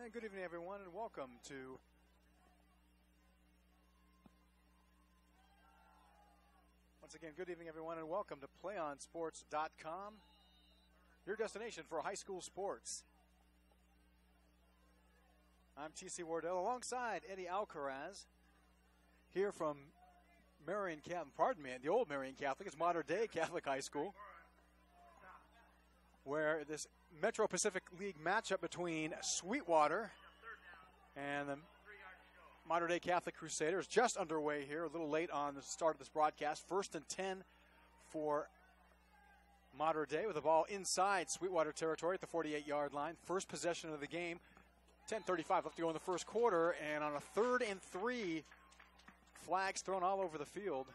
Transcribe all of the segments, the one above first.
And good evening, everyone, and welcome to once again, good evening, everyone, and welcome to PlayOnSports.com, your destination for high school sports. I'm T.C. Wardell alongside Eddie Alcaraz here from the old Marion Catholic. It's Modern Day Catholic High School, where this Metro Pacific League matchup between Sweetwater and the Modern Day Catholic Crusaders just underway here, a little late on the start of this broadcast. 1st and 10 for Modern Day with the ball inside Sweetwater territory at the 48-yard line. First possession of the game, 10:35 left to go in the first quarter, and on a 3rd and 3, flags thrown all over the field.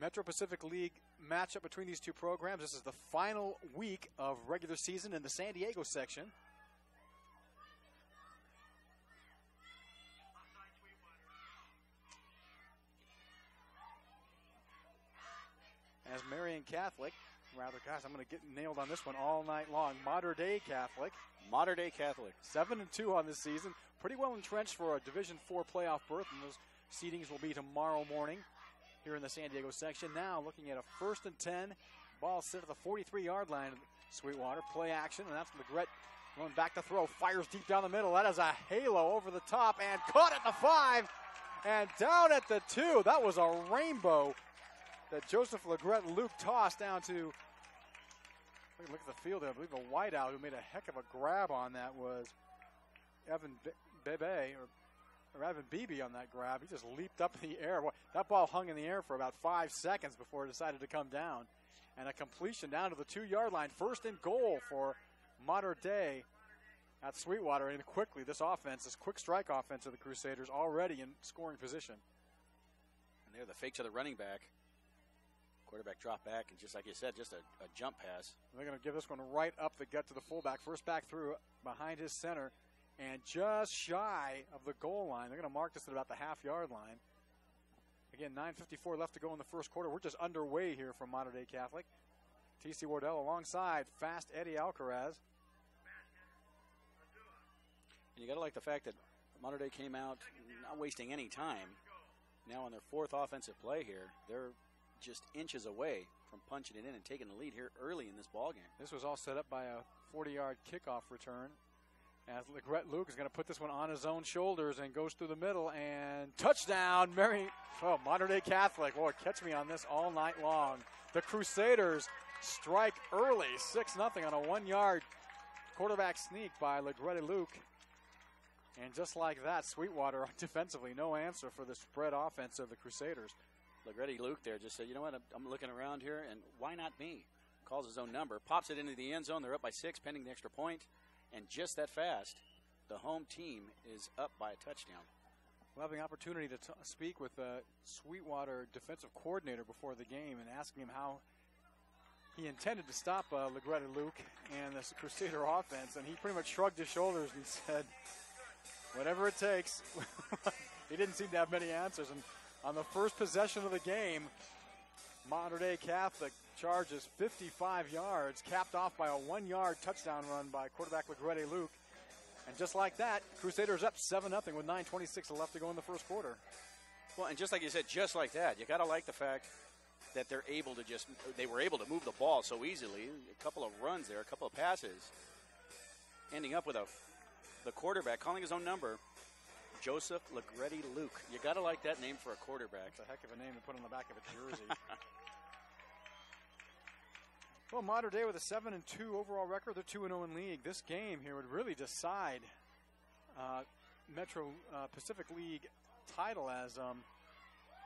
Metro Pacific League matchup between these two programs. This is the final week of regular season in the San Diego section. As Marion Catholic, gosh, I'm going to get nailed on this one all night long. Modern Day Catholic. 7-2 on this season. Pretty well entrenched for a Division IV playoff berth, and those seedings will be tomorrow morning here in the San Diego section. Now looking at a 1st and 10. Ball set at the 43-yard line. Sweetwater play action, and that's Legret going back to throw. Fires deep down the middle. That is a halo over the top and caught at the 5 and down at the 2. That was a rainbow that Joseph Legret Luke tossed down to. Look at the field there. I believe a wideout who made a heck of a grab on that was Evan Bebe, or Evan Beebe on that grab. He just leaped up in the air. That ball hung in the air for about 5 seconds before it decided to come down. And a completion down to the 2-yard line. 1st and goal for Modern Day at Sweetwater. And quickly, this quick strike offense of the Crusaders already in scoring position. And there, the fake to the running back. Quarterback drop back, and just like you said, just a jump pass. They're going to give this one right up the gut to the fullback. First back through behind his center, and just shy of the goal line. They're going to mark this at about the half-yard line. Again, 9:54 left to go in the first quarter. We're just underway here from Modern Day Catholic. T.C. Wardell alongside fast Eddie Alcaraz. And you got to like the fact that Modern Day came out not wasting any time. Now on their 4th offensive play here, they're just inches away from punching it in and taking the lead here early in this ballgame. This was all set up by a 40-yard kickoff return. As Legret Luke is going to put this one on his own shoulders and goes through the middle, and touchdown, Modern Day Catholic. Boy, catch me on this all night long. The Crusaders strike early, 6-0 on a 1-yard quarterback sneak by Legret Luke. And just like that, Sweetwater defensively, no answer for the spread offense of the Crusaders. Legret Luke there just said, you know what, I'm looking around here, and why not me? Calls his own number, pops it into the end zone. They're up by 6, pending the extra point. And just that fast, the home team is up by a touchdown. We'll have the opportunity to speak with the Sweetwater defensive coordinator before the game and asking him how he intended to stop Legret Luke and this Crusader offense. And he pretty much shrugged his shoulders and said, whatever it takes. He didn't seem to have many answers. And on the first possession of the game, Modern Day Catholic charges 55 yards, capped off by a 1-yard touchdown run by quarterback Legret Luke. And just like that, Crusaders up 7-0 with 9:26 left to go in the first quarter. Well, and just like you said, just like that, you got to like the fact that they were able to move the ball so easily. A couple of runs there, a couple of passes, ending up with the quarterback calling his own number, Joseph Legret Luke. You got to like that name for a quarterback. It's a heck of a name to put on the back of a jersey. Well, Modern Day with a 7-2 overall record. They're 2-0 in league. This game here would really decide Metro Pacific League title, as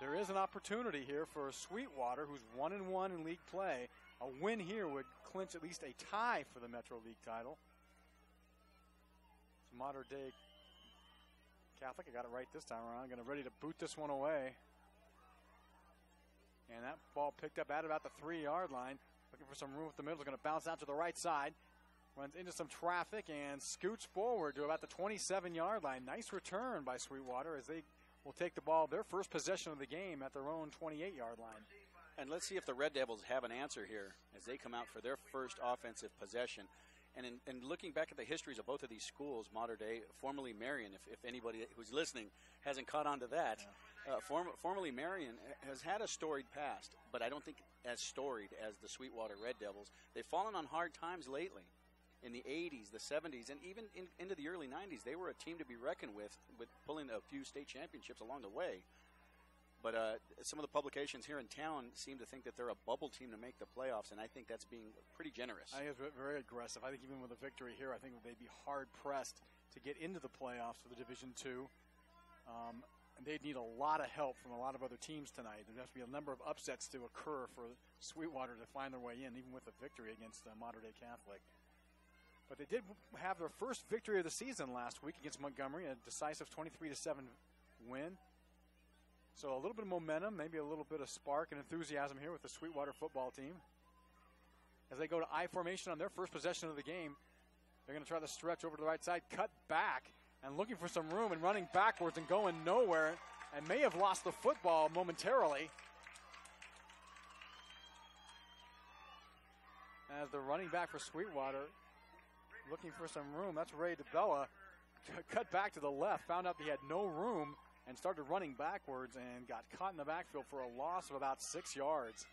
there is an opportunity here for Sweetwater, who's 1-1 in league play. A win here would clinch at least a tie for the Metro League title. It's Modern Day Catholic, I got it right this time around. Going to ready to boot this one away. And that ball picked up at about the 3-yard line. Looking for some room at the middle. Going to bounce out to the right side. Runs into some traffic and scoots forward to about the 27-yard line. Nice return by Sweetwater as they will take the ball, their first possession of the game, at their own 28-yard line. And let's see if the Red Devils have an answer here as they come out for their first offensive possession. And looking back at the histories of both of these schools, Mater Dei, formerly Marion, if anybody who's listening hasn't caught on to that, formerly Marion has had a storied past, but I don't think as storied as the Sweetwater Red Devils. They've fallen on hard times lately. In the 80s, the 70s, and even into the early 90s, they were a team to be reckoned with pulling a few state championships along the way. But some of the publications here in town seem to think that they're a bubble team to make the playoffs, and I think that's being pretty generous. I think it's very aggressive. I think even with a victory here, I think they'd be hard-pressed to get into the playoffs for the Division II. And they'd need a lot of help from a lot of other teams tonight. There'd have to be a number of upsets to occur for Sweetwater to find their way in, even with a victory against Mater Dei Catholic. But they did have their first victory of the season last week against Montgomery, a decisive 23-7 win. So a little bit of momentum, maybe a little bit of spark and enthusiasm here with the Sweetwater football team. As they go to I formation on their first possession of the game, they're going to try to stretch over to the right side, cut back, and looking for some room and running backwards and going nowhere, and may have lost the football momentarily. As the running back for Sweetwater, looking for some room, that's Ray DeBella, cut back to the left, found out he had no room, and started running backwards and got caught in the backfield for a loss of about 6 yards.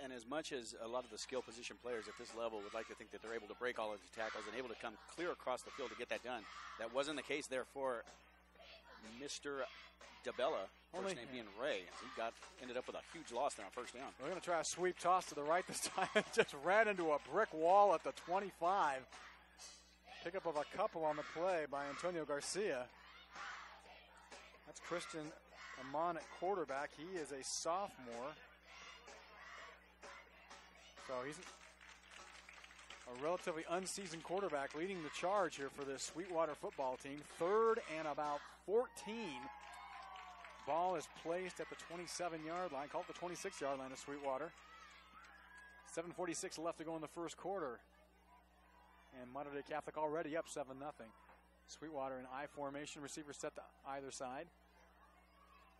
And as much as a lot of the skill position players at this level would like to think that they're able to break all of the tackles and able to come clear across the field to get that done, that wasn't the case there for Mr. DeBella, first name being Ray. He ended up with a huge loss there on first down. We're going to try a sweep toss to the right this time. Just ran into a brick wall at the 25. Pickup of a couple on the play by Antonio Garcia. That's Christian Amon at quarterback. He is a sophomore. So he's a relatively unseasoned quarterback leading the charge here for this Sweetwater football team. 3rd and about 14. Ball is placed at the 27-yard line, called the 26-yard line of Sweetwater. 7:46 left to go in the first quarter. And Mater Dei Catholic already up 7-0. Sweetwater in I formation, receivers set to either side.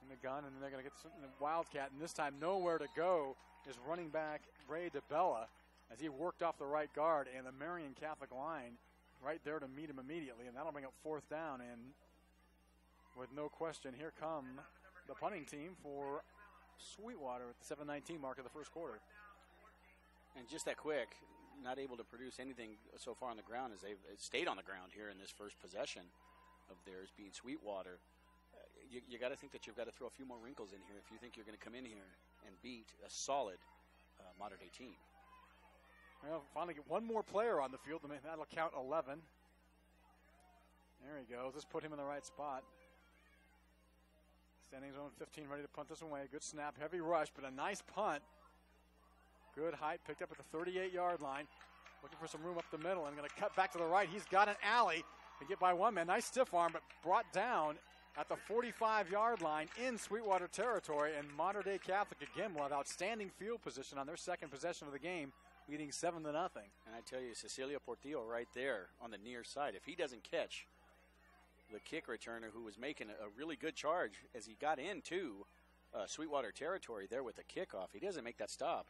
In the gun, and then they're going to get the Wildcat, and this time nowhere to go is running back Ray DeBella as he worked off the right guard, and the Marion Catholic line right there to meet him immediately, and that'll bring up 4th down, and with no question, here come the punting team for Sweetwater at the 7:19 mark of the first quarter. And just that quick, not able to produce anything so far on the ground as they've stayed on the ground here in this first possession of theirs being Sweetwater. You got to think that you've got to throw a few more wrinkles in here if you think you're going to come in here and beat a solid Mater Dei team. Well, finally get one more player on the field, and that'll count 11. There he goes. Let's put him in the right spot. Standing zone 15, ready to punt this away. Good snap, heavy rush, but a nice punt. Good height, picked up at the 38-yard line. Looking for some room up the middle, and going to cut back to the right. He's got an alley to get by one man. Nice stiff arm, but brought down at the 45-yard line in Sweetwater territory, and Mater Dei Catholic again will have outstanding field position on their second possession of the game, leading 7-0. And I tell you, Cecilio Portillo right there on the near side, if he doesn't catch the kick returner who was making a really good charge as he got into Sweetwater territory there with the kickoff, he doesn't make that stop,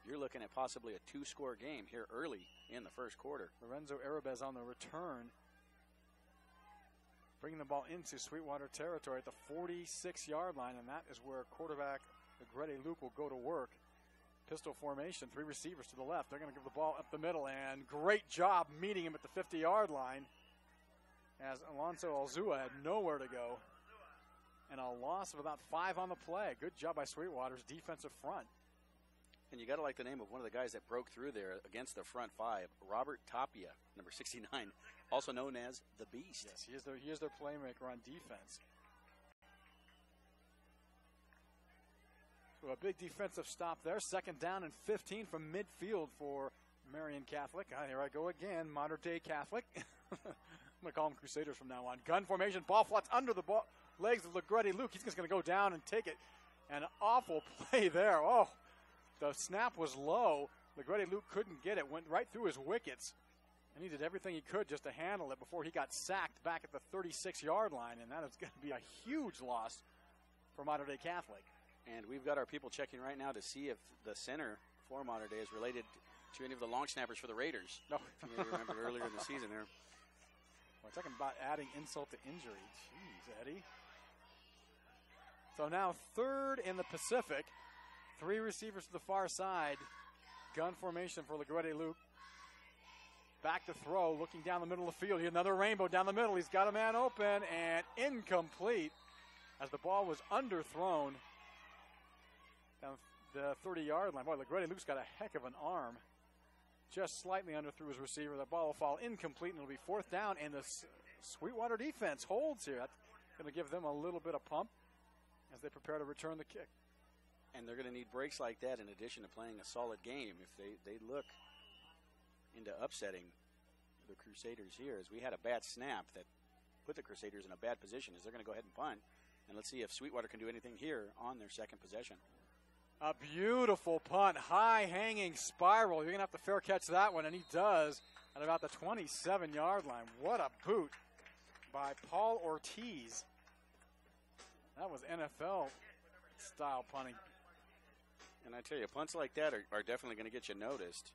you're looking at possibly a 2-score game here early in the first quarter. Lorenzo Arabez on the return, bringing the ball into Sweetwater territory at the 46-yard line, and that is where quarterback Grete Luke will go to work. Pistol formation, 3 receivers to the left. They're going to give the ball up the middle, and great job meeting him at the 50-yard line as Alonso Alzua had nowhere to go. And a loss of about 5 on the play. Good job by Sweetwater's defensive front. And you got to like the name of one of the guys that broke through there against the front 5, Robert Tapia, number 69, also known as the Beast. Yes, he is their playmaker on defense. So a big defensive stop there. 2nd down and 15 from midfield for Marion Catholic. Here I go again, Mater Dei Catholic. I'm going to call them Crusaders from now on. Gun formation, ball floats under the legs of Grete Luke. He's just going to go down and take it. An awful play there. Oh, the snap was low. Grete Luke couldn't get it. Went right through his wickets. And he did everything he could just to handle it before he got sacked back at the 36-yard line. And that is going to be a huge loss for Mater Dei Catholic. And we've got our people checking right now to see if the center for Mater Dei is related to any of the long snappers for the Raiders. No. You may remember earlier in the season there. Well, talking about adding insult to injury. Jeez, Eddie. So now third in the Pacific. 3 receivers to the far side. Gun formation for Luke. Back to throw, looking down the middle of the field. Another rainbow down the middle. He's got a man open and incomplete as the ball was underthrown down the 30-yard line. Boy, Luke's got a heck of an arm. Just slightly underthrew his receiver. That ball will fall incomplete, and it'll be 4th down, and the Sweetwater defense holds here. That's going to give them a little bit of pump as they prepare to return the kick. And they're going to need breaks like that in addition to playing a solid game if they look into upsetting the Crusaders here, as we had a bad snap that put the Crusaders in a bad position, as they're going to go ahead and punt. And let's see if Sweetwater can do anything here on their second possession. A beautiful punt, high-hanging spiral. You're going to have to fair catch that one, and he does at about the 27-yard line. What a boot by Paul Ortiz. That was NFL-style punting. And I tell you, punts like that are definitely going to get you noticed.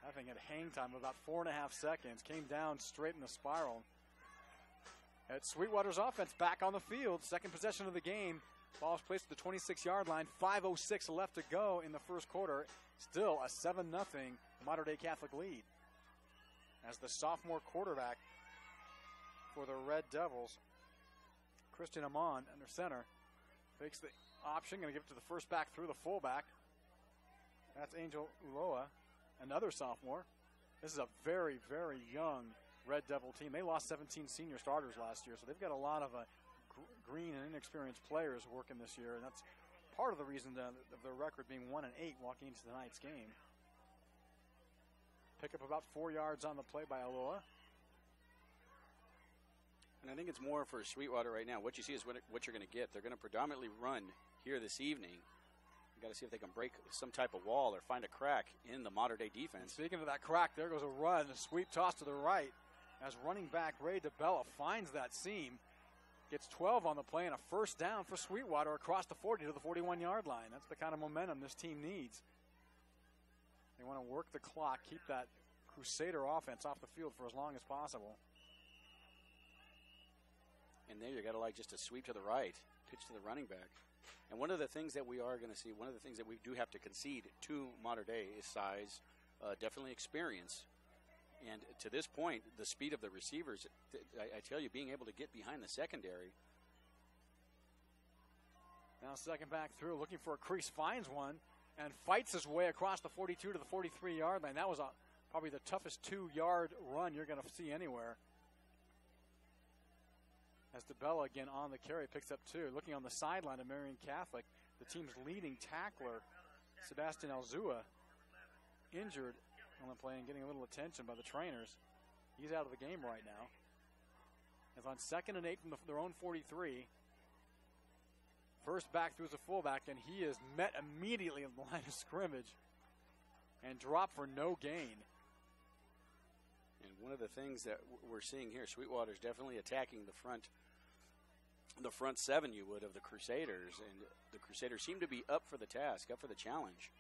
I think at hang time of about 4.5 seconds, came down straight in the spiral. At Sweetwater's offense back on the field, second possession of the game. Ball is placed at the 26-yard line, 5:06 left to go in the first quarter. Still a 7-0 Mater Dei Catholic lead. As the sophomore quarterback for the Red Devils, Christian Amon under center, fakes the option, going to give it to the first back through the fullback. That's Angel Uloa, another sophomore. This is a very, very young Red Devil team. They lost 17 senior starters last year, so they've got a lot of green and inexperienced players working this year, and that's part of the reason of their record being 1-8 walking into tonight's game. Pick up about 4 yards on the play by Uloa. And I think it's more for Sweetwater right now. What you see is what you're going to get. They're going to predominantly run here this evening. You got to see if they can break some type of wall or find a crack in the Mater Dei defense. Speaking of that crack, there goes a run, a sweep toss to the right as running back Ray DeBella finds that seam. Gets 12 on the play and a first down for Sweetwater across the 40 to the 41-yard line. That's the kind of momentum this team needs. They want to work the clock, keep that Crusader offense off the field for as long as possible. And there you got to just a sweep to the right, pitch to the running back. And one of the things that we are going to see, one of the things that we do have to concede to Mater Dei is size, definitely experience. And to this point, the speed of the receivers, I tell you, being able to get behind the secondary. Now second back through, looking for a crease, finds one, and fights his way across the 42 to the 43-yard line. That was probably the toughest 2-yard run you're going to see anywhere. As DeBella again on the carry, picks up 2. Looking on the sideline of Marian Catholic, the team's leading tackler, Sebastian Alzua, injured on the play and getting a little attention by the trainers. He's out of the game right now. As on 2nd and 8 from their own 43. First back through as a fullback, and he is met immediately in the line of scrimmage and dropped for no gain. And one of the things that we're seeing here, Sweetwater's definitely attacking the front 7, you would, of the Crusaders. And the Crusaders seem to be up for the task, up for the challenge.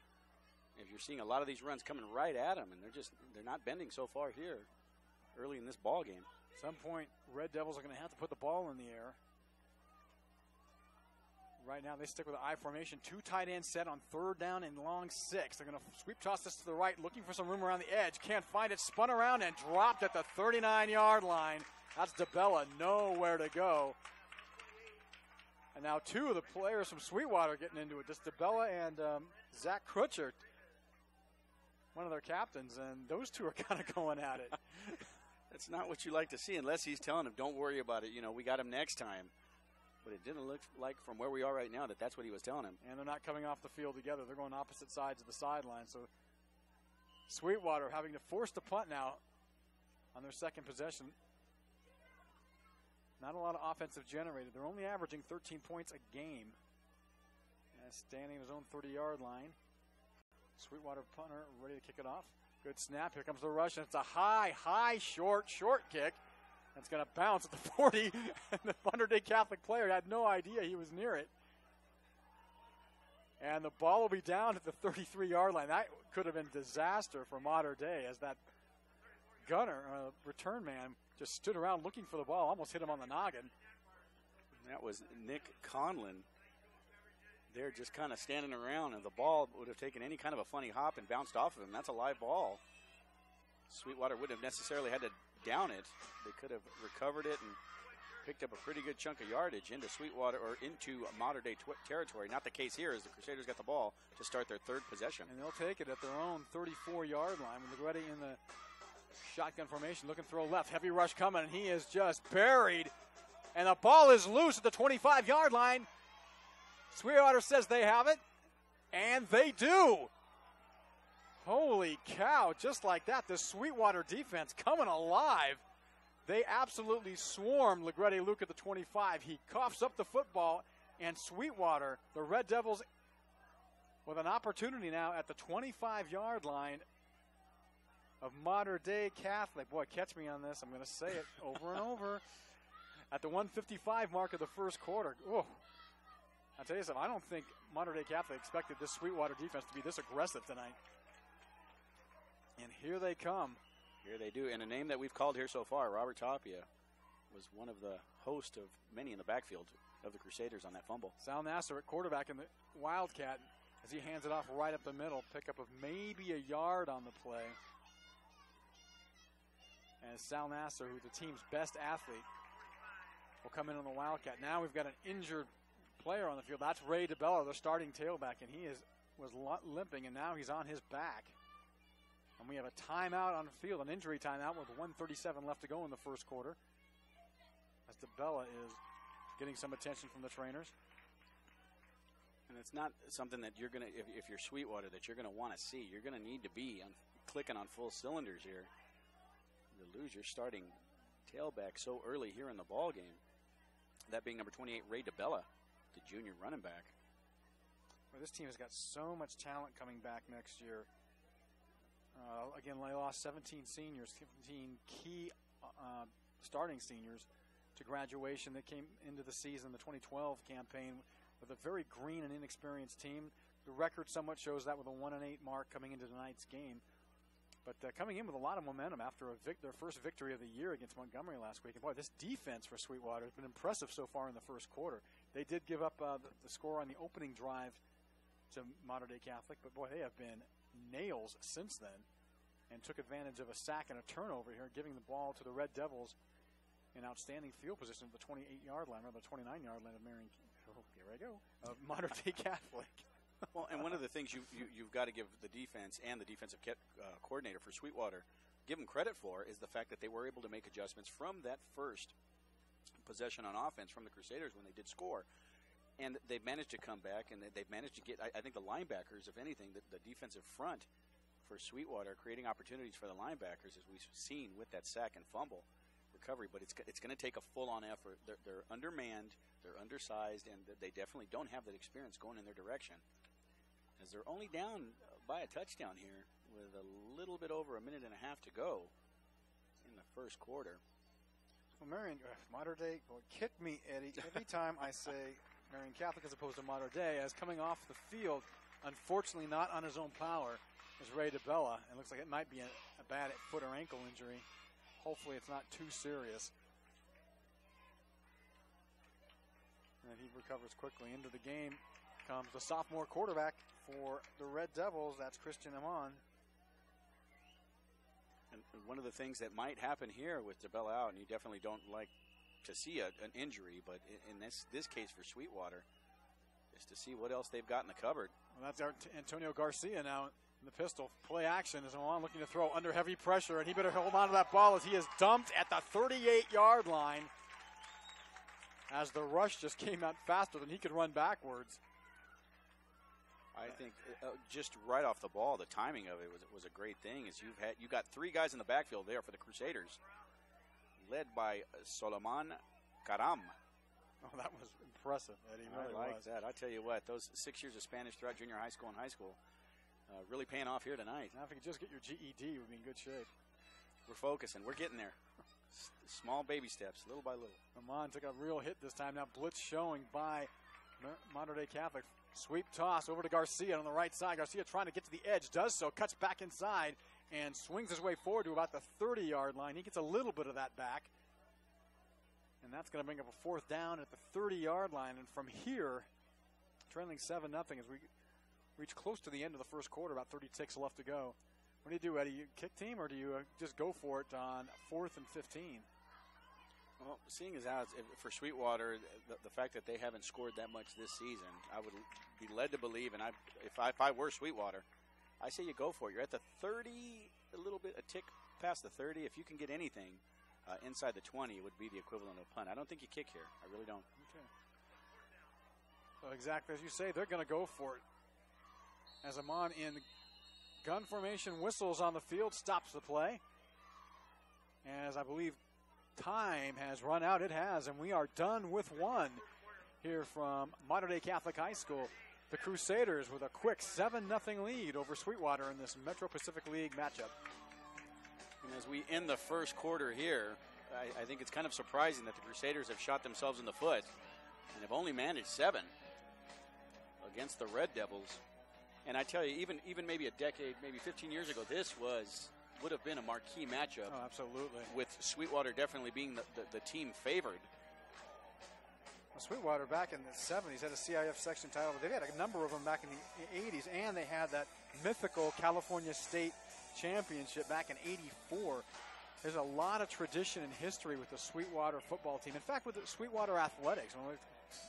If you're seeing a lot of these runs coming right at them, and they're not bending so far here early in this ball game. At some point, Red Devils are going to have to put the ball in the air. Right now, they stick with the I formation. 2 tight ends set on 3rd down and long 6. They're going to sweep toss this to the right, looking for some room around the edge. Can't find it. Spun around and dropped at the 39-yard line. That's DeBella, nowhere to go. And now 2 of the players from Sweetwater getting into it. Just DeBella and Zach Crutcher, one of their captains, and those 2 are kind of going at it. That's not what you like to see unless he's telling them, don't worry about it. We got him next time. But it didn't look like from where we are right now that's what he was telling him. And they're not coming off the field together. They're going opposite sides of the sideline. So Sweetwater having to force the punt now on their second possession. Not a lot of offensive generated. They're only averaging 13 points a game. And standing in his own 30-yard line. Sweetwater punter ready to kick it off. Good snap. Here comes the rush, and it's a high, short kick. It's going to bounce at the 40, and the Mater Dei Catholic player had no idea he was near it. And the ball will be down at the 33-yard line. That could have been disaster for Mater Dei as that gunner, return man, just stood around looking for the ball, almost hit him on the noggin. That was Nick Conlon. They're just kind of standing around, and the ball would have taken any kind of a funny hop and bounced off of him. That's a live ball. Sweetwater wouldn't have necessarily had to down it. They could have recovered it and picked up a pretty good chunk of yardage into Sweetwater or into Mater Dei territory. Not the case here as the Crusaders got the ball to start their third possession. And they'll take it at their own 34-yard line with Legretti in the shotgun formation, looking to throw left. Heavy rush coming, and he is just buried. And the ball is loose at the 25-yard line. Sweetwater says they have it, and they do. Holy cow, just like that, the Sweetwater defense coming alive. They absolutely swarmed Legretti Luke at the 25. He coughs up the football, and Sweetwater, the Red Devils, with an opportunity now at the 25-yard line of Mater Dei Catholic. Boy, catch me on this. I'm going to say it over and over. At the 155 mark of the first quarter. Oh, I'll tell you something. I don't think Mater Dei Catholic expected this Sweetwater defense to be this aggressive tonight. And here they come. Here they do. And a name that we've called here so far, Robert Tapia, was one of the host of many in the backfield of the Crusaders on that fumble. Sal Nasser at quarterback in the Wildcat as he hands it off right up the middle. Pickup of maybe a yard on the play. As Sal Nasser, who's the team's best athlete, will come in on the Wildcat. Now we've got an injured player on the field. That's Ray DeBello, the starting tailback, and he was limping, and now he's on his back. And we have a timeout on the field, an injury timeout with 1:37 left to go in the first quarter. As DeBella is getting some attention from the trainers. And it's not something that you're going to, if you're Sweetwater, that you're going to want to see. You're going to need to be clicking on full cylinders here. You lose your starting tailback so early here in the ball game. That being number 28, Ray DeBella, the junior running back. Well, this team has got so much talent coming back next year. Again, they lost 17 seniors, 15 key starting seniors to graduation that came into the season, the 2012 campaign, with a very green and inexperienced team. The record somewhat shows that with a 1-8 mark coming into tonight's game. But coming in with a lot of momentum after their first victory of the year against Montgomery last week. And boy, this defense for Sweetwater has been impressive so far in the first quarter. They did give up the score on the opening drive to Mater Dei Catholic, but boy, they have been nails since then and took advantage of a sack and a turnover here, giving the ball to the Red Devils in outstanding field position at the 28-yard line, or the 29-yard line of Mater Dei Catholic. Well, and one of the things you've got to give the defense and the defensive coordinator for Sweetwater give them credit for is the fact that they were able to make adjustments from that first possession on offense from the Crusaders when they did score. And they've managed to come back, and they've managed to get, I think, the linebackers, if anything, the defensive front for Sweetwater, creating opportunities for the linebackers, as we've seen with that sack and fumble recovery. But it's going to take a full-on effort. They're undermanned, they're undersized, and they definitely don't have that experience going in their direction. As they're only down by a touchdown here with a little bit over a minute and a half to go in the first quarter. Well, Mater Dei, well, kick me, Eddie, every time I say Marian Catholic as opposed to Mater Dei, as coming off the field, unfortunately not on his own power, is Ray DeBella. It looks like it might be a bad foot or ankle injury. Hopefully it's not too serious. And he recovers quickly. Into the game comes the sophomore quarterback for the Red Devils. That's Christian Amon. And one of the things that might happen here with DeBella out, and you definitely don't like to see an injury, but in this case for Sweetwater, is to see what else they've got in the cupboard. Well, that's Antonio Garcia now in the pistol. Play action is Amon looking to throw under heavy pressure, and he better hold on to that ball as he is dumped at the 38-yard line as the rush just came out faster than he could run backwards. I think just right off the ball, the timing of it was a great thing. As you got three guys in the backfield there for the Crusaders, led by Solomon Karam. Oh, that was impressive, Eddie. Really I like that. I tell you what, those 6 years of Spanish throughout junior high school and high school, really paying off here tonight. Now, if you could just get your GED, you would be in good shape. We're focusing. We're getting there. Small baby steps, little by little. Amon took a real hit this time. Now blitz showing by Mater Dei Catholic. Sweep toss over to Garcia on the right side. Garcia trying to get to the edge, does so, cuts back inside, and swings his way forward to about the 30-yard line. He gets a little bit of that back. And that's going to bring up a 4th down at the 30-yard line. And from here, trailing 7-0 as we reach close to the end of the first quarter, about 30 ticks left to go. What do you do, Eddie? You kick team, or do you just go for it on 4th and 15? Well, seeing as how for Sweetwater, the fact that they haven't scored that much this season, I would be led to believe, and if I were Sweetwater, I say you go for it. You're at the 30, a tick past the 30. If you can get anything inside the 20, it would be the equivalent of a punt. I don't think you kick here. I really don't. Okay. Well, exactly as you say, they're going to go for it. As Amon in gun formation, whistles on the field, stops the play. As I believe time has run out, it has, and we are done with one here from Mater Dei Catholic High School. The Crusaders with a quick 7-0 lead over Sweetwater in this Metro Pacific League matchup. And as we end the first quarter here, I think it's kind of surprising that the Crusaders have shot themselves in the foot and have only managed 7 against the Red Devils. And I tell you, even maybe a decade, maybe 15 years ago, this would have been a marquee matchup. Oh, absolutely. With Sweetwater definitely being the team favored. Well, Sweetwater back in the 70s had a CIF section title, but they had a number of them back in the 80s, and they had that mythical California State Championship back in '84. There's a lot of tradition and history with the Sweetwater football team. In fact, with the Sweetwater Athletics,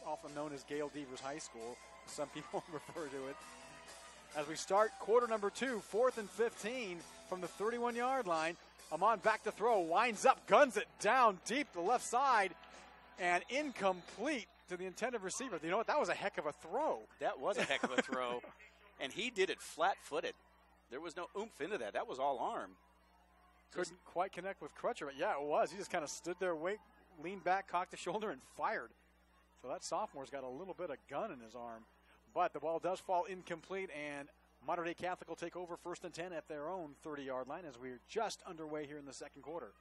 often known as Gail Devers High School, some people refer to it. As we start quarter number 2, 4th and 15 from the 31-yard line. Amon back to throw, winds up, guns it down deep the left side, and incomplete to the intended receiver. You know what? That was a heck of a throw. That was a heck of a throw, and he did it flat-footed. There was no oomph into that. That was all arm. Couldn't quite connect with Crutcher, but yeah, it was. He just kind of stood there, leaned back, cocked the shoulder, and fired. So that sophomore's got a little bit of gun in his arm. But the ball does fall incomplete, and Mater Dei Catholic will take over 1st and 10 at their own 30-yard line as we're just underway here in the second quarter.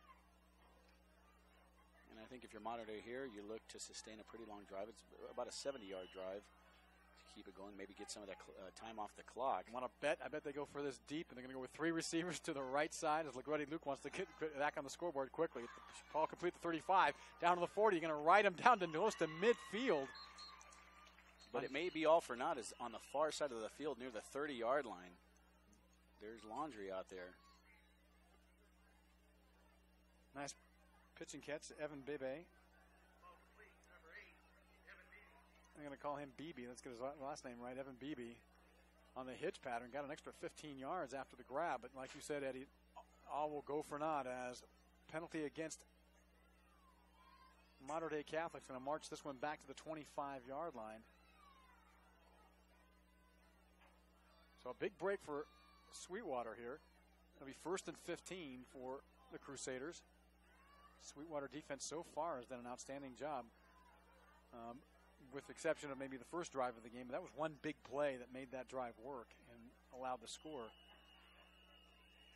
And I think if you're Mater Dei here, you look to sustain a pretty long drive. It's about a 70-yard drive to keep it going, maybe get some of that time off the clock. Want to bet? I bet they go for this deep, and they're going to go with 3 receivers to the right side as LaGretti Luke wants to get back on the scoreboard quickly. Ball complete the 35, down to the 40. You're going to ride him down to close to midfield. But it may be all for naught as on the far side of the field near the 30-yard line. There's Laundry out there. Nice pitch and catch, Evan Bebe. I'm going to call him Beebe. Let's get his last name right, Evan Beebe. On the hitch pattern, got an extra 15 yards after the grab. But like you said, Eddie, all will go for naught as penalty against Mater Dei Catholic's going to march this one back to the 25-yard line. So a big break for Sweetwater here. It'll be 1st and 15 for the Crusaders. Sweetwater defense so far has done an outstanding job, with the exception of maybe the first drive of the game. But that was one big play that made that drive work and allowed the score.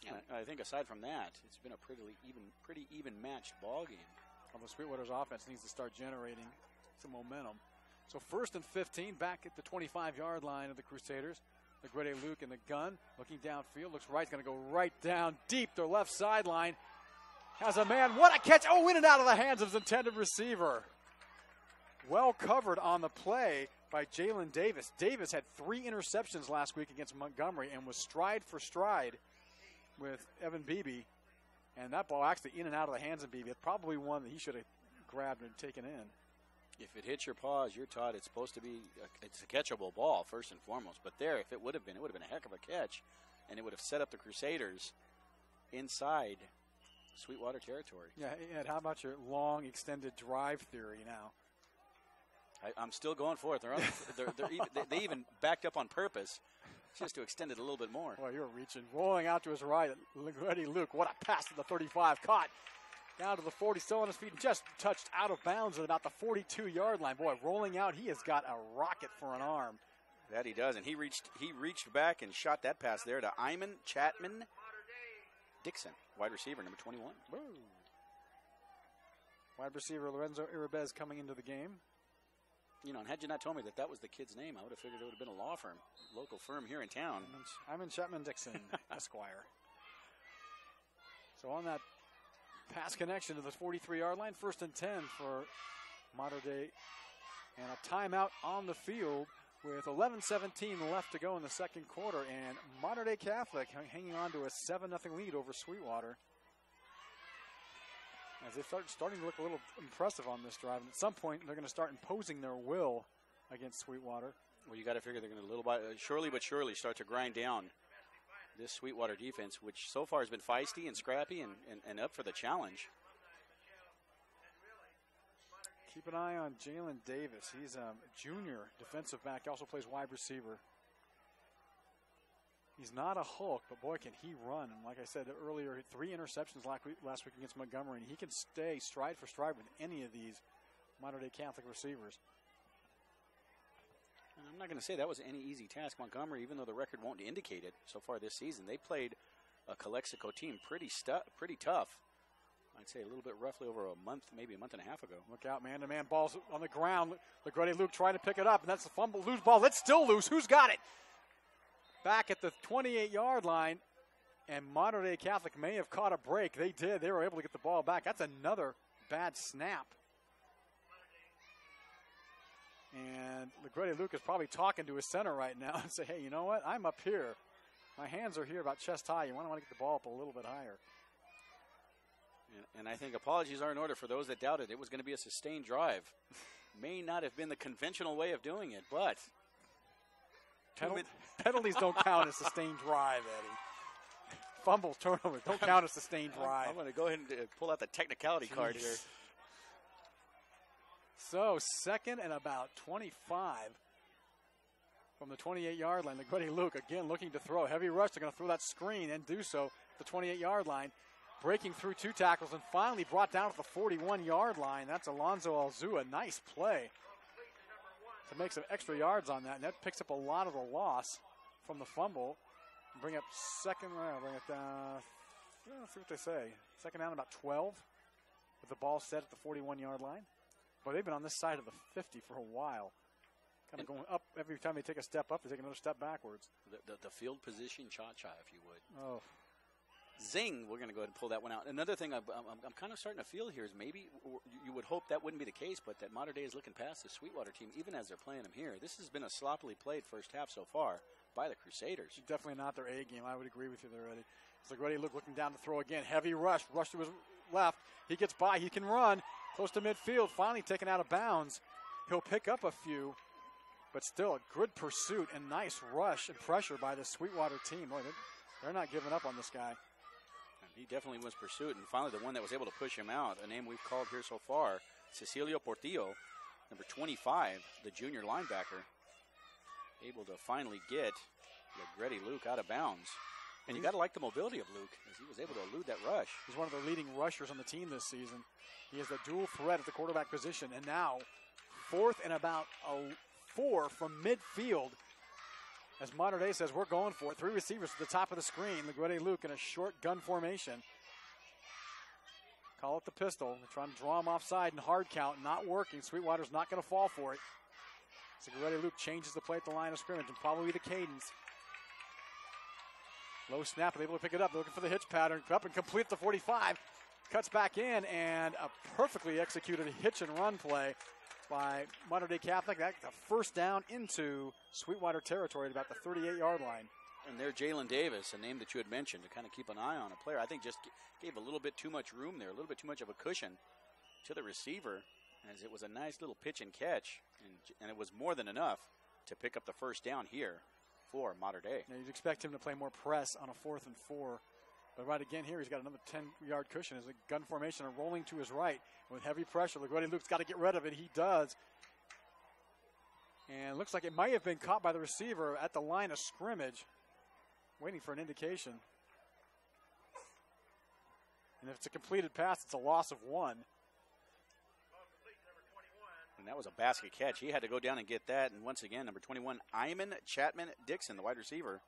Yeah, I think aside from that, it's been a pretty even matched ball game. Although Sweetwater's offense needs to start generating some momentum. So 1st and 15 back at the 25-yard line of the Crusaders. LaGretti Luke in the gun, looking downfield, looks right, going to go right down deep their left sideline. Has a man, what a catch, oh, in and out of the hands of his intended receiver. Well covered on the play by Jalen Davis. Davis had 3 interceptions last week against Montgomery and was stride for stride with Evan Beebe. And that ball actually in and out of the hands of Beebe. It's probably one that he should have grabbed and taken in. If it hits your paws, you're taught it's supposed to be, it's a catchable ball first and foremost. But there, if it would have been a heck of a catch, and it would have set up the Crusaders inside Sweetwater territory. Yeah, Ed, how about your long extended drive theory now? I'm still going for it. They even backed up on purpose just to extend it a little bit more. Well, you're reaching. Rolling out to his right, LaGretti Luke. What a pass to the 35. Caught down to the 40, still on his feet, and just touched out of bounds at about the 42-yard line. Boy, rolling out, he has got a rocket for an arm. That he does, and he reached back and shot that pass there to Iman Chapman Dixon, wide receiver, number 21. Woo. Wide receiver Lorenzo Irabez coming into the game. You know, and had you not told me that that was the kid's name, I would have figured it would have been a law firm, local firm here in town. I'm in Chapman-Dixon, Esquire. So on that pass connection to the 43-yard line, 1st and 10 for Mater Dei. And a timeout on the field with 11:17 left to go in the second quarter. And Mater Dei Catholic hanging on to a 7-0 lead over Sweetwater. As they starting to look a little impressive on this drive. And at some point, they're going to start imposing their will against Sweetwater. Well, you got to figure they're going to surely but surely start to grind down this Sweetwater defense, which so far has been feisty and scrappy and up for the challenge. Keep an eye on Jalen Davis. He's a junior defensive back, also plays wide receiver. He's not a Hulk, but boy, can he run. And like I said earlier, 3 interceptions last week against Montgomery, and he can stay stride for stride with any of these Mater Dei Catholic receivers. And I'm not going to say that was any easy task. Montgomery, even though the record won't indicate it so far this season, they played a Calexico team pretty tough. I'd say a little bit roughly over a month, maybe a month and a half ago. Look out, man-to-man balls on the ground. LaGretti Luke trying to pick it up, and that's the fumble. Loose ball. It's still loose. Who's got it? Back at the 28-yard line, and Mater Dei Catholic may have caught a break. They did. They were able to get the ball back. That's another bad snap. And LaGretti Luke is probably talking to his center right now and say, hey, you know what? I'm up here. My hands are here about chest high. You want to get the ball up a little bit higher. And I think apologies are in order for those that doubted it was going to be a sustained drive. May not have been the conventional way of doing it, but penalties don't count as sustained drive, Eddie. Fumbles, turnovers don't count as sustained drive. I'm going to go ahead and pull out the technicality card here. So 2nd and about 25 from the 28-yard line. LaGretti Luke again looking to throw. Heavy rush. They're going to throw that screen and do so at the 28-yard line. Breaking through 2 tackles and finally brought down at the 41-yard line. That's Alonzo Alzua. Nice play to make some extra yards on that. And that picks up a lot of the loss from the fumble. Bring up second, bring it down. Let's see what they say. Second down about 12 with the ball set at the 41-yard line. Boy, they've been on this side of the 50 for a while. Kind of going up every time they take a step up, they take another step backwards. The field position cha-cha, if you would. Oh. Zing, we're going to go ahead and pull that one out. Another thing I'm kind of starting to feel here is maybe you would hope that wouldn't be the case, but that Mater Dei is looking past the Sweetwater team, even as they're playing them here. This has been a sloppily played first half so far by the Crusaders. Definitely not their A game. I would agree with you there, Eddie. It's LaGretti Luke looking down to throw again. Heavy rush to his left. He gets by. He can run. Close to midfield. Finally taken out of bounds. He'll pick up a few, but still a good pursuit and nice rush and pressure by the Sweetwater team. Boy, they're not giving up on this guy. He definitely was pursued, and finally the one that was able to push him out, a name we've called here so far, Cecilio Portillo, number 25, the junior linebacker, able to finally get LaGretti Luke out of bounds. And you got to like the mobility of Luke, as he was able to elude that rush. He's one of the leading rushers on the team this season. He has a dual threat at the quarterback position, and now 4th and about 4 from midfield. As Mater Dei says, we're going for it. 3 receivers at the top of the screen. LaGretti Luke in a short gun formation. Call it the pistol. They're trying to draw him offside and hard count. Not working. Sweetwater's not going to fall for it. So LaGretti Luke changes the play at the line of scrimmage and probably the cadence. Low snap, able to pick it up. Looking for the hitch pattern. Up and complete the 45. Cuts back in, and a perfectly executed hitch and run play by Mater Dei Catholic. That's a first down into Sweetwater territory at about the 38-yard line. And there, Jalen Davis, a name that you had mentioned, to kind of keep an eye on a player. I think just gave a little bit too much room there, a little bit too much of a cushion to the receiver, as it was a nice little pitch and catch, and it was more than enough to pick up the first down here for Mater Dei. Yeah, you'd expect him to play more press on a 4th and 4. But right again here, he's got another 10-yard cushion as a gun formation and rolling to his right with heavy pressure. LaGretti Luke's got to get rid of it. He does. And looks like it might have been caught by the receiver at the line of scrimmage, waiting for an indication. And if it's a completed pass, it's a loss of 1. And that was a basket catch. He had to go down and get that. And once again, number 21, Iman Chapman Dixon, the wide receiver.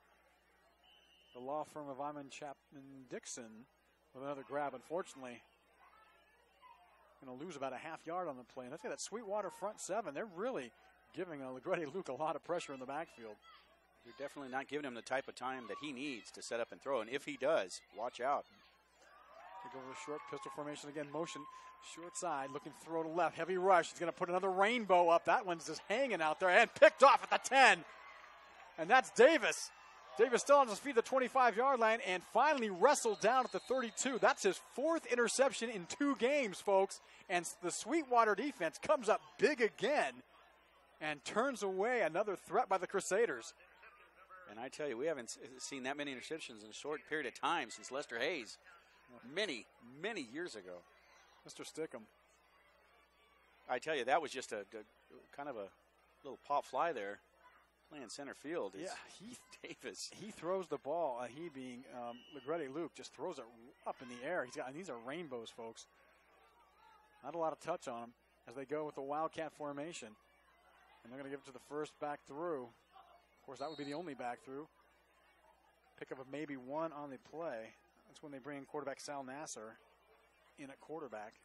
The law firm of Iman Chapman Dixon with another grab. Unfortunately, going to lose about a half yard on the play. And let's get that Sweetwater front 7. They're really giving LaGretti Luke a lot of pressure in the backfield. You're definitely not giving him the type of time that he needs to set up and throw. And if he does, watch out. Take over the short pistol formation again. Motion, short side, looking to throw to left. Heavy rush. He's going to put another rainbow up. That one's just hanging out there and picked off at the 10. And that's Davis. Davis still on his feet at the 25-yard line and finally wrestled down at the 32. That's his 4th interception in 2 games, folks. And the Sweetwater defense comes up big again and turns away another threat by the Crusaders. And I tell you, we haven't seen that many interceptions in a short period of time since Lester Hayes, many, many years ago. Mr. Stickham. I tell you, that was just a kind of a little pop fly there. Playing center field is Davis. He throws the ball, he being LaGretti Luke, just throws it up in the air. And these are rainbows, folks. Not a lot of touch on him as they go with the Wildcat formation. And they're going to give it to the first back through. Of course, that would be the only back through. Pick up of maybe 1 on the play. That's when they bring in quarterback Sal Nasser in at quarterback.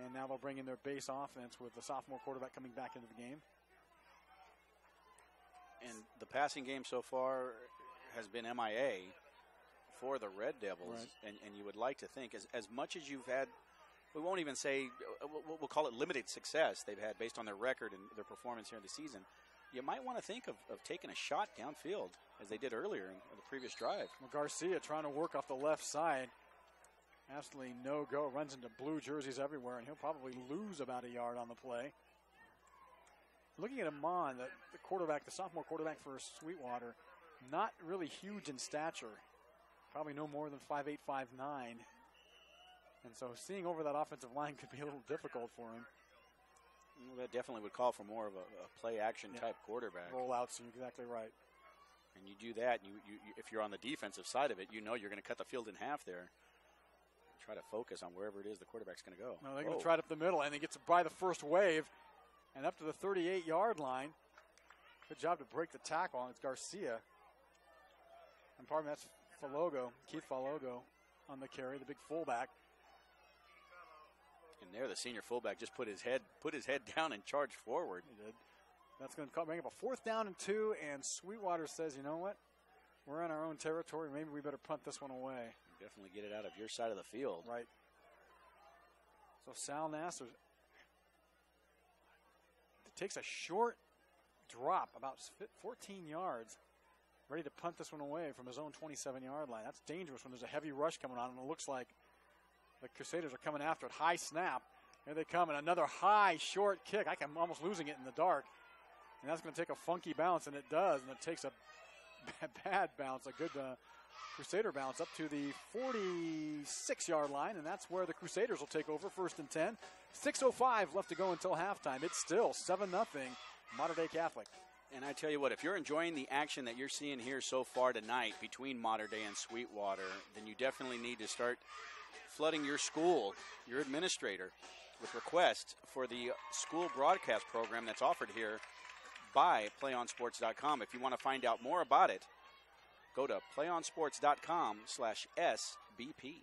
And now they'll bring in their base offense with the sophomore quarterback coming back into the game. And the passing game so far has been MIA for the Red Devils. Right. And you would like to think, as much as you've had, we won't even say, we'll call it limited success they've had based on their record and their performance here in the season. You might want to think of taking a shot downfield, as they did earlier in the previous drive. Well, Garcia trying to work off the left side. Absolutely no go. Runs into blue jerseys everywhere, and he'll probably lose about a yard on the play. Looking at Amon, the quarterback, the sophomore quarterback for Sweetwater, not really huge in stature. Probably no more than 5'8", 5'9". And so seeing over that offensive line could be a little difficult for him. Well, that definitely would call for more of a play-action type quarterback. Rollouts, you're exactly right. And you do that, and you if you're on the defensive side of it, you know you're going to cut the field in half there. Try to focus on wherever it is the quarterback's going to go. No, they're going to try it up the middle, and he gets by the first wave and up to the 38-yard line. Good job to break the tackle, and it's Garcia. And pardon me, that's Keith Falogo on the carry, the big fullback. And there, the senior fullback just put his head down and charged forward. He did. That's going to bring up a 4th down and 2, and Sweetwater says, you know what? We're in our own territory. Maybe we better punt this one away. Definitely get it out of your side of the field. Right. So Sal Nasser takes a short drop, about 14 yards, ready to punt this one away from his own 27-yard line. That's dangerous when there's a heavy rush coming on, and it looks like the Crusaders are coming after it. High snap. Here they come, and another high, short kick. I'm almost losing it in the dark. And that's going to take a funky bounce, and it does. And it takes a bad bounce, a good Crusader bounce up to the 46-yard line, and that's where the Crusaders will take over, 1st and 10. 6:05 left to go until halftime. It's still 7-0 Mater Dei Catholic. And I tell you what, if you're enjoying the action that you're seeing here so far tonight between Mater Dei and Sweetwater, then you definitely need to start flooding your school, your administrator, with requests for the school broadcast program that's offered here by PlayOnSports.com. If you want to find out more about it, go to PlayOnSports.com/SBP.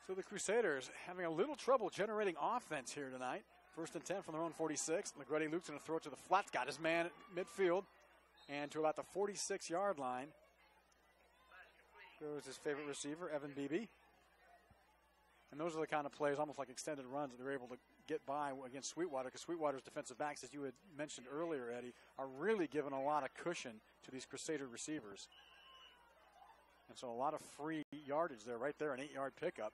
So the Crusaders having a little trouble generating offense here tonight. 1st and 10 from their own 46. LaGretti Luke's going to throw it to the flat. Got his man at midfield and to about the 46-yard line. Goes his favorite receiver, Evan Beebe. And those are the kind of plays, almost like extended runs, that they're able to get by against Sweetwater, because Sweetwater's defensive backs, as you had mentioned earlier, Eddie, are really giving a lot of cushion to these Crusader receivers. And so a lot of free yardage there, right there, an 8-yard pickup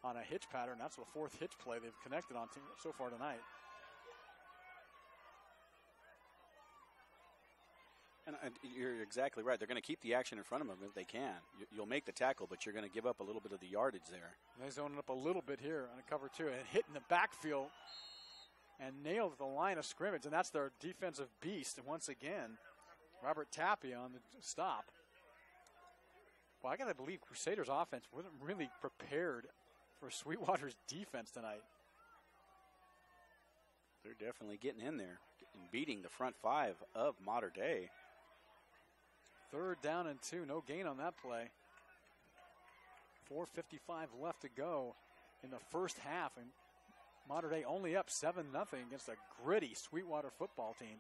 on a hitch pattern. That's the 4th hitch play they've connected on so far tonight. And you're exactly right. They're going to keep the action in front of them if they can. You'll make the tackle, but you're going to give up a little bit of the yardage there. They zoned up a little bit here on a cover 2 and hit in the backfield and nailed the line of scrimmage. And that's their defensive beast. And once again, Robert Tapia on the stop. Well, I got to believe Crusaders offense wasn't really prepared for Sweetwater's defense tonight. They're definitely getting in there and beating the front 5 of Mater Dei. 3rd down and 2. No gain on that play. 4:55 left to go in the first half. And Mater Dei only up 7-0 against a gritty Sweetwater football team.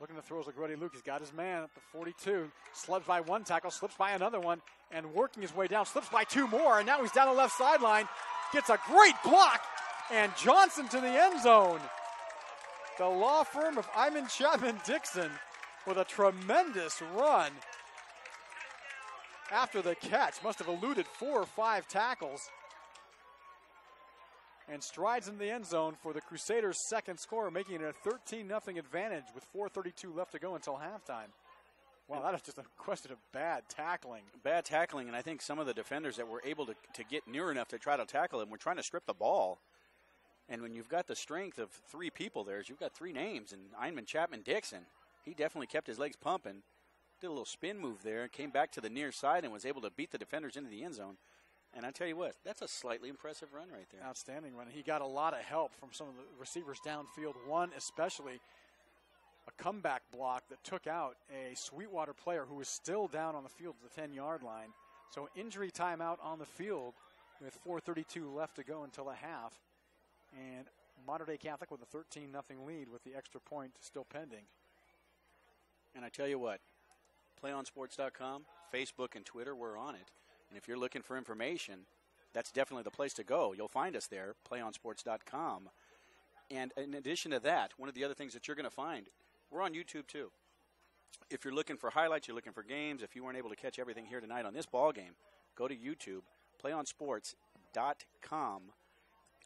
Looking to throw is LaGrotti Luke. He's got his man at the 42. Slubs by one tackle, slips by another one, and working his way down, slips by two more, and now he's down the left sideline. Gets a great block, and Johnson to the end zone. The law firm of Iman Chapman Dixon with a tremendous run after the catch. Must have eluded 4 or 5 tackles. And strides in the end zone for the Crusaders' second score, making it a 13-0 advantage with 4:32 left to go until halftime. Wow, that is just a question of bad tackling. Bad tackling, and I think some of the defenders that were able to get near enough to try to tackle him were trying to strip the ball. And when you've got the strength of 3 people there, you've got 3 names, and Iman Chapman Dixon, he definitely kept his legs pumping, did a little spin move there, came back to the near side and was able to beat the defenders into the end zone. And I tell you what, that's a slightly impressive run right there. Outstanding run. He got a lot of help from some of the receivers downfield. One especially, a comeback block that took out a Sweetwater player who was still down on the field at the 10-yard line. So injury timeout on the field with 4:32 left to go until a half. And Mater Dei Catholic with a 13-0 lead with the extra point still pending. And I tell you what, PlayOnSports.com, Facebook, and Twitter, we're on it. And if you're looking for information, that's definitely the place to go. You'll find us there, PlayOnSports.com. And in addition to that, one of the other things that you're going to find, we're on YouTube too. If you're looking for highlights, you're looking for games, if you weren't able to catch everything here tonight on this ball game, go to YouTube, PlayOnSports.com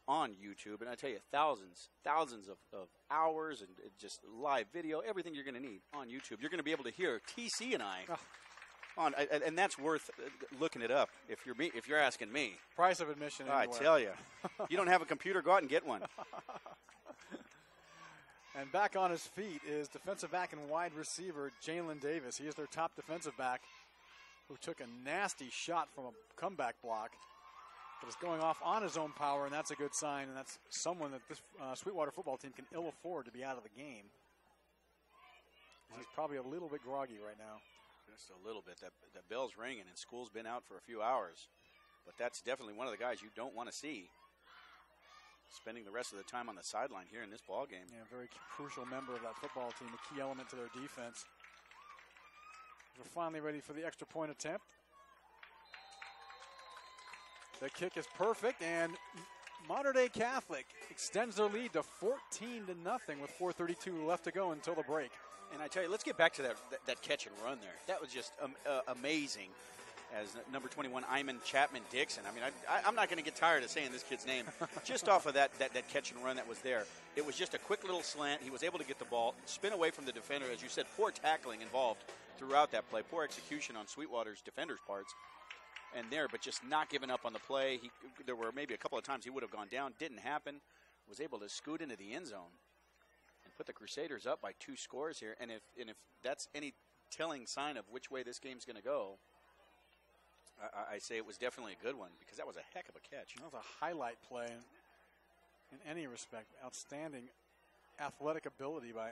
on YouTube. And I tell you, thousands of hours and just live video, everything you're going to need on YouTube. You're going to be able to hear TC and I. On, and that's worth looking it up if you're asking me. Price of admission anywhere. I tell you. You don't have a computer, go out and get one. And back on his feet is defensive back and wide receiver Jalen Davis. He is their top defensive back who took a nasty shot from a comeback block. But is going off on his own power, and that's a good sign. And that's someone that this Sweetwater football team can ill afford to be out of the game. He's probably a little bit groggy right now. Just a little bit. That bell's ringing, and school's been out for a few hours. But that's definitely one of the guys you don't want to see spending the rest of the time on the sideline here in this ball game. Yeah, a very crucial member of that football team, a key element to their defense. We're finally ready for the extra point attempt. The kick is perfect, and Mater Dei Catholic extends their lead to 14-0 with 4:32 left to go until the break. And I tell you, let's get back to that catch and run there. That was just amazing as number 21, Iman Chapman Dixon. I mean, I'm not going to get tired of saying this kid's name. Just off of that catch and run that was there. It was just a quick little slant. He was able to get the ball, spin away from the defender. As you said, poor tackling involved throughout that play. Poor execution on Sweetwater's defenders' parts. And there, but just not giving up on the play. There were maybe a couple of times he would have gone down. Didn't happen. Was able to scoot into the end zone. Put the Crusaders up by 2 scores here, and if that's any telling sign of which way this game's going to go, I say it was definitely a good one because that was a heck of a catch. That was a highlight play in any respect. Outstanding athletic ability by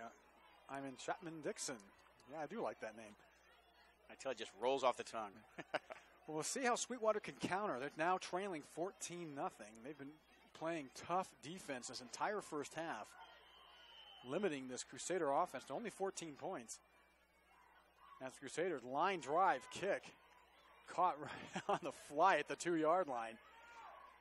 Iman Chapman Dixon. Yeah, I do like that name. I tell you, it just rolls off the tongue. Well, we'll see how Sweetwater can counter. They're now trailing 14-0. They've been playing tough defense this entire first half, limiting this Crusader offense to only 14 points. That's Crusaders line drive kick. Caught right on the fly at the 2-yard line.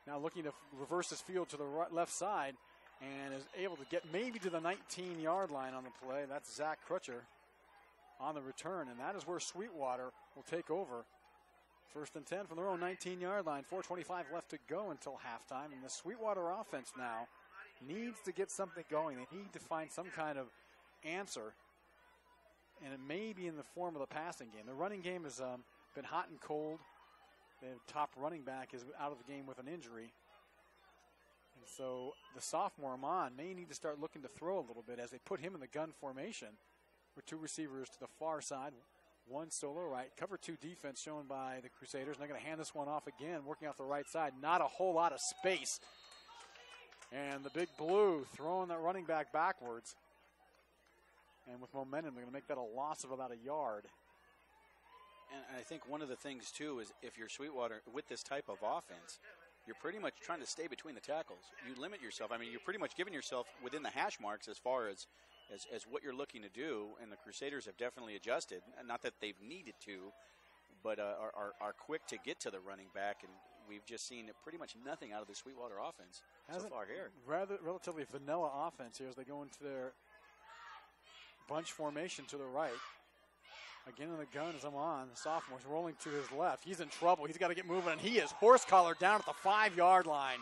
Now looking to reverse his field to the left side and is able to get maybe to the 19-yard line on the play. That's Zach Crutcher on the return, and that is where Sweetwater will take over. 1st and 10 from their own 19-yard line. 4:25 left to go until halftime, and the Sweetwater offense now needs to get something going. They need to find some kind of answer, and it may be in the form of the passing game. The running game has been hot and cold. The top running back is out of the game with an injury. And so the sophomore Amon may need to start looking to throw a little bit as they put him in the gun formation with 2 receivers to the far side, 1 solo right. Cover 2 defense shown by the Crusaders. And they're going to hand this one off again, working off the right side. Not a whole lot of space. And the big blue throwing that running back backwards. And with momentum, they're going to make that a loss of about a yard. And I think one of the things, too, is if you're Sweetwater with this type of offense, you're pretty much trying to stay between the tackles. You limit yourself. I mean, you're pretty much giving yourself within the hash marks as far as what you're looking to do, and the Crusaders have definitely adjusted. Not that they've needed to, but are quick to get to the running back, and we've just seen pretty much nothing out of the Sweetwater offense so far here. Relatively vanilla offense here as they go into their bunch formation to the right. Again in the gun is Amon, the sophomore, rolling to his left. He's in trouble. He's got to get moving, and he is horse-collared down at the 5-yard line.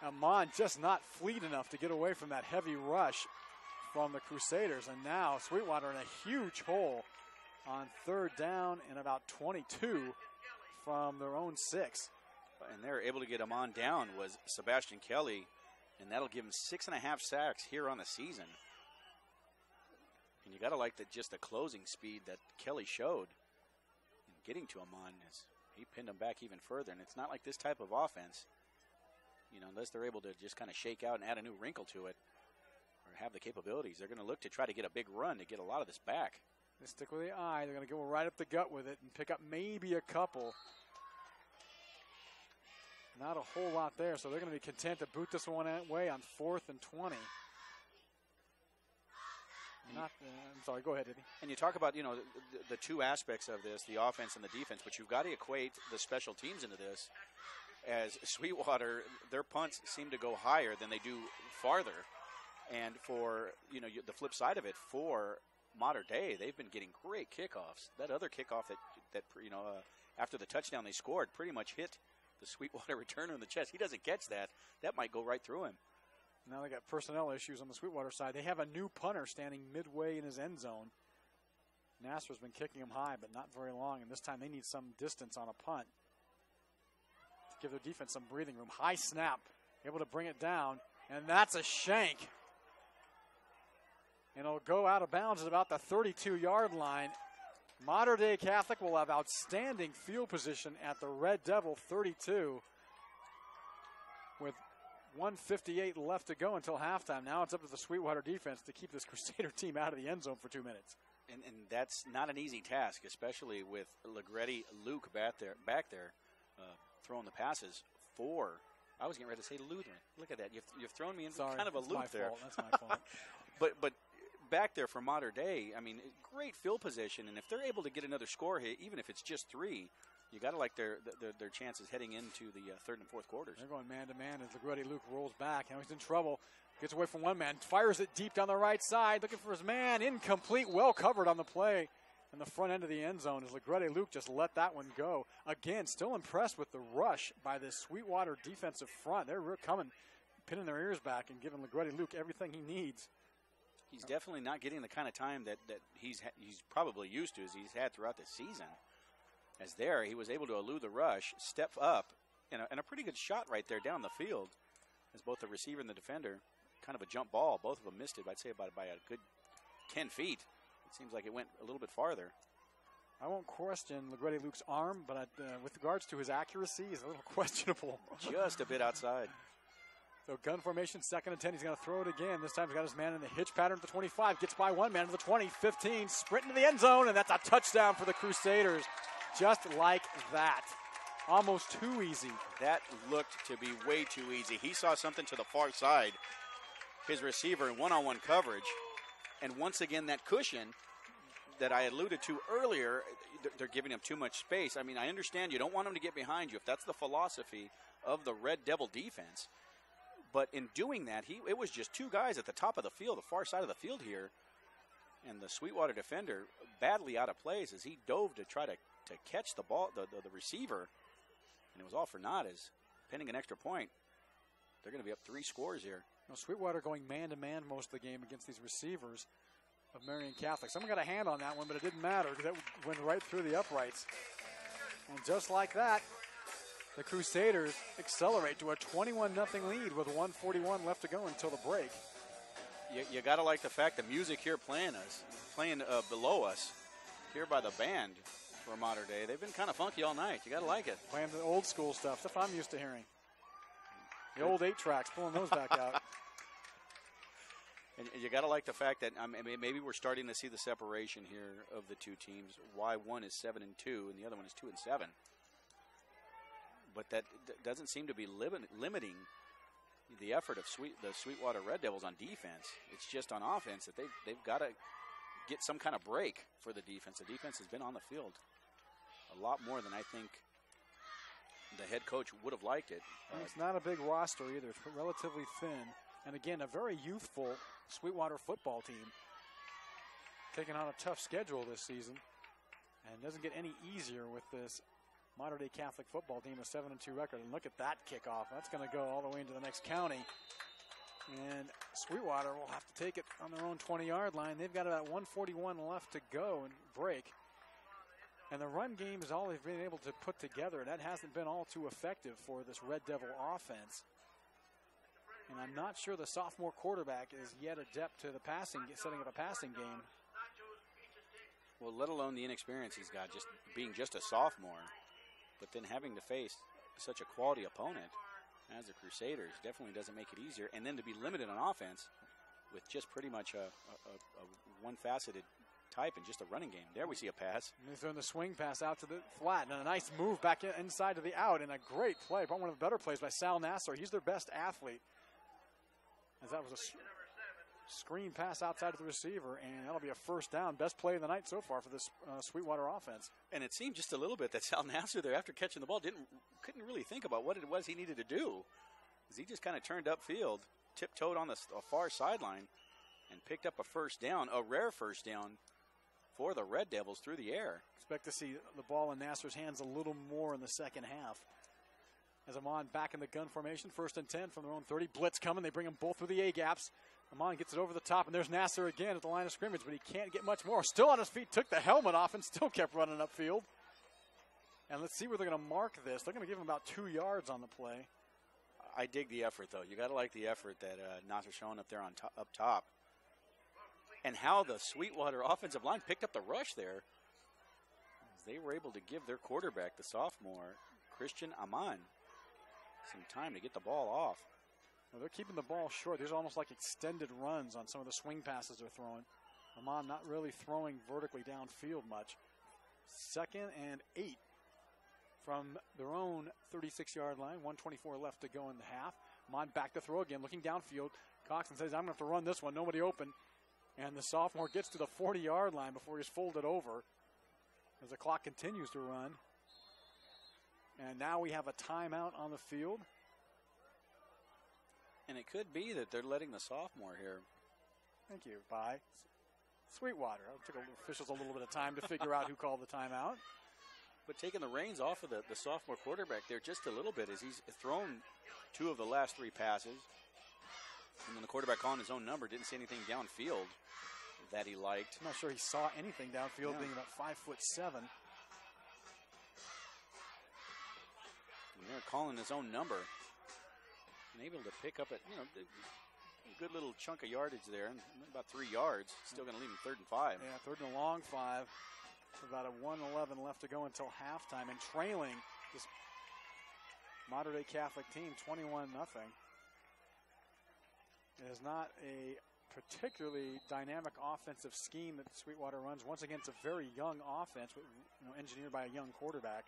Amon just not fleet enough to get away from that heavy rush from the Crusaders, and now Sweetwater in a huge hole on 3rd down and about 22 from their own 6. And they're able to get Amon down was Sebastian Kelly, and that'll give him 6.5 sacks here on the season. And you got to like just the closing speed that Kelly showed in getting to Amon as he pinned him back even further. And it's not like this type of offense, unless they're able to just kind of shake out and add a new wrinkle to it or have the capabilities, they're going to look to try to get a big run to get a lot of this back. They stick with the eye. They're going to go right up the gut with it and pick up maybe a couple. Not a whole lot there, so they're going to be content to boot this one away on 4th and 20. I'm sorry, go ahead, Eddie. And you talk about, the two aspects of this, the offense and the defense, but you've got to equate the special teams into this. As Sweetwater, their punts seem to go higher than they do farther. And for, the flip side of it, for Mater Dei, they've been getting great kickoffs. That other kickoff that after the touchdown they scored pretty much hit the Sweetwater returner in the chest. He doesn't catch that. That might go right through him. Now they got personnel issues on the Sweetwater side. They have a new punter standing midway in his end zone. Nasser's been kicking him high, but not very long, and this time they need some distance on a punt to give their defense some breathing room. High snap, able to bring it down, and that's a shank. And it'll go out of bounds at about the 32-yard line. Mater Dei Catholic will have outstanding field position at the Red Devil 32 with 1:58 left to go until halftime. Now it's up to the Sweetwater defense to keep this Crusader team out of the end zone for 2 minutes. And that's not an easy task, especially with Legretti Luke back there throwing the passes for, I was getting ready to say Lutheran. Look at that. You've thrown me into kind of a loop there. That's my fault. But back there for Mater Dei, I mean, great field position, and if they're able to get another score here, even if it's just 3, you got to like their chances heading into the 3rd and 4th quarters. They're going man-to-man as Legretti Luke rolls back. Now he's in trouble. Gets away from one man. Fires it deep down the right side. Looking for his man. Incomplete. Well covered on the play in the front end of the end zone as Legretti Luke just let that one go. Again, still impressed with the rush by this Sweetwater defensive front. They're coming, pinning their ears back and giving Legretti Luke everything he needs. He's definitely not getting the kind of time that he's probably used to as he's had throughout the season. As there, he was able to elude the rush, step up, and a pretty good shot right there down the field as both the receiver and the defender, kind of a jump ball. Both of them missed it, I'd say, by a good 10 feet. It seems like it went a little bit farther. I won't question Legretti Luke's arm, but with regards to his accuracy, he's a little questionable. Just a bit outside. So gun formation, 2nd and 10. He's going to throw it again. This time he's got his man in the hitch pattern at the 25. Gets by one man to the 20, 15. Sprint into the end zone, and that's a touchdown for the Crusaders. Just like that. Almost too easy. That looked to be way too easy. He saw something to the far side. His receiver in one-on-one coverage. And once again, that cushion that I alluded to earlier, they're giving him too much space. I mean, I understand you don't want him to get behind you if that's the philosophy of the Red Devil defense. But in doing that, it was just 2 guys at the top of the field, the far side of the field here. And the Sweetwater defender badly out of place as he dove to try to catch the ball, the receiver. And it was all for naught as pending an extra point. They're going to be up 3 scores here. Now, Sweetwater going man-to-man most of the game against these receivers of Marian Catholic. Someone got a hand on that one, but it didn't matter because that went right through the uprights. And just like that, the Crusaders accelerate to a 21-0 lead with 1:41 left to go until the break. You got to like the fact the music here playing below us here by the band for Mater Dei. They've been kind of funky all night. You got to like it. Playing the old school stuff I'm used to hearing. The old 8-tracks, pulling those back out. And you got to like the fact that maybe we're starting to see the separation here of the 2 teams. Why one is 7-2 and the other one is 2-7. but that doesn't seem to be limiting the effort of the Sweetwater Red Devils on defense. It's just on offense that they've got to get some kind of break for the defense. The defense has been on the field a lot more than I think the head coach would have liked it. It's not a big roster either. It's relatively thin. And again, a very youthful Sweetwater football team taking on a tough schedule this season. And doesn't get any easier with this Mater Dei Catholic football team, a 7-2 record. And look at that kickoff. That's going to go all the way into the next county. And Sweetwater will have to take it on their own 20-yard line. They've got about 141 left to go and break. And the run game is all they've been able to put together. That hasn't been all too effective for this Red Devil offense. And I'm not sure the sophomore quarterback is yet adept to the setting up a passing game. Well, let alone the inexperience he's got, just being just a sophomore, but then having to face such a quality opponent as the Crusaders definitely doesn't make it easier. And then to be limited on offense with just pretty much a one-faceted type and just a running game. There we see a pass. And he's throwing the swing pass out to the flat, and a nice move back inside to the out, and a great play, probably one of the better plays by Sal Nassar. He's their best athlete. As that was a screen pass outside of the receiver, and that'll be a first down. Best play of the night so far for this Sweetwater offense. And it seemed just a little bit that Sal Nassar there, after catching the ball, couldn't really think about what it was he needed to do. As he just kind of turned upfield, tiptoed on the far sideline, and picked up a first down, a rare first down for the Red Devils through the air. Expect to see the ball in Nassar's hands a little more in the second half. As Amon back in the gun formation, 1st and 10 from their own 30. Blitz coming. They bring them both through the A-gaps. Amon gets it over the top, and there's Nassar again at the line of scrimmage, but he can't get much more. Still on his feet, took the helmet off, and still kept running upfield. And let's see where they're going to mark this. They're going to give him about 2 yards on the play. I dig the effort, though. You got to like the effort that Nassar's showing up there up top. And how the Sweetwater offensive line picked up the rush there. As they were able to give their quarterback, the sophomore, Christian Amon, some time to get the ball off. Well, they're keeping the ball short. There's almost like extended runs on some of the swing passes they're throwing. Amon not really throwing vertically downfield much. 2nd and 8 from their own 36-yard line. 1:24 left to go in the half. Amon back to throw again, looking downfield. Coxon says, I'm going to have to run this one. Nobody open. And the sophomore gets to the 40-yard line before he's folded over as the clock continues to run. And now we have a timeout on the field. And it could be that they're letting the sophomore here. Thank you. Bye. Sweetwater. It took officials a little bit of time to figure out who called the timeout. But taking the reins off of the sophomore quarterback there just a little bit as he's thrown 2 of the last 3 passes. And then the quarterback calling his own number didn't see anything downfield that he liked. I'm not sure he saw anything downfield, being about 5'7". And they're calling his own number. And able to pick up a good little chunk of yardage there, and about 3 yards. Still going to leave him 3rd and 5. Yeah, 3rd and a long 5. About a 1:11 left to go until halftime, and trailing this Mater Dei Catholic team 21-0. It is not a particularly dynamic offensive scheme that Sweetwater runs. Once again, it's a very young offense, engineered by a young quarterback.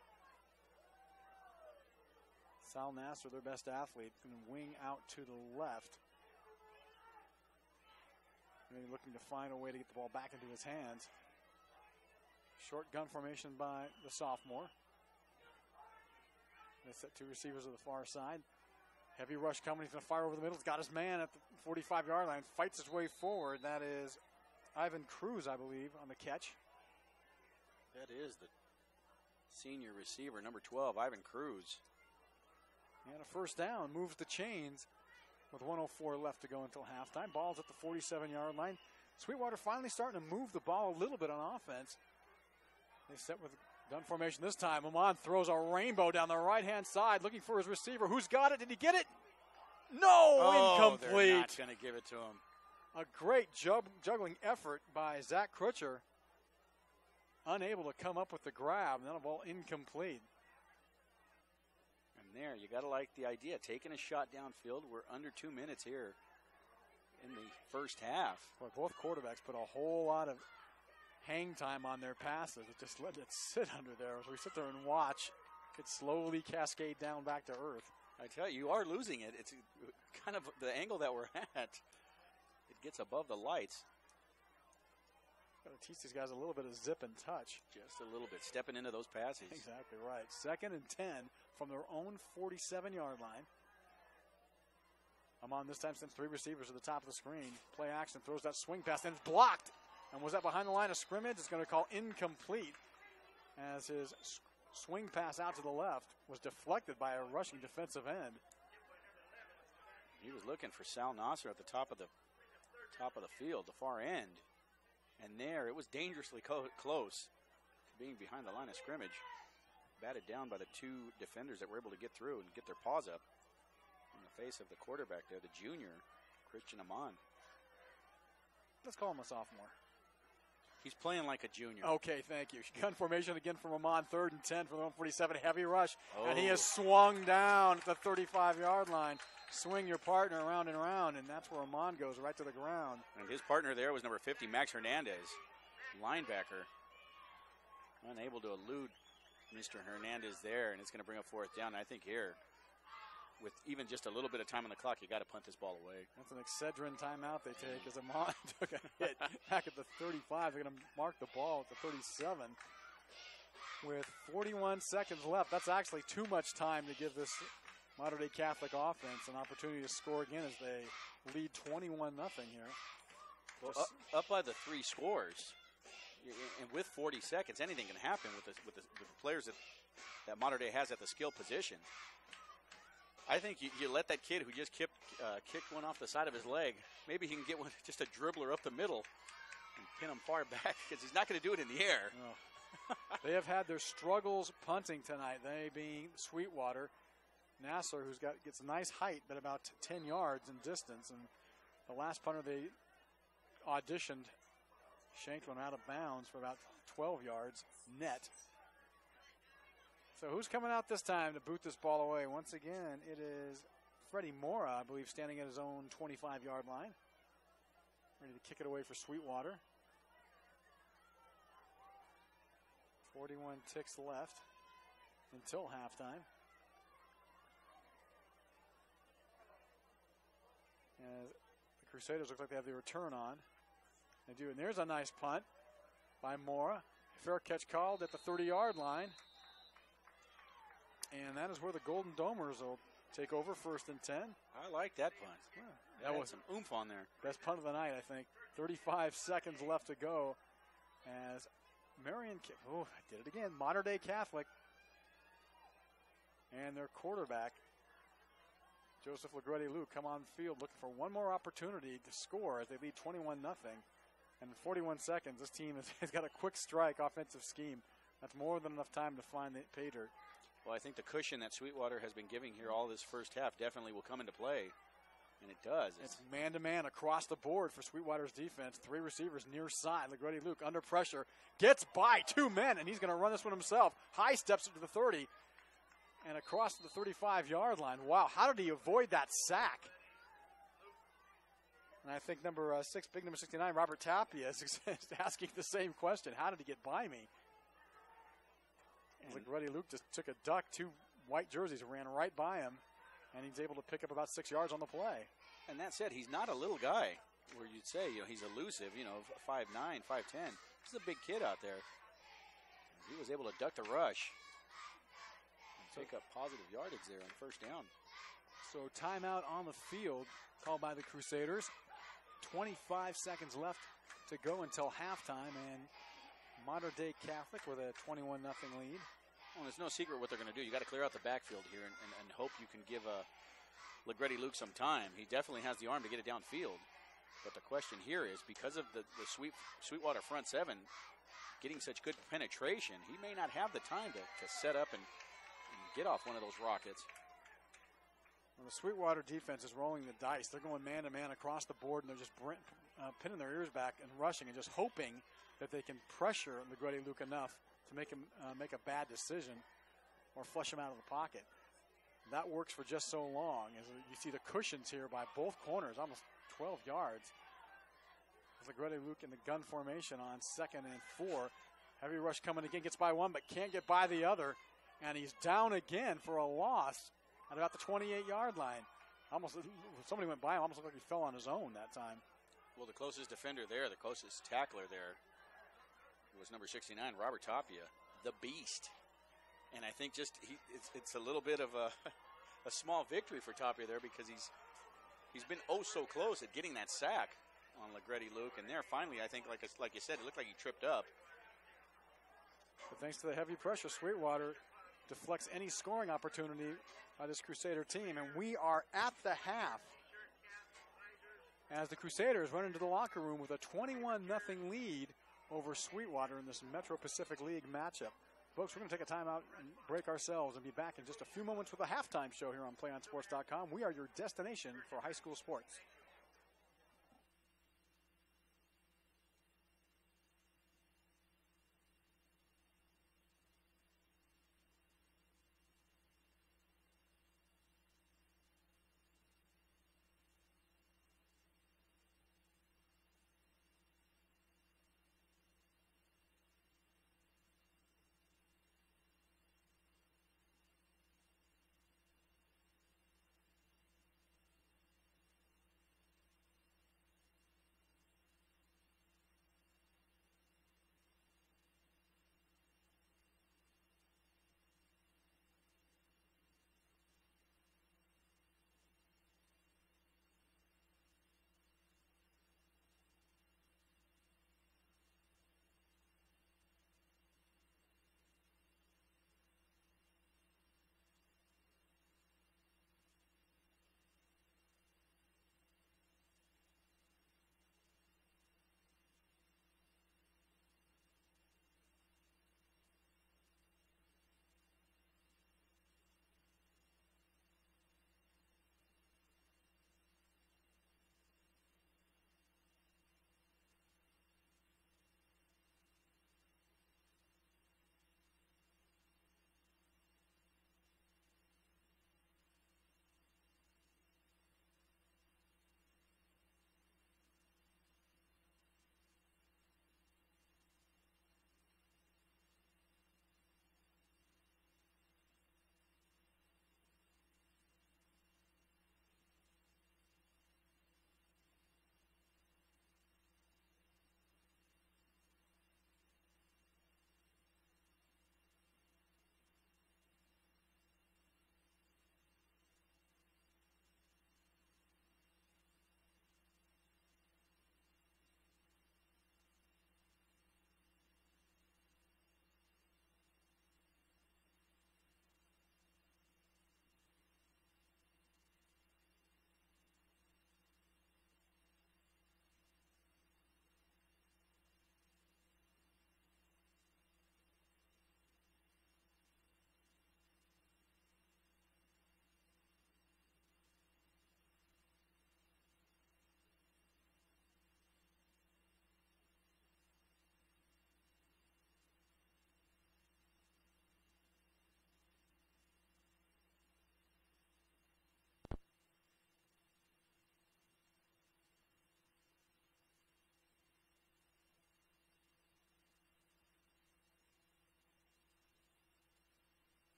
Sal Nassar, their best athlete, going to wing out to the left. Maybe looking to find a way to get the ball back into his hands. Short gun formation by the sophomore. They set 2 receivers to the far side. Heavy rush coming. He's going to fire over the middle. He's got his man at the 45-yard line. Fights his way forward. That is Ivan Cruz, I believe, on the catch. That is the senior receiver, number 12, Ivan Cruz. And a first down, moves the chains with 1:04 left to go until halftime. Ball's at the 47-yard line. Sweetwater finally starting to move the ball a little bit on offense. They set with gun formation this time. Amon throws a rainbow down the right-hand side, looking for his receiver. Who's got it? Did he get it? No, incomplete. They're not going to give it to him. A great juggling effort by Zach Crutcher. Unable to come up with the grab, and then a ball incomplete. There, you got to like the idea. Taking a shot downfield. We're under 2 minutes here in the first half. Well, both quarterbacks put a whole lot of hang time on their passes. It just let it sit under there as we sit there and watch. could slowly cascade down back to earth. I tell you, you are losing it. It's kind of the angle that we're at. It gets above the lights. Got to teach these guys a little bit of zip and touch. Just a little bit, stepping into those passes. Exactly right. 2nd and 10 from their own 47-yard line. Amon this time sends 3 receivers to the top of the screen. Play action, throws that swing pass, and it's blocked. And was that behind the line of scrimmage? It's going to call incomplete as his swing pass out to the left was deflected by a rushing defensive end. He was looking for Sal Nasser at the top of the field, the far end. And there, it was dangerously close to being behind the line of scrimmage. Batted down by the 2 defenders that were able to get through and get their paws up in the face of the quarterback there, the junior, Christian Amon. Let's call him a sophomore. He's playing like a junior. Okay, thank you. Gun formation again from Amon, 3rd and 10 from the 147. Heavy rush, and he has swung down at the 35-yard line. Swing your partner around and around, and that's where Amon goes, right to the ground. And his partner there was number 50, Max Hernandez, linebacker. Unable to elude Mr. Hernandez there, and it's going to bring up 4th down. I think here, with even just a little bit of time on the clock, you got to punt this ball away. That's an Excedrin timeout they take as Amon took a hit back at the 35. They're going to mark the ball at the 37 with 41 seconds left. That's actually too much time to give this Mater Dei Catholic offense an opportunity to score again as they lead 21-0 here. Well, up by the 3 scores, and with 40 seconds, anything can happen with the players that Mater Dei has at the skill position. I think you let that kid who just kicked one off the side of his leg, maybe he can get one, just a dribbler up the middle and pin him far back, because he's not going to do it in the air. No. They have had their struggles punting tonight, they being Sweetwater. Nassler, who's gets a nice height, but about 10 yards in distance. And the last punter they auditioned shanked one out of bounds for about 12 yards net. So who's coming out this time to boot this ball away? Once again, it is Freddie Mora, I believe, standing at his own 25-yard line. Ready to kick it away for Sweetwater. 41 ticks left until halftime. As the Crusaders look like they have the return on. They do, and there's a nice punt by Mora. Fair catch called at the 30-yard line. And that is where the Golden Domers will take over, 1st and 10. I like that punt. Yeah, that was some oomph on there. Best punt of the night, I think. 35 seconds left to go as Marion, I did it again, Mater Dei Catholic. And their quarterback, Joseph Legretti-Luke, come on the field looking for one more opportunity to score as they lead 21-0. And in 41 seconds, this team has got a quick strike offensive scheme. That's more than enough time to find the pay dirt. Well, I think the cushion that Sweetwater has been giving here all this first half definitely will come into play. And it does. It's man-to-man across the board for Sweetwater's defense. 3 receivers near side. Legretti-Luke under pressure. Gets by 2 men, and he's going to run this one himself. High steps to the 30. And across to the 35-yard line. Wow, how did he avoid that sack? And I think number 6, big number 69, Robert Tapia is asking the same question. How did he get by me? Legretti-Luke just took a duck. 2 white jerseys ran right by him, and he's able to pick up about 6 yards on the play. And that said, he's not a little guy where you'd say, he's elusive, 5'9", 5'10". He's a big kid out there. He was able to duck the rush and take up positive yardage there on 1st down. So timeout on the field called by the Crusaders. 25 seconds left to go until halftime, and Mater Dei Catholic with a 21-0 lead. Well, there's no secret what they're going to do. You got to clear out the backfield here and hope you can give Legretti-Luke some time. He definitely has the arm to get it downfield. But the question here is, because of the Sweetwater front 7 getting such good penetration, he may not have the time to set up and get off one of those rockets. Well, the Sweetwater defense is rolling the dice. They're going man-to-man across the board, and they're just pinning their ears back and rushing and just hoping that they can pressure Legretti-Luke enough to make him make a bad decision or flush him out of the pocket. That works for just so long. As you see the cushions here by both corners, almost 12 yards. Legretti-Luke in the gun formation on 2nd and 4. Heavy rush coming again, gets by one, but can't get by the other. And he's down again for a loss at about the 28-yard line. Almost, somebody went by him, almost looked like he fell on his own that time. Well, the closest defender there, the closest tackler there, was number 69, Robert Tapia, the beast. And I think just it's a little bit of a small victory for Tapia there, because he's been oh so close at getting that sack on Legretti Luke. And there, finally, I think, like you said, it looked like he tripped up. But thanks to the heavy pressure, Sweetwater deflects any scoring opportunity by this Crusader team. And we are at the half as the Crusaders run into the locker room with a 21-0 lead over Sweetwater in this Metro Pacific League matchup. Folks, we're going to take a timeout and break ourselves and be back in just a few moments with a halftime show here on PlayOnSports.com. We are your destination for high school sports.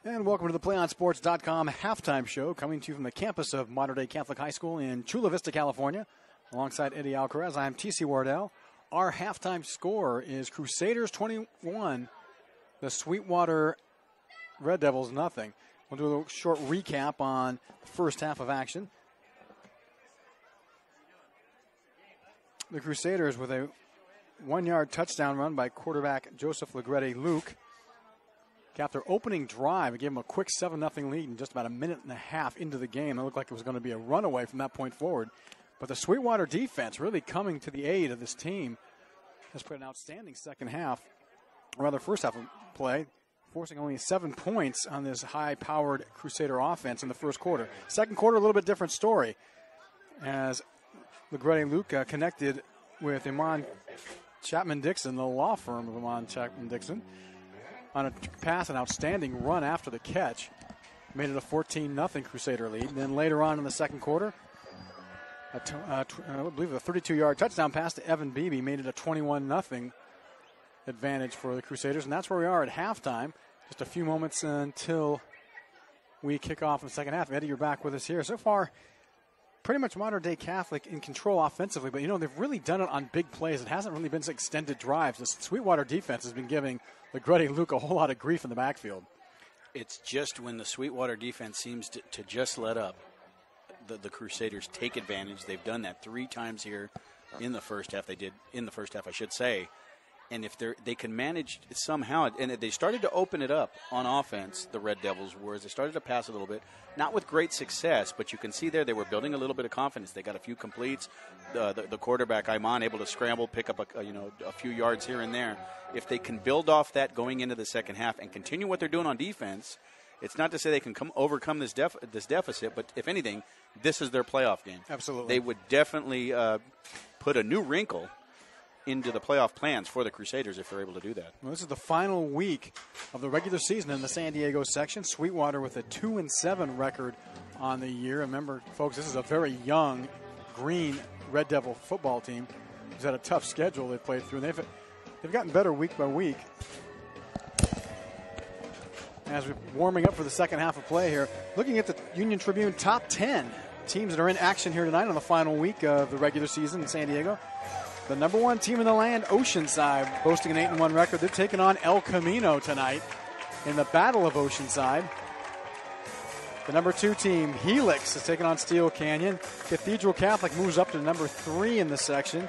And welcome to the PlayOnSports.com halftime show, coming to you from the campus of Mater Dei Catholic High School in Chula Vista, California. Alongside Eddie Alcaraz, I'm TC Wardell. Our halftime score is Crusaders 21, the Sweetwater Red Devils nothing. We'll do a little short recap on the first half of action. The Crusaders with a 1-yard touchdown run by quarterback Joseph Legretti-Luke. Capped their opening drive and gave them a quick 7-0 lead in just about a minute and a half into the game. It looked like it was going to be a runaway from that point forward. But the Sweetwater defense really coming to the aid of this team has played an outstanding second half, or rather first half of play, forcing only 7 points on this high-powered Crusader offense in the first quarter. Second quarter, a little bit different story, as Legretti-Luke connected with Iman Chapman-Dixon, the law firm of Iman Chapman-Dixon, on a pass, an outstanding run after the catch. Made it a 14-0 Crusader lead. And then later on in the second quarter, I believe a 32-yard touchdown pass to Evan Beebe made it a 21-0 advantage for the Crusaders. And that's where we are at halftime. Just a few moments until we kick off in the second half. Eddie, you're back with us here. So far, pretty much Mater Dei Catholic in control offensively, but, they've really done it on big plays. It hasn't really been extended drives. The Sweetwater defense has been giving Legretti-Luke a whole lot of grief in the backfield. It's just when the Sweetwater defense seems to just let up, the Crusaders take advantage. They've done that 3 times here in the first half. They did in the first half, I should say. And if they can manage somehow, and they started to open it up on offense, the Red Devils were, as they started to pass a little bit, not with great success, but you can see there they were building a little bit of confidence. They got a few completes. The quarterback, Iman, able to scramble, pick up a few yards here and there. If they can build off that going into the second half and continue what they're doing on defense, it's not to say they can overcome this deficit, but if anything, this is their playoff game. Absolutely. They would definitely put a new wrinkle into the playoff plans for the Crusaders if they're able to do that. Well, this is the final week of the regular season in the San Diego section. Sweetwater with a 2-7 record on the year. Remember, folks, this is a very young green Red Devil football team who's had a tough schedule they've played through. They've gotten better week by week. As we're warming up for the second half of play here, looking at the Union Tribune top 10 teams that are in action here tonight on the final week of the regular season in San Diego. The number 1 team in the land, Oceanside, boasting an 8-1 record. They're taking on El Camino tonight in the Battle of Oceanside. The number 2 team, Helix, is taking on Steel Canyon. Cathedral Catholic moves up to number 3 in the section.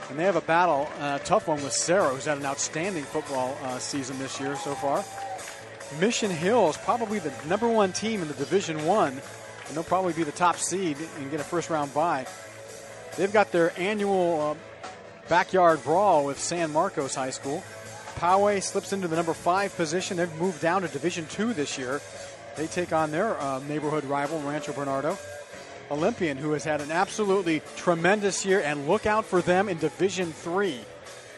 And they have a battle, a tough one with Cerro, who's had an outstanding football season this year so far. Mission Hills, probably the number 1 team in the Division 1, and they'll probably be the top seed and get a first-round bye. They've got their annual backyard brawl with San Marcos High School. Poway slips into the number 5 position. They've moved down to Division 2 this year. They take on their neighborhood rival, Rancho Bernardo. Olympian, who has had an absolutely tremendous year, and look out for them in Division 3.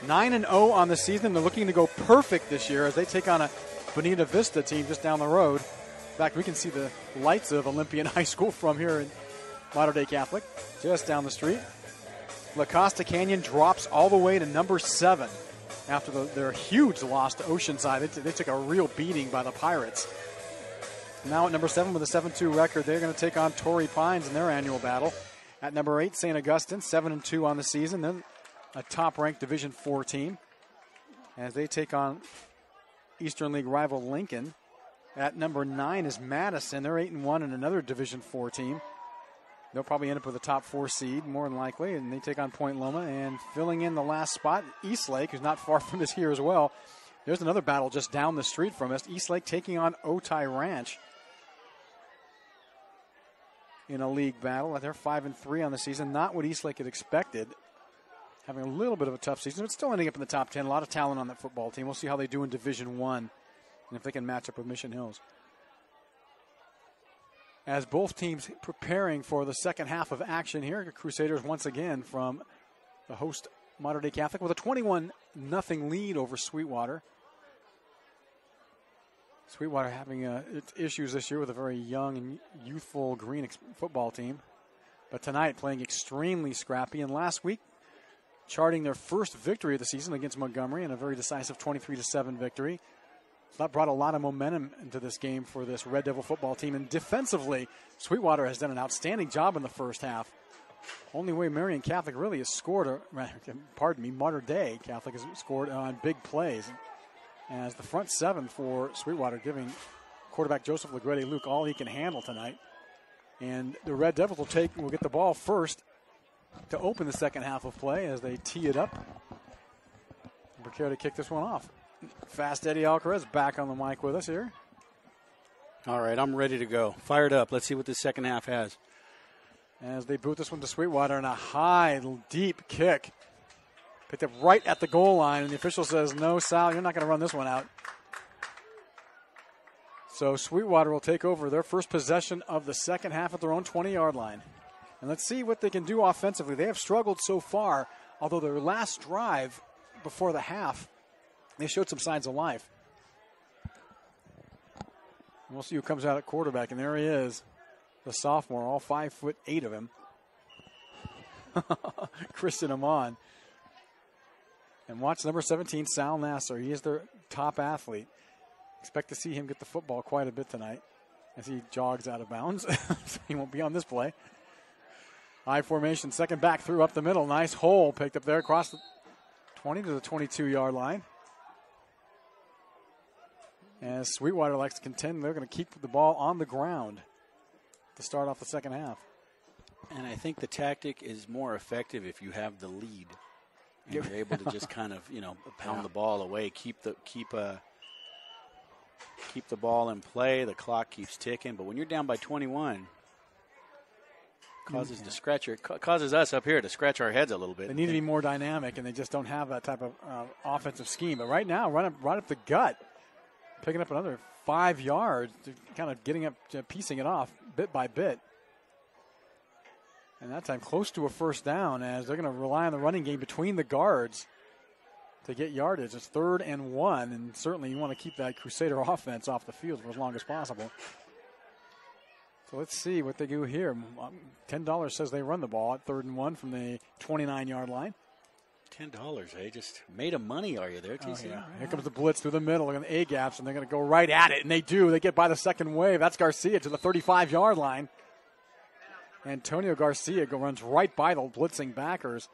9-0 on the season. They're looking to go perfect this year as they take on a Bonita Vista team just down the road. In fact, we can see the lights of Olympian High School from here in Mater Dei Catholic, just down the street. La Costa Canyon drops all the way to number 7 after their huge loss to Oceanside. They took a real beating by the Pirates. Now at number 7 with a 7-2 record, they're going to take on Torrey Pines in their annual battle. At number 8, St. Augustine, 7-2 on the season. Then a top-ranked Division 4 team as they take on Eastern League rival Lincoln. At number 9 is Madison. They're 8-1 and another Division 4 team. They'll probably end up with a top 4 seed, more than likely, and they take on Point Loma. And filling in the last spot, Eastlake, who's not far from us here as well. There's another battle just down the street from us. Eastlake taking on Otay Ranch in a league battle. They're 5-3 on the season. Not what Eastlake had expected. Having a little bit of a tough season, but still ending up in the top 10. A lot of talent on that football team. We'll see how they do in Division 1 and if they can match up with Mission Hills. As both teams preparing for the second half of action here, the Crusaders once again from the host Mater Dei Catholic with a 21-0 lead over Sweetwater. Sweetwater having issues this year with a very young and youthful green football team. But tonight playing extremely scrappy. And last week charting their first victory of the season against Montgomery in a very decisive 23-7 victory. So that brought a lot of momentum into this game for this Red Devil football team. And defensively, Sweetwater has done an outstanding job in the first half. Only way Marion Catholic really has scored, Mater Dei Catholic has scored on big plays. As the front seven for Sweetwater, giving quarterback Joseph Legretti Luke all he can handle tonight. And the Red Devils will get the ball first to open the second half of play as they tee it up. And prepare to kick this one off. Fast Eddie Alcaraz back on the mic with us here. All right, I'm ready to go. Fired up. Let's see what this second half has. As they boot this one to Sweetwater, and a high, deep kick. Picked up right at the goal line, and the official says, no, Sal, you're not going to run this one out. So Sweetwater will take over their first possession of the second half at their own 20-yard line. And let's see what they can do offensively. They have struggled so far, although their last drive before the half, they showed some signs of life. And we'll see who comes out at quarterback, and there he is. The sophomore, all 5'8" of him. Christian Amon. And watch number 17, Sal Nasser. He is their top athlete. Expect to see him get the football quite a bit tonight as he jogs out of bounds. So he won't be on this play. I formation, second back through up the middle. Nice hole picked up there across the 20 to the 22-yard line. As Sweetwater likes to contend, they're going to keep the ball on the ground to start off the second half. And I think the tactic is more effective if you have the lead. And you're able to just kind of, pound the ball away, keep the ball in play. The clock keeps ticking. But when you're down by 21, causes us up here to scratch our heads a little bit. They need to be more dynamic, and they just don't have that type of offensive scheme. But right now, right up the gut, picking up another 5 yards, kind of getting up, piecing it off bit by bit. And that time close to a first down, as they're going to rely on the running game between the guards to get yardage. It's 3rd and 1, and certainly you want to keep that Crusader offense off the field for as long as possible. So let's see what they do here. $10 says they run the ball at 3rd and 1 from the 29-yard line. $10, eh? Just made of money, are you there, TC? Oh, yeah. Here comes the blitz through the middle. They're going to A-gaps, and they're going to go right at it, and they do. They get by the second wave. That's Garcia to the 35-yard line. Antonio Garcia runs right by the blitzing backers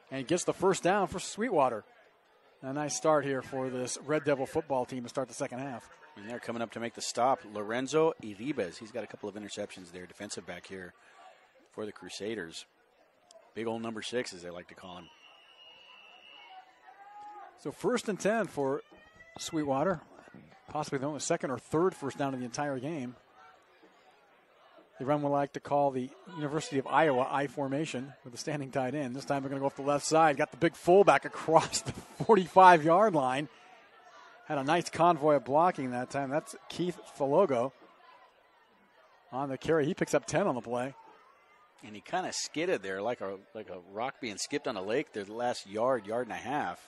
and gets the first down for Sweetwater. A nice start here for this Red Devil football team to start the second half. And they're coming up to make the stop. Lorenzo Iribes. He's got a couple of interceptions there, defensive back here for the Crusaders. Big old number 6, as they like to call him. So 1st and 10 for Sweetwater. Possibly the only second or third first down of the entire game. They run what I like to call the University of Iowa I formation with a standing tight end. This time they're going to go off the left side. Got the big fullback across the 45-yard line. Had a nice convoy of blocking that time. That's Keith Falogo on the carry. He picks up 10 on the play. And he kind of skidded there like a rock being skipped on a lake there the last yard and a half.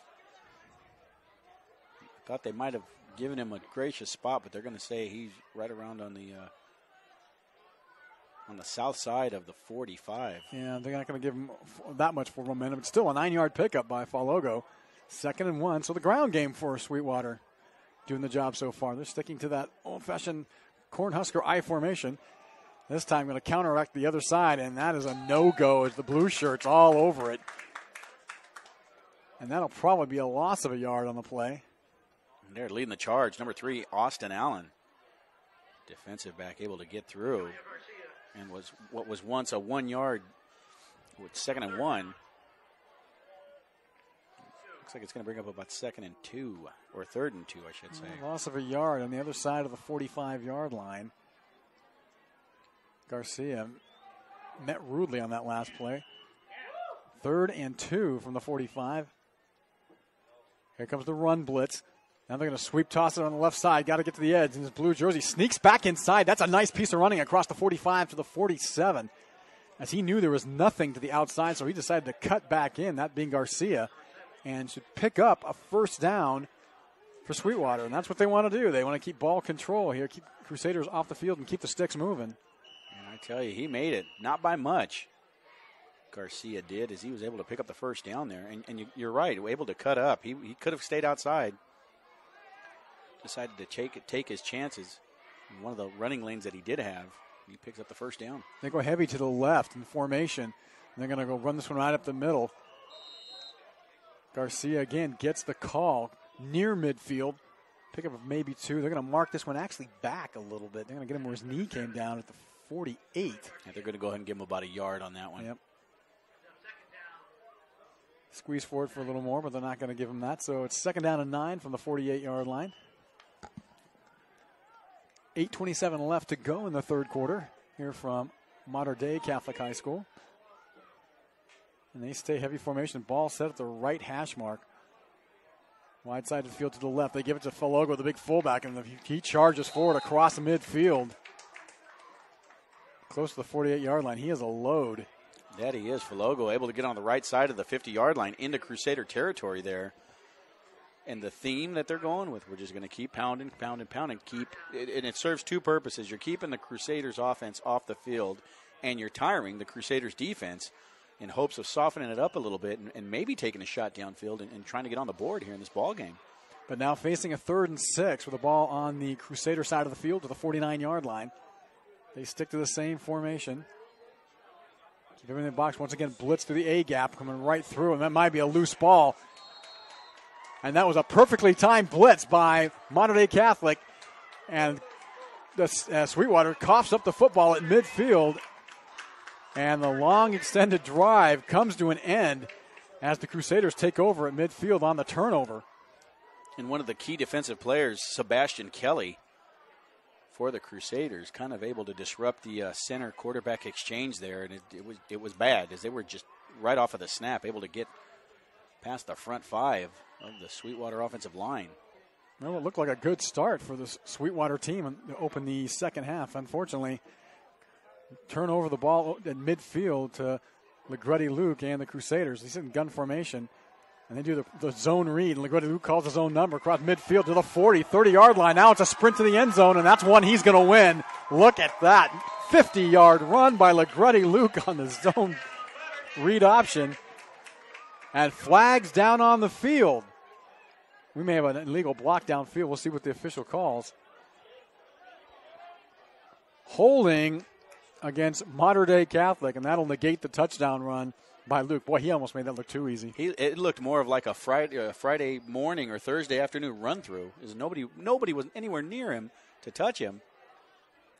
I thought they might have given him a gracious spot, but they're going to say he's right around on the south side of the 45. Yeah, they're not going to give him that much for momentum. It's still a 9-yard pickup by Falogo. 2nd and 1. So the ground game for Sweetwater doing the job so far. They're sticking to that old-fashioned Cornhusker I formation. This time going to counteract the other side, and that is a no-go as the blue shirts all over it. And that'll probably be a loss of a yard on the play. And they're leading the charge. Number 3, Austin Allen. Defensive back able to get through. And was what was once a 1 yard with 2nd and 1. Looks like it's going to bring up about 2nd and 2, or 3rd and 2, I should say. Loss of a yard on the other side of the 45-yard line. Garcia met rudely on that last play. 3rd and 2 from the 45. Here comes the run blitz. Now they're going to sweep toss it on the left side. Got to get to the edge. And his blue jersey sneaks back inside. That's a nice piece of running across the 45 to the 47. As he knew there was nothing to the outside, so he decided to cut back in, that being Garcia, and should pick up a first down for Sweetwater. And that's what they want to do. They want to keep ball control here, keep Crusaders off the field and keep the sticks moving. And I tell you, he made it. Not by much. Garcia did, as he was able to pick up the first down there. And you're right, able to cut up. He could have stayed outside. decided to take his chances in one of the running lanes that he did have. He picks up the first down. They go heavy to the left in formation. They're going to go run this one right up the middle. Garcia again gets the call near midfield. Pick up of maybe 2. They're going to mark this one actually back a little bit. They're going to get him where his knee came down at the 48. Yeah, they're going to go ahead and give him about a yard on that one. Yep. Squeeze forward for a little more, but they're not going to give him that. So it's 2nd down and 9 from the 48-yard line. 8:27 left to go in the third quarter here from Mater Dei Catholic High School. And they stay heavy formation. Ball set at the right hash mark. Wide side of the field to the left. They give it to Falogo, the big fullback, and he charges forward across the midfield. Close to the 48-yard line. He is a load. That he is. Falogo able to get on the right side of the 50-yard line into Crusader territory there. And the theme that they're going with, we're just going to keep pounding, and it serves 2 purposes. You're keeping the Crusaders offense off the field, and you're tiring the Crusaders defense in hopes of softening it up a little bit and maybe taking a shot downfield and trying to get on the board here in this ball game. But now facing a 3rd and 6 with the ball on the Crusader side of the field to the 49-yard line. They stick to the same formation. Keep everything in the box. Once again, blitz through the A gap, coming right through, and that might be a loose ball. And that was a perfectly timed blitz by Mater Dei Catholic. And the Sweetwater coughs up the football at midfield. And the long extended drive comes to an end as the Crusaders take over at midfield on the turnover. And one of the key defensive players, Sebastian Kelly, for the Crusaders, kind of able to disrupt the center quarterback exchange there. And it was bad as they were just right off of the snap able to get past the front 5 of the Sweetwater offensive line. Well, it looked like a good start for the Sweetwater team to open the second half. Unfortunately, turn over the ball at midfield to Legretti Luke and the Crusaders. They sit in gun formation, and they do the zone read. And Legretti Luke calls his own number across midfield to the 40, 30-yard line. Now it's a sprint to the end zone, and that's one he's going to win. Look at that. 50-yard run by Legretti Luke on the zone read option. And flags down on the field. We may have an illegal block downfield. We'll see what the official calls. Holding against Mater Dei Catholic, and that'll negate the touchdown run by Luke. Boy, he almost made that look too easy. It looked more of like a Friday morning or Thursday afternoon run-through. Nobody was anywhere near him to touch him,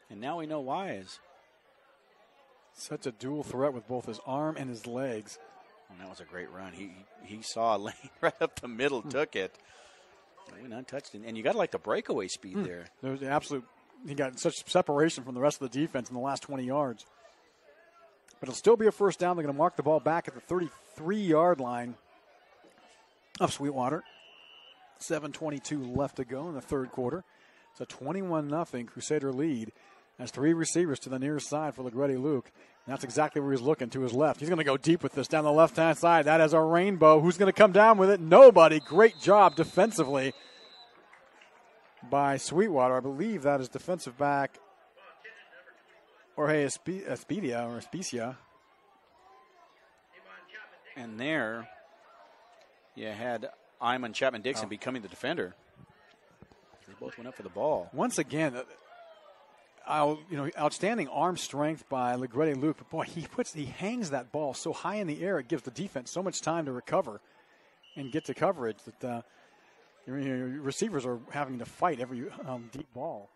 and now we know why. Is such a dual threat with both his arm and his legs. And that was a great run. He saw a lane right up the middle, took it. Went untouched. And you got to like the breakaway speed there. There's he got such separation from the rest of the defense in the last 20 yards. But it'll still be a first down. They're going to mark the ball back at the 33-yard line of Sweetwater. 7:22 left to go in the third quarter. It's a 21-0 Crusader lead. Has 3 receivers to the near side for Legretti Luke. And that's exactly where he's looking, to his left. He's going to go deep with this down the left-hand side. That is a rainbow. Who's going to come down with it? Nobody. Great job defensively by Sweetwater. I believe that is defensive back Jorge Especia. And there you had Iman Chapman-Dixon becoming the defender. They both went up for the ball. Once again, outstanding arm strength by Legretti Luke. But boy, he hangs that ball so high in the air, it gives the defense so much time to recover and get to coverage that your receivers are having to fight every deep ball.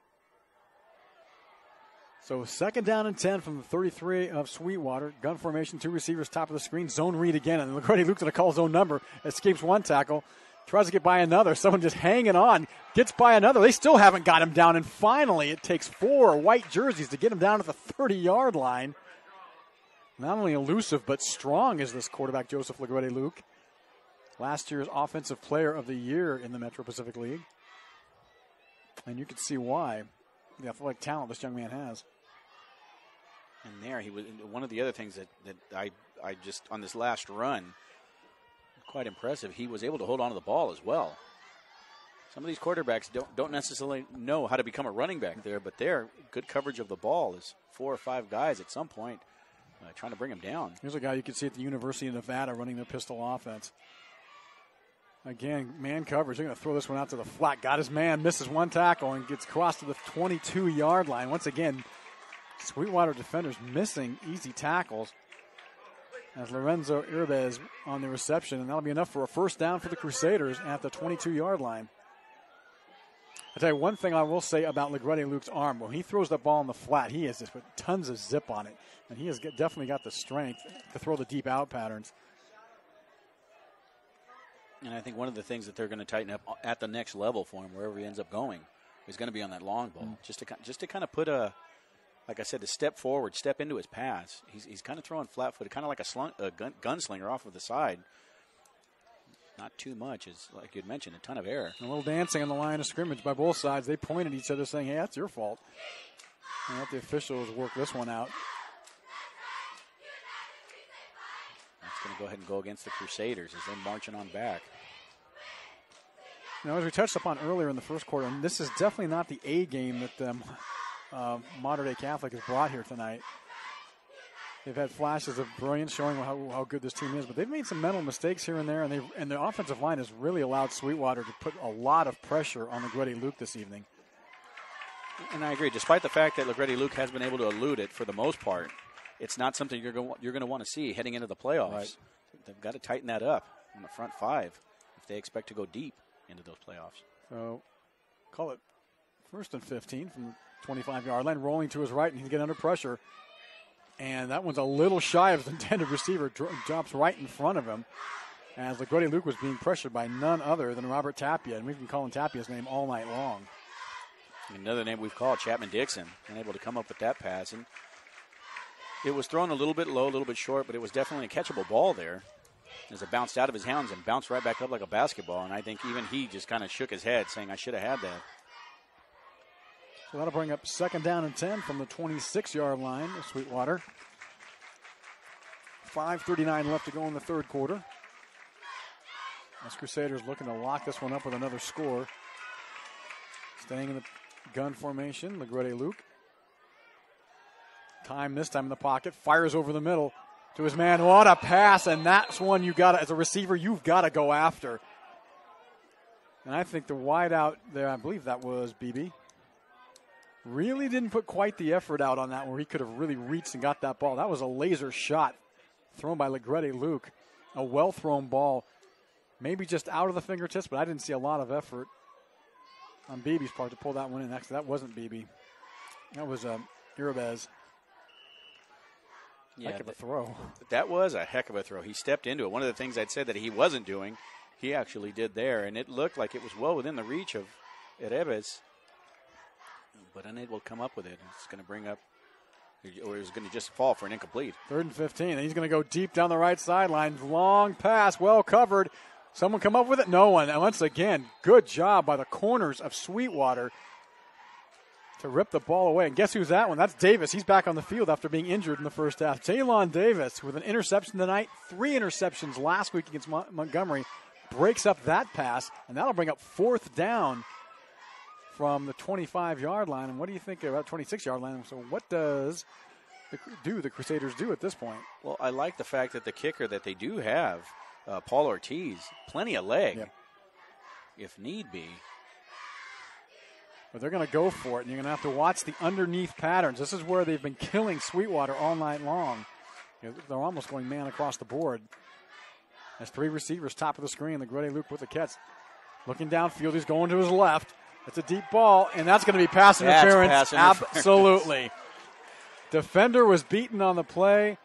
So 2nd down and 10 from the 33 of Sweetwater. Gun formation, 2 receivers, top of the screen. Zone read again, and Legretti Luke's going to call his own number. Escapes one tackle. Tries to get by another. Someone just hanging on. Gets by another. They still haven't got him down. And finally, it takes 4 white jerseys to get him down at the 30-yard line. Not only elusive, but strong is this quarterback, Joseph Legretti Luke. Last year's Offensive Player of the Year in the Metro Pacific League. And you can see why. The athletic talent this young man has. And there, he was one of the other things that I just, on this last run, quite impressive. He was able to hold on to the ball as well. Some of these quarterbacks don't necessarily know how to become a running back there, but they're good coverage of the ball is 4 or 5 guys at some point trying to bring him down. Here's a guy you can see at the University of Nevada running their pistol offense. Again, man coverage. They're going to throw this one out to the flat. Got his man, misses one tackle, and gets crossed to the 22-yard line. Once again, Sweetwater defenders missing easy tackles. As Lorenzo Irbez on the reception, and that'll be enough for a first down for the Crusaders at the 22-yard line. I'll tell you one thing I will say about LaGretti Luke's arm. When he throws the ball in the flat, he has just put tons of zip on it, and he has definitely got the strength to throw the deep out patterns. And I think one of the things that they're going to tighten up at the next level for him, wherever he ends up going, is going to be on that long ball. Just to kind of put a, like I said, to step forward, step into his pass. He's kind of throwing flat-footed, kind of like a gunslinger off of the side. Not too much, as like you'd mentioned, a ton of air. A little dancing on the line of scrimmage by both sides. They pointed at each other saying, hey, that's your fault. And let the officials work this one out. That's going to go ahead and go against the Crusaders as they're marching on back. Now, as we touched upon earlier in the first quarter, and this is definitely not the A game that Modern Day Catholic has brought here tonight. They've had flashes of brilliance showing how good this team is, but they've made some mental mistakes here and there, and the offensive line has really allowed Sweetwater to put a lot of pressure on LaGretti Luke this evening. And I agree. Despite the fact that LaGretti Luke has been able to elude it for the most part, it's not something you're going to want to see heading into the playoffs. Right. They've got to tighten that up on the front five if they expect to go deep into those playoffs. So call it 1st and 15 from the 25-yard line, rolling to his right, and he's getting under pressure. And that one's a little shy of his intended receiver, drops right in front of him. As LaGretti Luke was being pressured by none other than Robert Tapia, and we've been calling Tapia's name all night long. Another name we've called, Chapman Dixon, unable to come up with that pass. And it was thrown a little bit low, a little bit short, but it was definitely a catchable ball there as it bounced out of his hands and bounced right back up like a basketball. And I think even he just kind of shook his head saying, I should have had that. So that'll bring up 2nd down and 10 from the 26-yard line of Sweetwater. 5:39 left to go in the third quarter. As Crusaders looking to lock this one up with another score. Staying in the gun formation, LaGretti Luke. This time in the pocket, fires over the middle to his man. What a pass, and that's one you got to, as a receiver, you've got to go after. And I think the wide out there, I believe that was BB. Really didn't put quite the effort out on that where he could have really reached and got that ball. That was a laser shot thrown by LaGretti Luke. A well-thrown ball. Maybe just out of the fingertips, but I didn't see a lot of effort on BB's part to pull that one in. Actually, that wasn't BB. That was Irabez. Yeah, heck of a throw. That was a heck of a throw. He stepped into it. One of the things I'd said that he wasn't doing, he actually did there, and it looked like it was well within the reach of Irabez, but unable to come up with it. It's going to bring up, or it's going to just fall for an incomplete. 3rd and 15, and he's going to go deep down the right sideline. Long pass, well covered. Someone come up with it? No one. And once again, good job by the corners of Sweetwater to rip the ball away. And guess who's that one? That's Davis. He's back on the field after being injured in the first half. Taylon Davis with an interception tonight. 3 interceptions last week against Montgomery. Breaks up that pass, and that'll bring up 4th down from the 25-yard line. And what do you think about 26-yard line? So what does the Crusaders do at this point? Well, I like the fact that the kicker that they do have, Paul Ortiz, plenty of leg, if need be. But they're going to go for it, and you're going to have to watch the underneath patterns. This is where they've been killing Sweetwater all night long. They're almost going man across the board. There's 3 receivers, top of the screen. LaGretti Luke with the catch. Looking downfield, he's going to his left. It's a deep ball, and that's going to be pass interference. Absolutely. Defender was beaten on the play.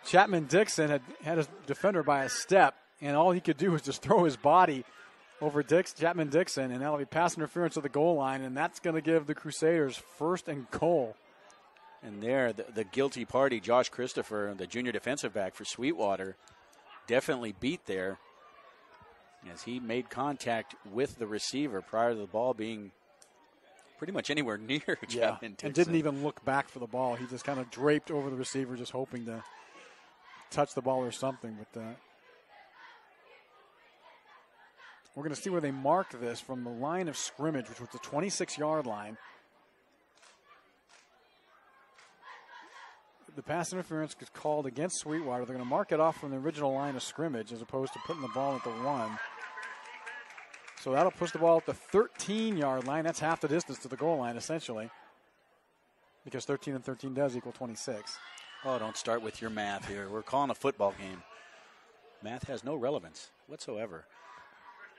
Chapman Dixon had his defender by a step, and all he could do was just throw his body over Chapman Dixon, and that'll be pass interference at the goal line, and that's going to give the Crusaders 1st and goal. And there, the guilty party, Josh Christopher, the junior defensive back for Sweetwater, definitely beat there as he made contact with the receiver prior to the ball being pretty much anywhere near Chapman Dixon. And didn't even look back for the ball. He just kind of draped over the receiver, just hoping to touch the ball or something. But we're going to see where they mark this from the line of scrimmage, which was the 26-yard line. The pass interference is called against Sweetwater. They're going to mark it off from the original line of scrimmage as opposed to putting the ball at the 1. So that'll push the ball at the 13-yard line. That's half the distance to the goal line, essentially, because 13 and 13 does equal 26. Oh, don't start with your math here. We're calling a football game. Math has no relevance whatsoever.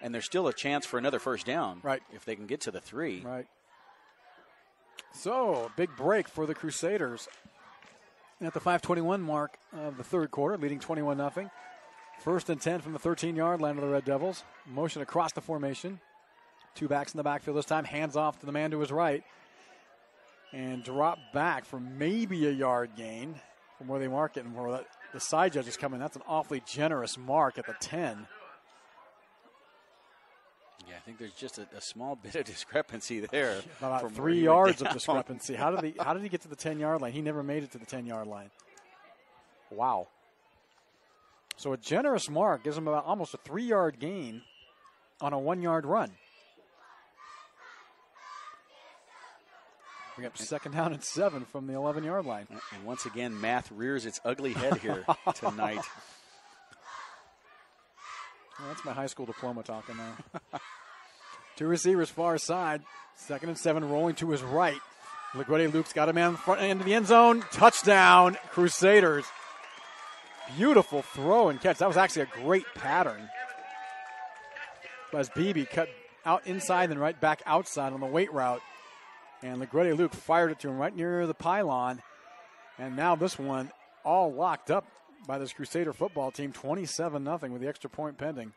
And there's still a chance for another first down. Right. If they can get to the 3. Right. So, a big break for the Crusaders at the 5:21 mark of the third quarter, leading 21-0. First and 10 from the 13-yard line of the Red Devils. Motion across the formation. 2 backs in the backfield this time. Hands off to the man to his right. And drop back for maybe a yard gain from where they mark it and where the side judge is coming. That's an awfully generous mark at the 10. Yeah, I think there's just a small bit of discrepancy there. About 3 yards of discrepancy. How did he get to the 10-yard line? He never made it to the 10-yard line. Wow. So a generous mark gives him about almost a 3-yard gain on a 1-yard run. We got second down and 7 from the 11-yard line. And once again, math rears its ugly head here tonight. Well, that's my high school diploma talking there. 2 receivers far side. Second and 7 rolling to his right. Luke's got a man in the front end of the end zone. Touchdown, Crusaders. Beautiful throw and catch. That was actually a great pattern. As Beebe cut out inside and right back outside on the weight route. And Luke fired it to him right near the pylon. And now this one all locked up by this Crusader football team, 27-0 with the extra point pending.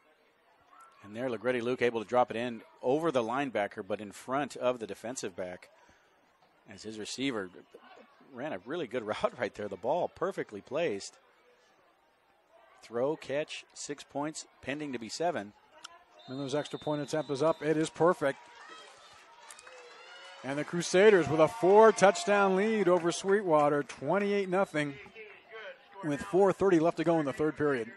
And there, Luke able to drop it in over the linebacker, but in front of the defensive back. As his receiver ran a really good route right there. The ball perfectly placed. Throw, catch, 6 points, pending to be 7. And those extra point attempt is up. It is perfect. And the Crusaders with a 4-touchdown lead over Sweetwater, 28-0, with 4:30 left to go in the third period. Do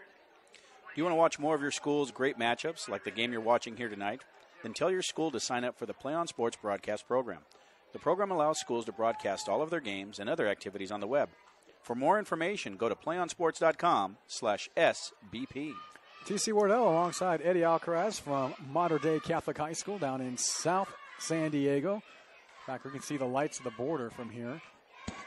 you want to watch more of your school's great matchups, like the game you're watching here tonight? Then tell your school to sign up for the PlayOn Sports broadcast program. The program allows schools to broadcast all of their games and other activities on the web. For more information, go to playonsports.com/SBP. T.C. Wardell alongside Eddie Alcaraz from Mater Dei Catholic High School down in South San Diego. In fact, we can see the lights of the border from here.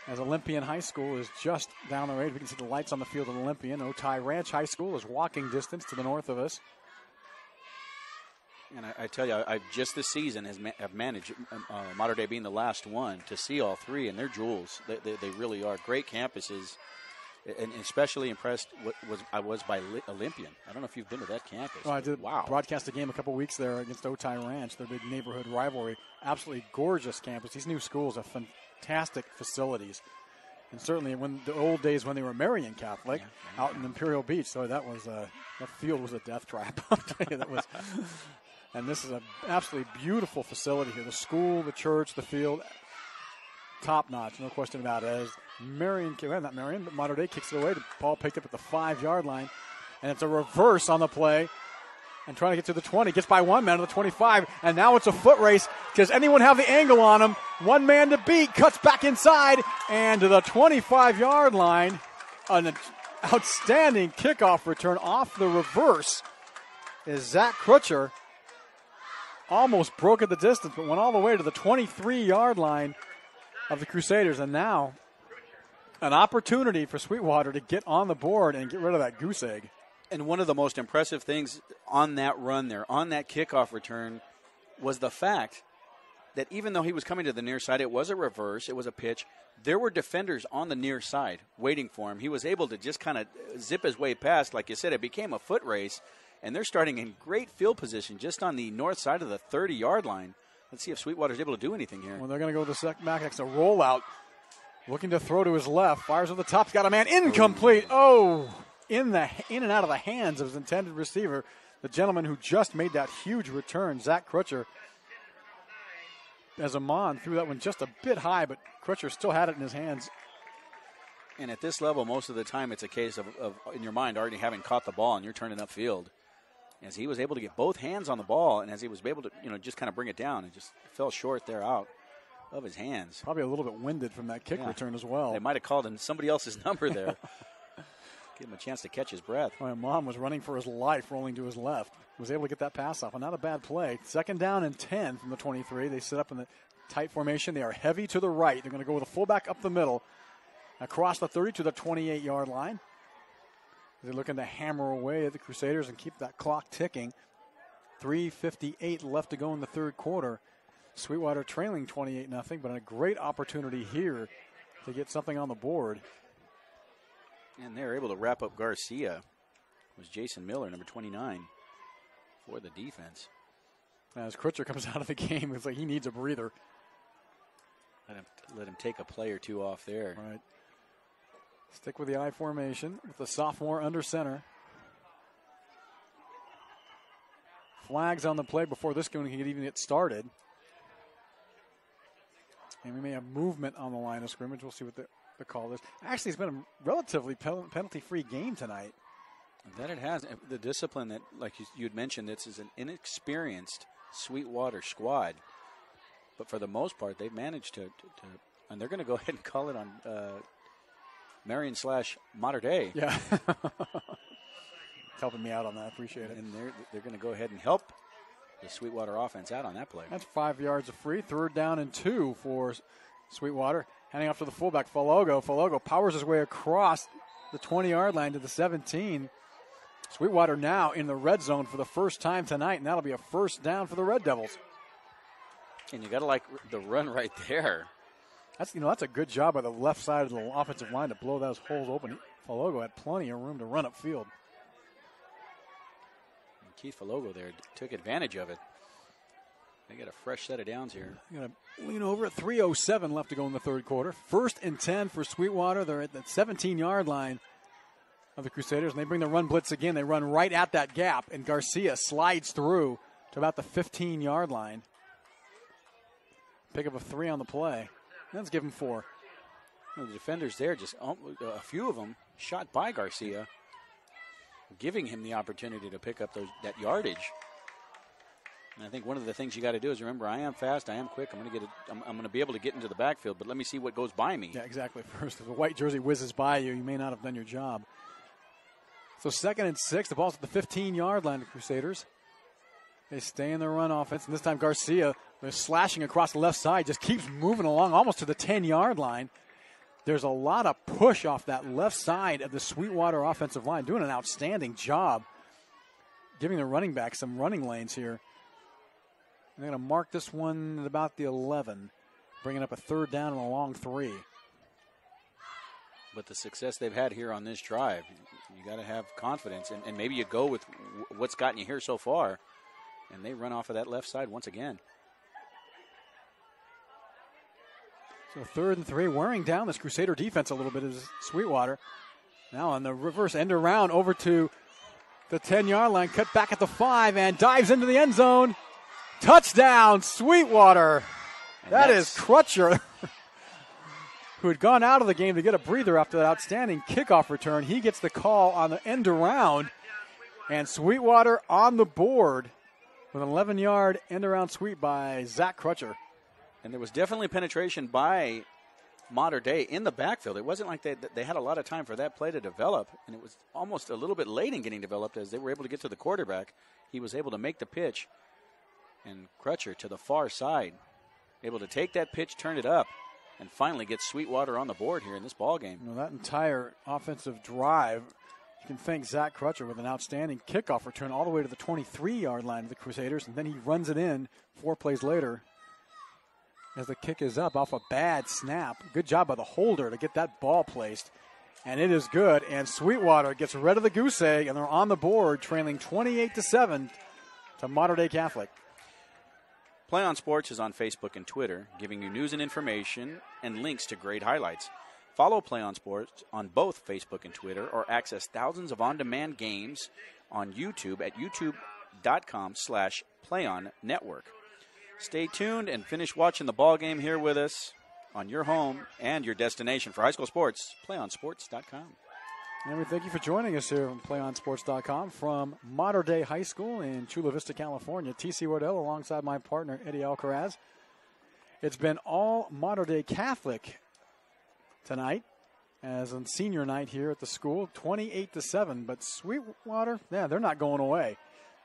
As Olympian High School is just down the road, we can see the lights on the field of Olympian. Otay Ranch High School is walking distance to the north of us. And I tell you, I've just this season have managed, Mater Dei being the last one, to see all 3, and they're jewels. They really are. Great campuses, and especially impressed I was by Olympian. I don't know if you've been to that campus. Well, I did Wow. broadcast a game a couple weeks there against Otay Ranch, their big neighborhood rivalry. Absolutely gorgeous campus. These new schools have fantastic facilities. And certainly when the old days when they were Marian Catholic out in Imperial Beach, so that field was a death trap. I'll tell you, that was. And this is an absolutely beautiful facility here. The school, the church, the field, top notch, no question about it. As not Marian, but Mater Dei kicks it away. The ball picked up at the 5-yard line. And it's a reverse on the play. And trying to get to the 20. Gets by one man to the 25. And now it's a foot race. Does anyone have the angle on him? One man to beat. Cuts back inside. And to the 25-yard line. An outstanding kickoff return off the reverse is Zach Crutcher. Almost broke at the distance, but went all the way to the 23-yard line of the Crusaders. And now an opportunity for Sweetwater to get on the board and get rid of that goose egg. And one of the most impressive things on that run there, on that kickoff return, was the fact that even though he was coming to the near side, it was a reverse, it was a pitch, there were defenders on the near side waiting for him. He was able to just kind of zip his way past. Like you said, it became a foot race. And they're starting in great field position just on the north side of the 30-yard line. Let's see if Sweetwater's able to do anything here. Well, they're going to go to the second back. It's a rollout. Looking to throw to his left. Fires at the top. He's got a man incomplete. In and out of the hands of his intended receiver. The gentleman who just made that huge return, Zach Crutcher. As Amon threw that one just a bit high, but Crutcher still had it in his hands. And at this level, most of the time, it's a case of in your mind, already having caught the ball and you're turning upfield. As he was able to get both hands on the ball, and as he was able to, just kind of bring it down, it just fell short there out of his hands. Probably a little bit winded from that kick return as well. They might have called him somebody else's number there. Give him a chance to catch his breath. My mom was running for his life, rolling to his left. Was able to get that pass off, and not a bad play. 2nd down and 10 from the 23. They sit up in the tight formation. They are heavy to the right. They're going to go with a fullback up the middle, across the 30 to the 28-yard line. They're looking to hammer away at the Crusaders and keep that clock ticking. 3:58 left to go in the third quarter. Sweetwater trailing 28-0, but a great opportunity here to get something on the board. And they're able to wrap up Garcia. It was Jason Miller, number 29, for the defense. As Crutcher comes out of the game, it's like he needs a breather. Let him take a play or two off there. Right. Stick with the I formation with the sophomore under center. Flags on the play before this game can even get started. And we may have movement on the line of scrimmage. We'll see what the call is. Actually, it's been a relatively penalty-free game tonight. That it has. The discipline that, like you had mentioned, this is an inexperienced Sweetwater squad. But for the most part, they've managed to and they're going to go ahead and call it on Marion/Mater Dei. Yeah. Helping me out on that. Appreciate it. And they're going to go ahead and help the Sweetwater offense out on that play. That's 5 yards of free. 3rd down and 2 for Sweetwater. Handing off to the fullback, Falogo. Falogo powers his way across the 20-yard line to the 17. Sweetwater now in the red zone for the first time tonight, and that'll be a 1st down for the Red Devils. And you got to like the run right there. That's a good job by the left side of the offensive line to blow those holes open. Falogo had plenty of room to run upfield. And Keith Falogo there took advantage of it. They got a fresh set of downs here. Going to lean over at 3:07 left to go in the third quarter. 1st and 10 for Sweetwater. They're at the 17-yard line of the Crusaders, and they bring the run blitz again. They run right at that gap, and Garcia slides through to about the 15-yard line. Pick up a 3 on the play. Let's give him 4. The defenders there, just a few of them shot by Garcia, giving him the opportunity to pick up that yardage. And I think one of the things you got to do is remember, I am fast, I am quick. I'm going to be able to get into the backfield, but let me see what goes by me. Yeah, exactly. First, if the white jersey whizzes by you, you may not have done your job. So 2nd and 6, the ball's at the 15-yard line of the Crusaders. They stay in their run offense, and this time Garcia, they're slashing across the left side, just keeps moving along almost to the 10-yard line. There's a lot of push off that left side of the Sweetwater offensive line, doing an outstanding job giving the running back some running lanes here. They're going to mark this one at about the 11, bringing up a 3rd down and a long 3. But the success they've had here on this drive, you got to have confidence, and maybe you go with what's gotten you here so far, and they run off of that left side once again. So 3rd and 3, wearing down this Crusader defense a little bit is Sweetwater. Now on the reverse end around over to the 10-yard line, cut back at the 5, and dives into the end zone. Touchdown, Sweetwater. That is Crutcher, who had gone out of the game to get a breather after that outstanding kickoff return. He gets the call on the end around, and Sweetwater on the board with an 11-yard end around sweep by Zach Crutcher. And there was definitely penetration by Mater Dei in the backfield. It wasn't like they had a lot of time for that play to develop, and it was almost a little bit late in getting developed as they were able to get to the quarterback. He was able to make the pitch, and Crutcher to the far side, able to take that pitch, turn it up, and finally get Sweetwater on the board here in this ball game. That entire offensive drive, you can thank Zach Crutcher with an outstanding kickoff return all the way to the 23-yard line of the Crusaders, and then he runs it in 4 plays later as the kick is up off a bad snap. Good job by the holder to get that ball placed, and it is good. And Sweetwater gets rid of the goose egg, and they're on the board, trailing 28-7 to Mater Dei Catholic. PlayOn Sports is on Facebook and Twitter, giving you news and information and links to great highlights. Follow PlayOn Sports on both Facebook and Twitter, or access thousands of on-demand games on YouTube at youtube.com/PlayOnNetwork. Stay tuned and finish watching the ball game here with us on your home and your destination for high school sports, PlayOnSports.com. And we thank you for joining us here on PlayOnSports.com from Mater Dei High School in Chula Vista, California. T.C. Wardell alongside my partner, Eddie Alcaraz. It's been all Mater Dei Catholic tonight as on senior night here at the school, 28-7. But Sweetwater, yeah, they're not going away.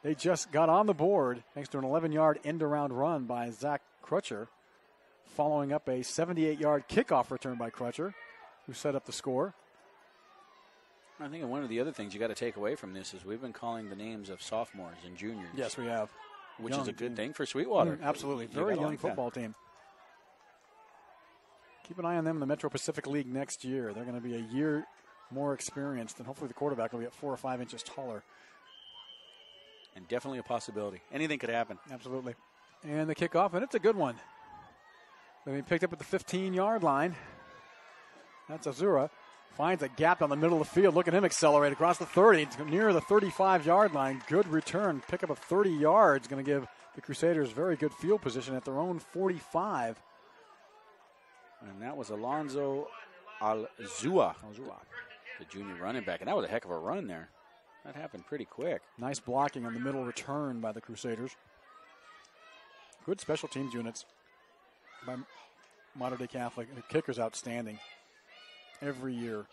They just got on the board thanks to an 11-yard end-around run by Zach Crutcher, following up a 78-yard kickoff return by Crutcher, who set up the score. I think one of the other things you got to take away from this is we've been calling the names of sophomores and juniors. Yes, we have. Which is a good thing for Sweetwater. Absolutely. Very young football team. Keep an eye on them in the Metro Pacific League next year. They're going to be a year more experienced, and hopefully the quarterback will be at 4 or 5 inches taller. And definitely a possibility. Anything could happen. Absolutely. And the kickoff, and it's a good one. Then he picked up at the 15-yard line. That's Azura. Finds a gap down the middle of the field. Look at him accelerate across the 30, near the 35-yard line. Good return. Pick up of 30 yards. Going to give the Crusaders very good field position at their own 45. And that was Alonzo Alzua, the junior running back. And that was a heck of a run there. That happened pretty quick. Nice blocking on the middle return by the Crusaders. Good special teams units by Mater Dei Catholic. The kicker's outstanding every year.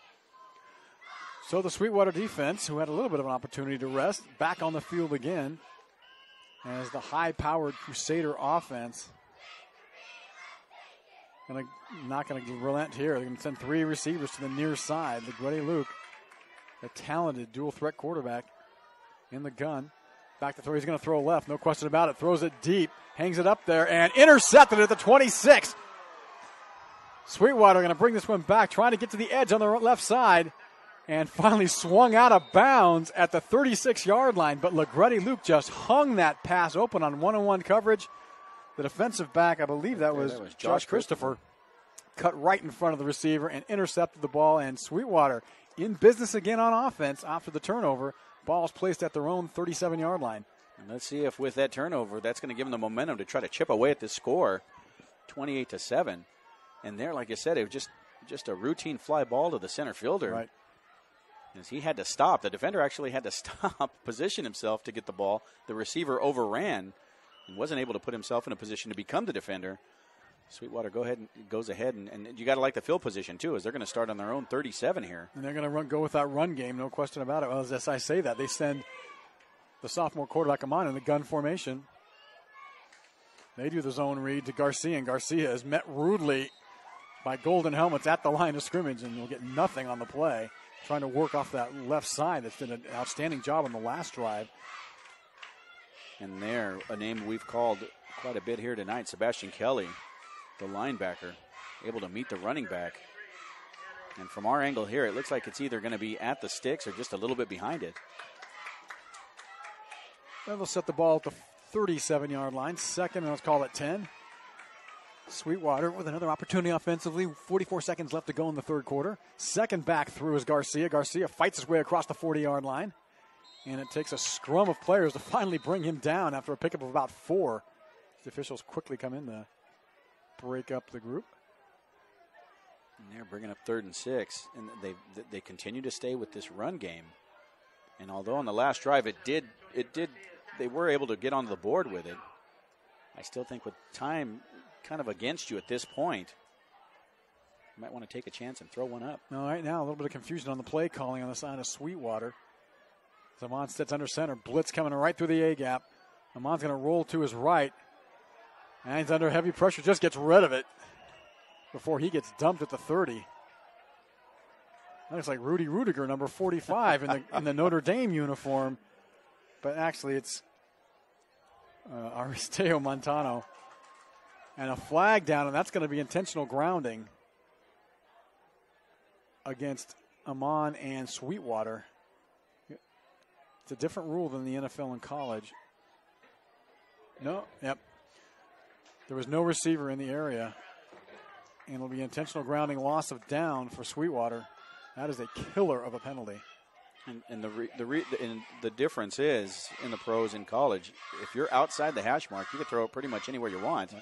So the Sweetwater defense, who had a little bit of an opportunity to rest, back on the field again as the high-powered Crusader offense not going to relent here. They're going to send 3 receivers to the near side. LeGrady Luke, a talented dual-threat quarterback in the gun. Back to throw. He's going to throw left. No question about it. Throws it deep. Hangs it up there and intercepted at the 26. Sweetwater going to bring this one back, trying to get to the edge on the left side, and finally swung out of bounds at the 36-yard line. But LeGrady Luke just hung that pass open on one-on-one coverage. The defensive back, I believe that was Josh Christopher, cut right in front of the receiver and intercepted the ball. And Sweetwater in business again on offense after the turnover. Ball's placed at their own 37-yard line. And let's see if with that turnover, that's going to give them the momentum to try to chip away at this score, 28-7. And there, like I said, it was just a routine fly ball to the center fielder. Right. As he had to stop. The defender actually had to stop, position himself to get the ball. The receiver overran and wasn't able to put himself in a position to become the defender. Sweetwater goes ahead, and you got to like the field position, too, as they're going to start on their own 37 here. And they're going to go with that run game, no question about it. Well, as I say that, they send the sophomore quarterback Amon in the gun formation. They do the zone read to Garcia, and Garcia is met rudely by Golden Helmets at the line of scrimmage, and will get nothing on the play, trying to work off that left side. That's did an outstanding job on the last drive. And there, a name we've called quite a bit here tonight, Sebastian Kelly, the linebacker, able to meet the running back. And from our angle here, it looks like it's either going to be at the sticks or just a little bit behind it. They'll set the ball at the 37-yard line. Second, and let's call it 10. Sweetwater with another opportunity offensively. 44 seconds left to go in the third quarter. Second back through is Garcia. Garcia fights his way across the 40-yard line. And it takes a scrum of players to finally bring him down after a pickup of about 4. The officials quickly come in to break up the group. And they're bringing up 3rd and 6. And they continue to stay with this run game. And although on the last drive they were able to get onto the board with it, I still think with time kind of against you at this point, you might want to take a chance and throw one up. All right, now a little bit of confusion on the play calling on the side of Sweetwater. Amon sits under center. Blitz coming right through the A-gap. Amon's going to roll to his right. And he's under heavy pressure. Just gets rid of it before he gets dumped at the 30. Looks like Rudy Rudiger, number 45, in the Notre Dame uniform. But actually, it's Aristeo Montano. And a flag down, and that's going to be intentional grounding against Amon and Sweetwater. It's a different rule than the NFL and college. No, yep. There was no receiver in the area. And it'll be intentional grounding, loss of down for Sweetwater. That is a killer of a penalty. And the difference is in the pros and college, if you're outside the hash mark, you can throw it pretty much anywhere you want.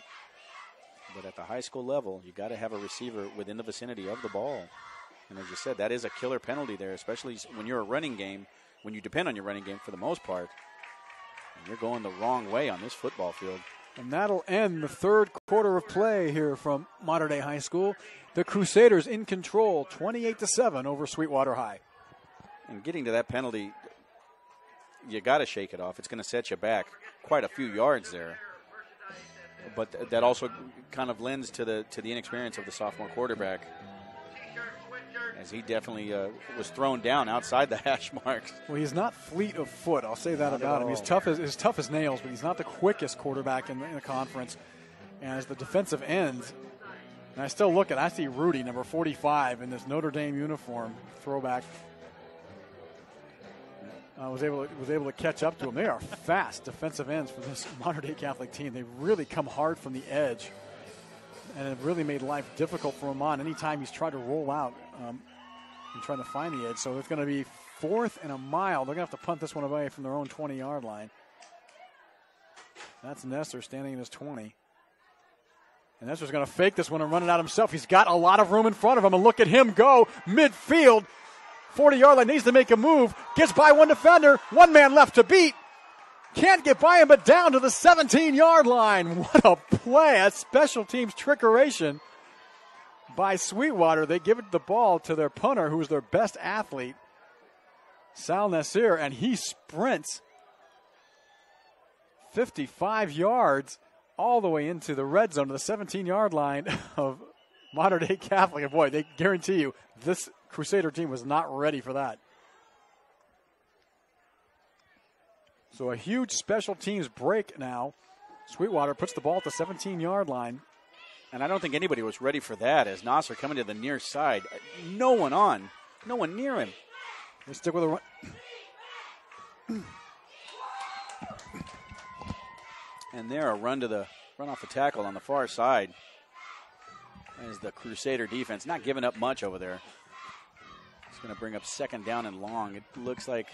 But at the high school level, you got to have a receiver within the vicinity of the ball. And as you said, that is a killer penalty there, especially when you're a running game, when you depend on your running game for the most part. And you're going the wrong way on this football field. And that'll end the third quarter of play here from Mater Dei High School. the Crusaders in control, 28-7 over Sweetwater High. And getting to that penalty, you got to shake it off. It's going to set you back quite a few yards there. But that also kind of lends to the inexperience of the sophomore quarterback, as he definitely was thrown down outside the hash marks. Well, he's not fleet of foot. I'll say that about him. He's tough as nails, but he's not the quickest quarterback in the conference. And as the defensive end, and I see Rudy, number 45, in this Notre Dame uniform, throwback. Was able to catch up to him. They are fast defensive ends for this modern-day Catholic team. They really come hard from the edge, and it really made life difficult for Amon anytime he's tried to roll out and trying to find the edge. So it's going to be 4th and a mile. They're going to have to punt this one away from their own 20-yard line. That's Nestor standing in his 20. And Nestor's going to fake this one and run it out himself. He's got a lot of room in front of him, and look at him go midfield. 40-yard line, needs to make a move, gets by one defender, one man left to beat. Can't get by him, but down to the 17-yard line. What a play, a special teams trickeration by Sweetwater. They give it the ball to their punter, who is their best athlete, Sal Nasir, and he sprints 55 yards all the way into the red zone to the 17-yard line of Modern Day Catholic. And boy, they guarantee you this Crusader team was not ready for that. So a huge special teams break now. Sweetwater puts the ball at the 17-yard line. And I don't think anybody was ready for that, as Nasser coming to the near side. No one near him. They stick with a run. And there, a run off the tackle on the far side. As the Crusader defense not giving up much over there. It's going to bring up 2nd down and long. It looks like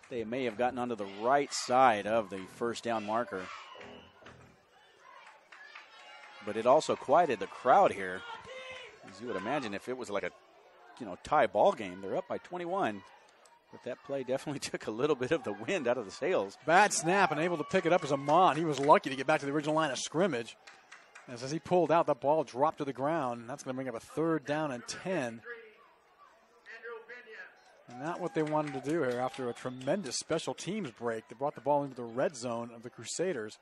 they may have gotten onto the right side of the 1st down marker. But it also quieted the crowd here. As you would imagine, if it was like a tie ball game, they're up by 21. But that play definitely took a little bit of the wind out of the sails. Bad snap, and able to pick it up as Amon. He was lucky to get back to the original line of scrimmage. As he pulled out, the ball dropped to the ground. That's going to bring up a 3rd down and 10. And not what they wanted to do here after a tremendous special teams break. They brought the ball into the red zone of the Crusaders.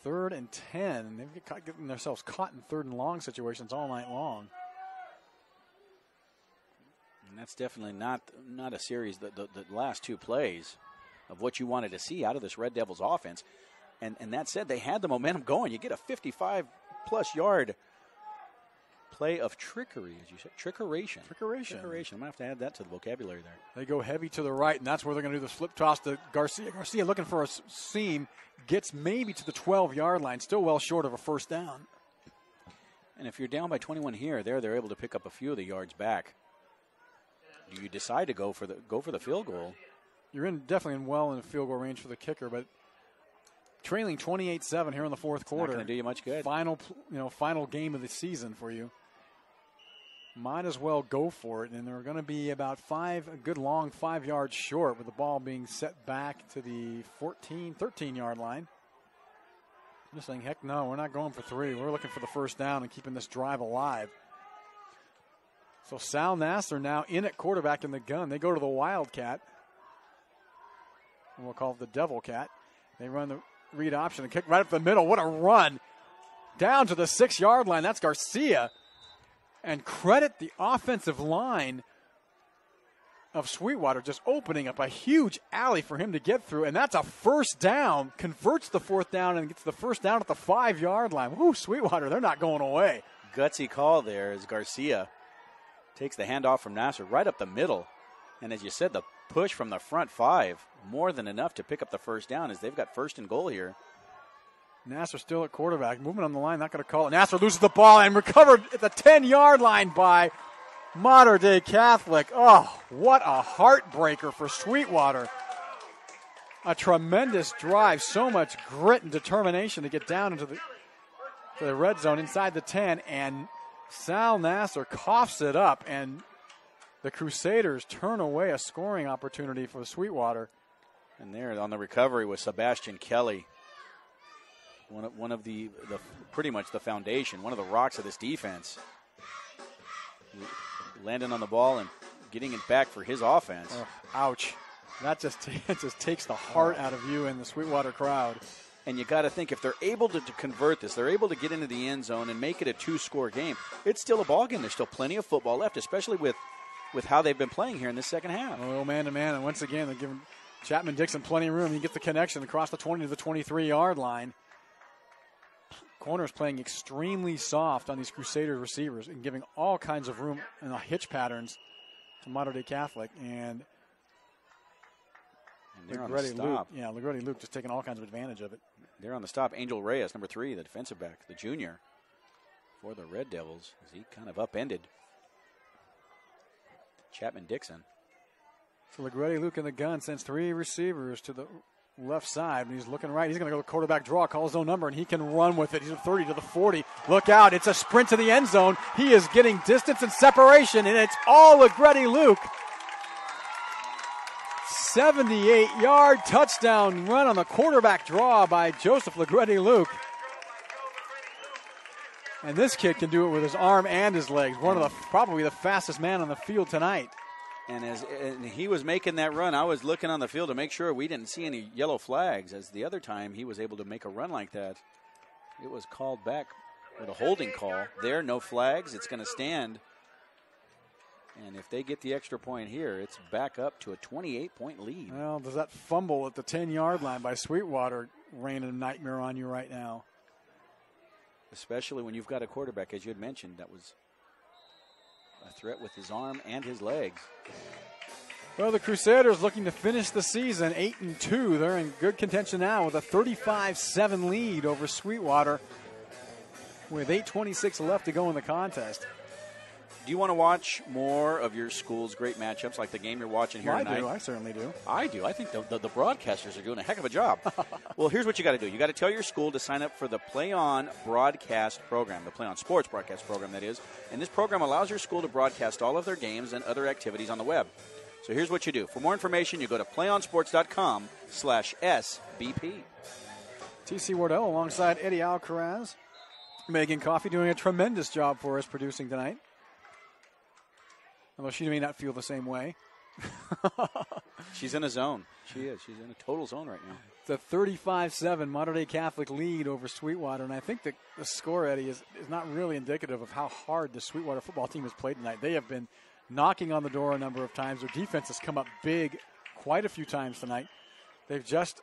3rd and 10. And they've getting themselves caught in 3rd and long situations all night long. And that's definitely not a series, the last 2 plays of what you wanted to see out of this Red Devils offense. And that said, they had the momentum going. You get a 55-plus yard play of trickery, as you said. Trickeration. I'm going to have to add that to the vocabulary there. They go heavy to the right, and that's where they're going to do the flip toss to Garcia. Garcia looking for a seam, gets maybe to the 12-yard line, still well short of a 1st down. And if you're down by 21 here, they're able to pick up a few of the yards back. Do you decide to go for the field goal? You're definitely in the field goal range for the kicker, but trailing 28-7 here in the 4th quarter. Not going to do you much good. Final game of the season for you. Might as well go for it, and they're going to be about a good long 5 yards short, with the ball being set back to the 13-yard line. I'm just saying, heck no, we're not going for 3. We're looking for the 1st down and keeping this drive alive. So Sal Nasser now in at quarterback in the gun. They go to the Wildcat. We'll call it the Devil Cat. They run the read option and kick right up the middle. What a run. Down to the 6-yard line. That's Garcia. And credit the offensive line of Sweetwater just opening up a huge alley for him to get through. And that's a 1st down. Converts the 4th down and gets the 1st down at the 5-yard line. Woo, Sweetwater, they're not going away. Gutsy call there as Garcia takes the handoff from Nasser right up the middle. And as you said, the push from the front 5, more than enough to pick up the 1st down, as they've got 1st and goal here. Nasser still at quarterback. Movement on the line, not going to call it. Nasser loses the ball and recovered at the 10-yard line by Modern Day Catholic. Oh, what a heartbreaker for Sweetwater. A tremendous drive. So much grit and determination to get down into the red zone inside the 10. And Sal Nasser coughs it up, and the Crusaders turn away a scoring opportunity for Sweetwater. And there on the recovery was Sebastian Kelly. One of the pretty much the foundation, one of the rocks of this defense. landing on the ball and getting it back for his offense. Oh, ouch. That just takes the heart out of you in the Sweetwater crowd. And you got to think, if they're able to convert this, they're able to get into the end zone and make it a 2-score game, it's still a ball game. There's still plenty of football left, especially with how they've been playing here in this second half. Oh, man-to-man, and once again, they're giving Chapman-Dixon plenty of room. He gets the connection across the 20 to the 23-yard line. Corner's playing extremely soft on these Crusader receivers and giving all kinds of room and hitch patterns to Mater Dei Catholic. And they're on the stop. Legretti Luke just taking all kinds of advantage of it. They're on the stop. Angel Reyes, number 3, the defensive back, the junior for the Red Devils, as he kind of upended Chapman-Dixon. So Legretti Luke in the gun sends 3 receivers to the left side. When he's looking right, he's going to go quarterback draw, call his own number, and he can run with it. He's at 30 to the 40. Look out. It's a sprint to the end zone. He is getting distance and separation, and it's all Legretti Luke. 78-yard touchdown run on the quarterback draw by Joseph Legretti Luke. And this kid can do it with his arm and his legs. Probably the fastest man on the field tonight. And he was making that run, I was looking on the field to make sure we didn't see any yellow flags. As the other time he was able to make a run like that, it was called back with a holding call. There, no flags. It's going to stand. And if they get the extra point here, it's back up to a 28-point lead. Well, does that fumble at the 10-yard line by Sweetwater rain a nightmare on you right now? Especially when you've got a quarterback, as you had mentioned, that was a threat with his arm and his legs. Well, the Crusaders looking to finish the season 8-2. They're in good contention now with a 35-7 lead over Sweetwater with 8:26 left to go in the contest. Do you want to watch more of your school's great matchups, like the game you're watching here tonight? I certainly do. I do. I think the broadcasters are doing a heck of a job. Well, here's what you got to do. You got to tell your school to sign up for the PlayOn broadcast program, the PlayOn sports broadcast program, that is. And this program allows your school to broadcast all of their games and other activities on the web. So here's what you do. For more information, you go to playonsports.com/SBP. TC Wardell alongside Eddie Alcaraz. Megan Coffey doing a tremendous job for us producing tonight. Although she may not feel the same way. She's in a zone. She is. She's in a total zone right now. It's a 35-7 Mater Dei Catholic lead over Sweetwater. And I think the score, Eddie, is not really indicative of how hard the Sweetwater football team has played tonight. They have been knocking on the door a number of times. Their defense has come up big quite a few times tonight. They've just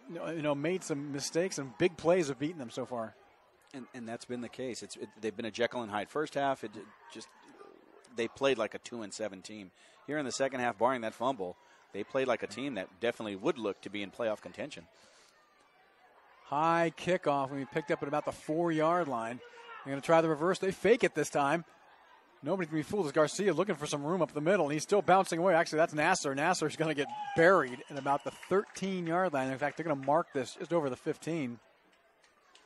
made some mistakes, and big plays have beaten them so far. And that's been the case. They've been a Jekyll and Hyde first half. They played like a 2-7 team. Here in the second half, barring that fumble, they played like a team that definitely would look to be in playoff contention. High kickoff, and we picked up at about the 4-yard line. They're going to try the reverse. They fake it this time. Nobody can be fooled. It's Garcia looking for some room up the middle, and he's still bouncing away. Actually, that's Nasser. Nasser's going to get buried at about the 13-yard line. In fact, they're going to mark this just over the 15. And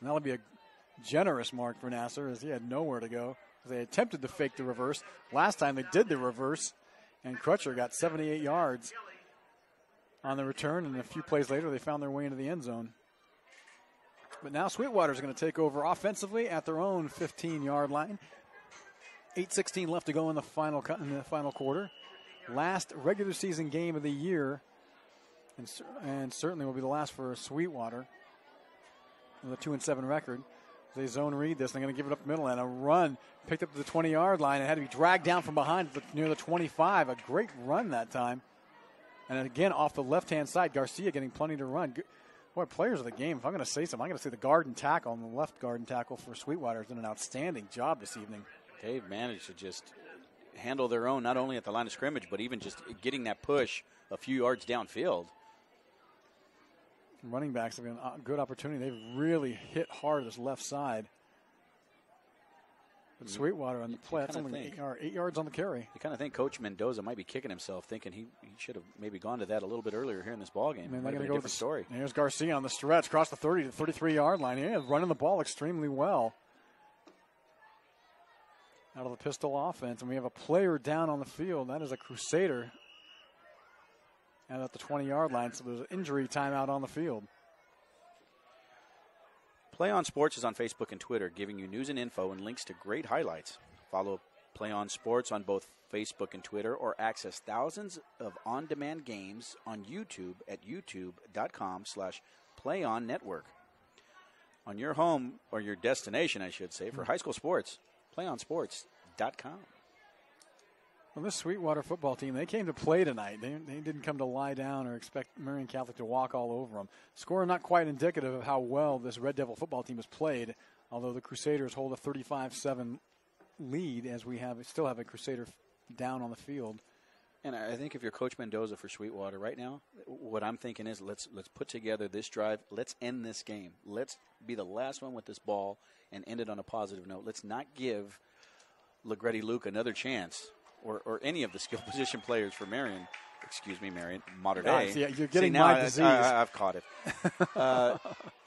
that'll be a generous mark for Nasser, as he had nowhere to go. They attempted to fake the reverse. Last time they did the reverse, and Crutcher got 78 yards on the return, and a few plays later they found their way into the end zone. But now Sweetwater's going to take over offensively at their own 15-yard line. 8:16 left to go in the final quarter. Last regular season game of the year, and certainly will be the last for Sweetwater with a 2-7 record. They zone read this. They're going to give it up the middle, and a run picked up to the 20-yard line. It had to be dragged down from behind near the 25. A great run that time. And again, off the left-hand side, Garcia getting plenty to run. Boy, players of the game, if I'm going to say something, I'm going to say the guard and tackle, and the left guard and tackle for Sweetwater has done an outstanding job this evening. They've managed to just handle their own, not only at the line of scrimmage, but even just getting that push a few yards downfield. Running backs have been a good opportunity. They've really hit hard this left side. But Sweetwater on the play, that's only 8 yards on the carry. You kind of think Coach Mendoza might be kicking himself, thinking he should have maybe gone to that a little bit earlier here in this ballgame. They're going to go with the story. Here's Garcia on the stretch, across the 30 to the 33-yard line. He is running the ball extremely well out of the pistol offense. And we have a player down on the field. That is a Crusader. And at the 20-yard line, so there's an injury timeout on the field. PlayOn Sports is on Facebook and Twitter, giving you news and info and links to great highlights. Follow PlayOn Sports on both Facebook and Twitter, or access thousands of on-demand games on YouTube at youtube.com/PlayOnNetwork. On your home, or your destination, I should say, for high school sports, PlayOnSports.com. Well, this Sweetwater football team, they came to play tonight. They didn't come to lie down or expect Marion Catholic to walk all over them. Score not quite indicative of how well this Red Devil football team has played, although the Crusaders hold a 35-7 lead, as we still have a Crusader down on the field. And I think if you're Coach Mendoza for Sweetwater right now, what I'm thinking is let's put together this drive. Let's end this game. Let's be the last one with this ball and end it on a positive note. Let's not give LaGretti Luke another chance, or any of the skill position players for Marion. Excuse me, Marion, Mater Dei. Yeah, you're getting my disease. I've caught it. A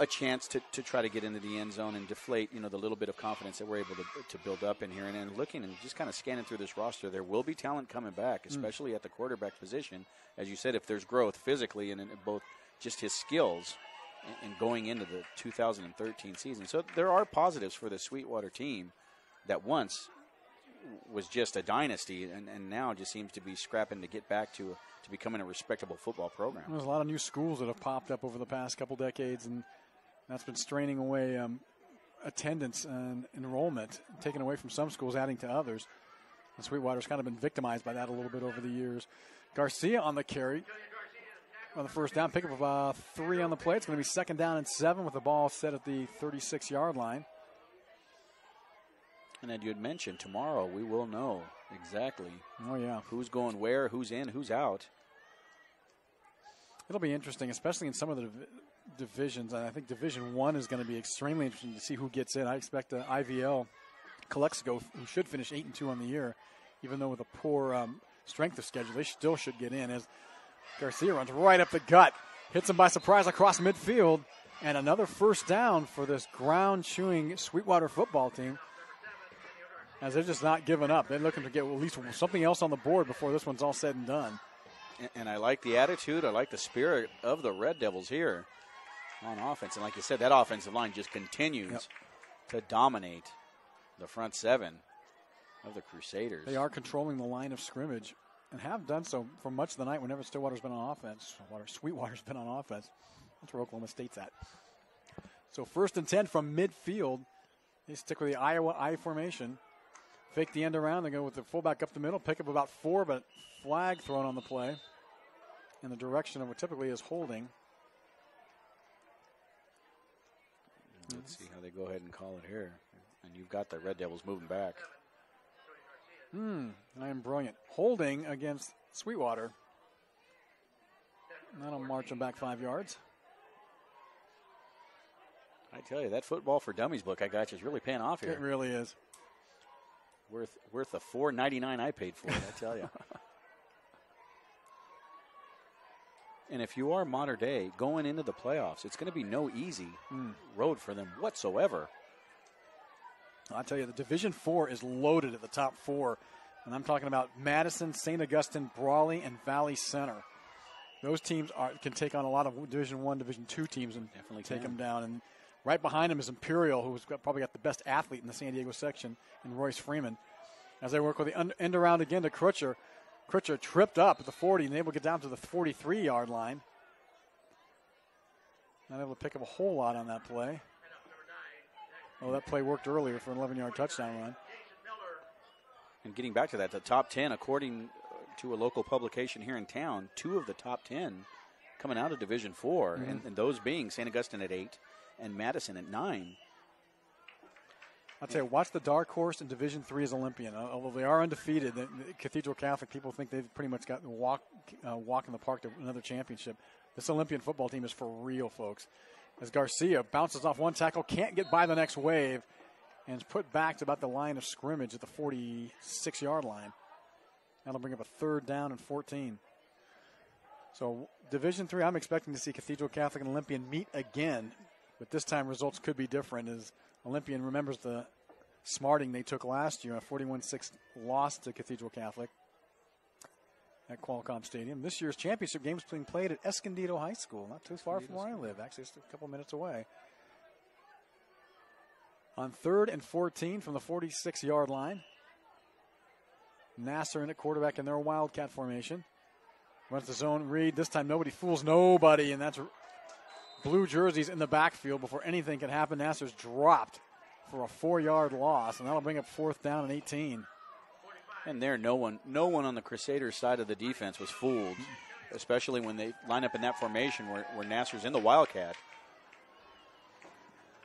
chance to try to get into the end zone and deflate, the little bit of confidence that we're able to build up in here. And looking and just kind of scanning through this roster, there will be talent coming back, especially at the quarterback position. As you said, if there's growth physically and in both just his skills and going into the 2013 season. So there are positives for the Sweetwater team that once was just a dynasty and now just seems to be scrapping to get back to becoming a respectable football program. There's a lot of new schools that have popped up over the past couple decades, and that's been straining away attendance and enrollment, taken away from some schools, adding to others. And Sweetwater's kind of been victimized by that a little bit over the years. Garcia on the carry on the first down, pick up 3 on the play. It's going to be 2nd down and 7 with the ball set at the 36-yard line. And then you had mentioned tomorrow we will know exactly who's going where, who's in, who's out. It'll be interesting, especially in some of the divisions. I think Division I is going to be extremely interesting to see who gets in. I expect IVL Calexico, who should finish 8-2 on the year, even though with a poor strength of schedule, they still should get in, as Garcia runs right up the gut, hits him by surprise across midfield, and another first down for this ground-chewing Sweetwater football team, as they're just not giving up. They're looking to get at least something else on the board before this one's all said and done. And I like the attitude. I like the spirit of the Red Devils here on offense. And like you said, that offensive line just continues to dominate the front 7 of the Crusaders. They are controlling the line of scrimmage and have done so for much of the night whenever Sweetwater's been on offense. Sweetwater's been on offense. That's where Oklahoma State's at. So 1st and 10 from midfield. They stick with the Iowa I formation. Fake the end around. They go with the fullback up the middle. Pick up about 4, but flag thrown on the play in the direction of what typically is holding. Let's see how they go ahead and call it here. And you've got the Red Devils moving back. I am brilliant. Holding against Sweetwater. That'll march them back 5 yards. I tell you, that Football for Dummies book I got you is really paying off here. It really is. Worth the $4.99 I paid for it, I tell you. And if you are Mater Dei going into the playoffs, it's going to be no easy road for them whatsoever. I'll tell you, the Division IV is loaded at the top 4. And I'm talking about Madison, St. Augustine, Brawley, and Valley Center. Those teams can take on a lot of Division I, Division II teams and definitely take them down. And right behind them is Imperial, who's probably got the best athlete in the San Diego section, and Royce Freeman. As they work with the end around again to Crutcher. Crutcher tripped up at the 40 and able to get down to the 43-yard line. Not able to pick up a whole lot on that play. Oh, that play worked earlier for an 11-yard touchdown run. And getting back to that, the top 10, according to a local publication here in town, 2 of the top 10 coming out of Division IV, and those being St. Augustine at 8 and Madison at 9. I'll tell you, watch the dark horse in Division III as Olympian. Although they are undefeated, the Cathedral Catholic people think they've pretty much got to walk in the park to another championship. This Olympian football team is for real, folks. As Garcia bounces off one tackle, can't get by the next wave, and is put back to about the line of scrimmage at the 46-yard line. That'll bring up a 3rd down and 14. So Division III, I'm expecting to see Cathedral Catholic and Olympian meet again, but this time results could be different as Olympian remembers the smarting they took last year, a 41-6 loss to Cathedral Catholic at Qualcomm Stadium. This year's championship game is being played at Escondido High School, not too far from where I live, actually just a couple minutes away. On 3rd and 14 from the 46-yard line. Nasser in at quarterback in their Wildcat formation. Runs the zone read. This time nobody fools nobody, and that's blue jerseys in the backfield before anything can happen. Nasser's dropped for a 4-yard loss, and that'll bring up 4th down and 18. And there, no one on the Crusaders side of the defense was fooled, especially when they line up in that formation where Nasser's in the Wildcat.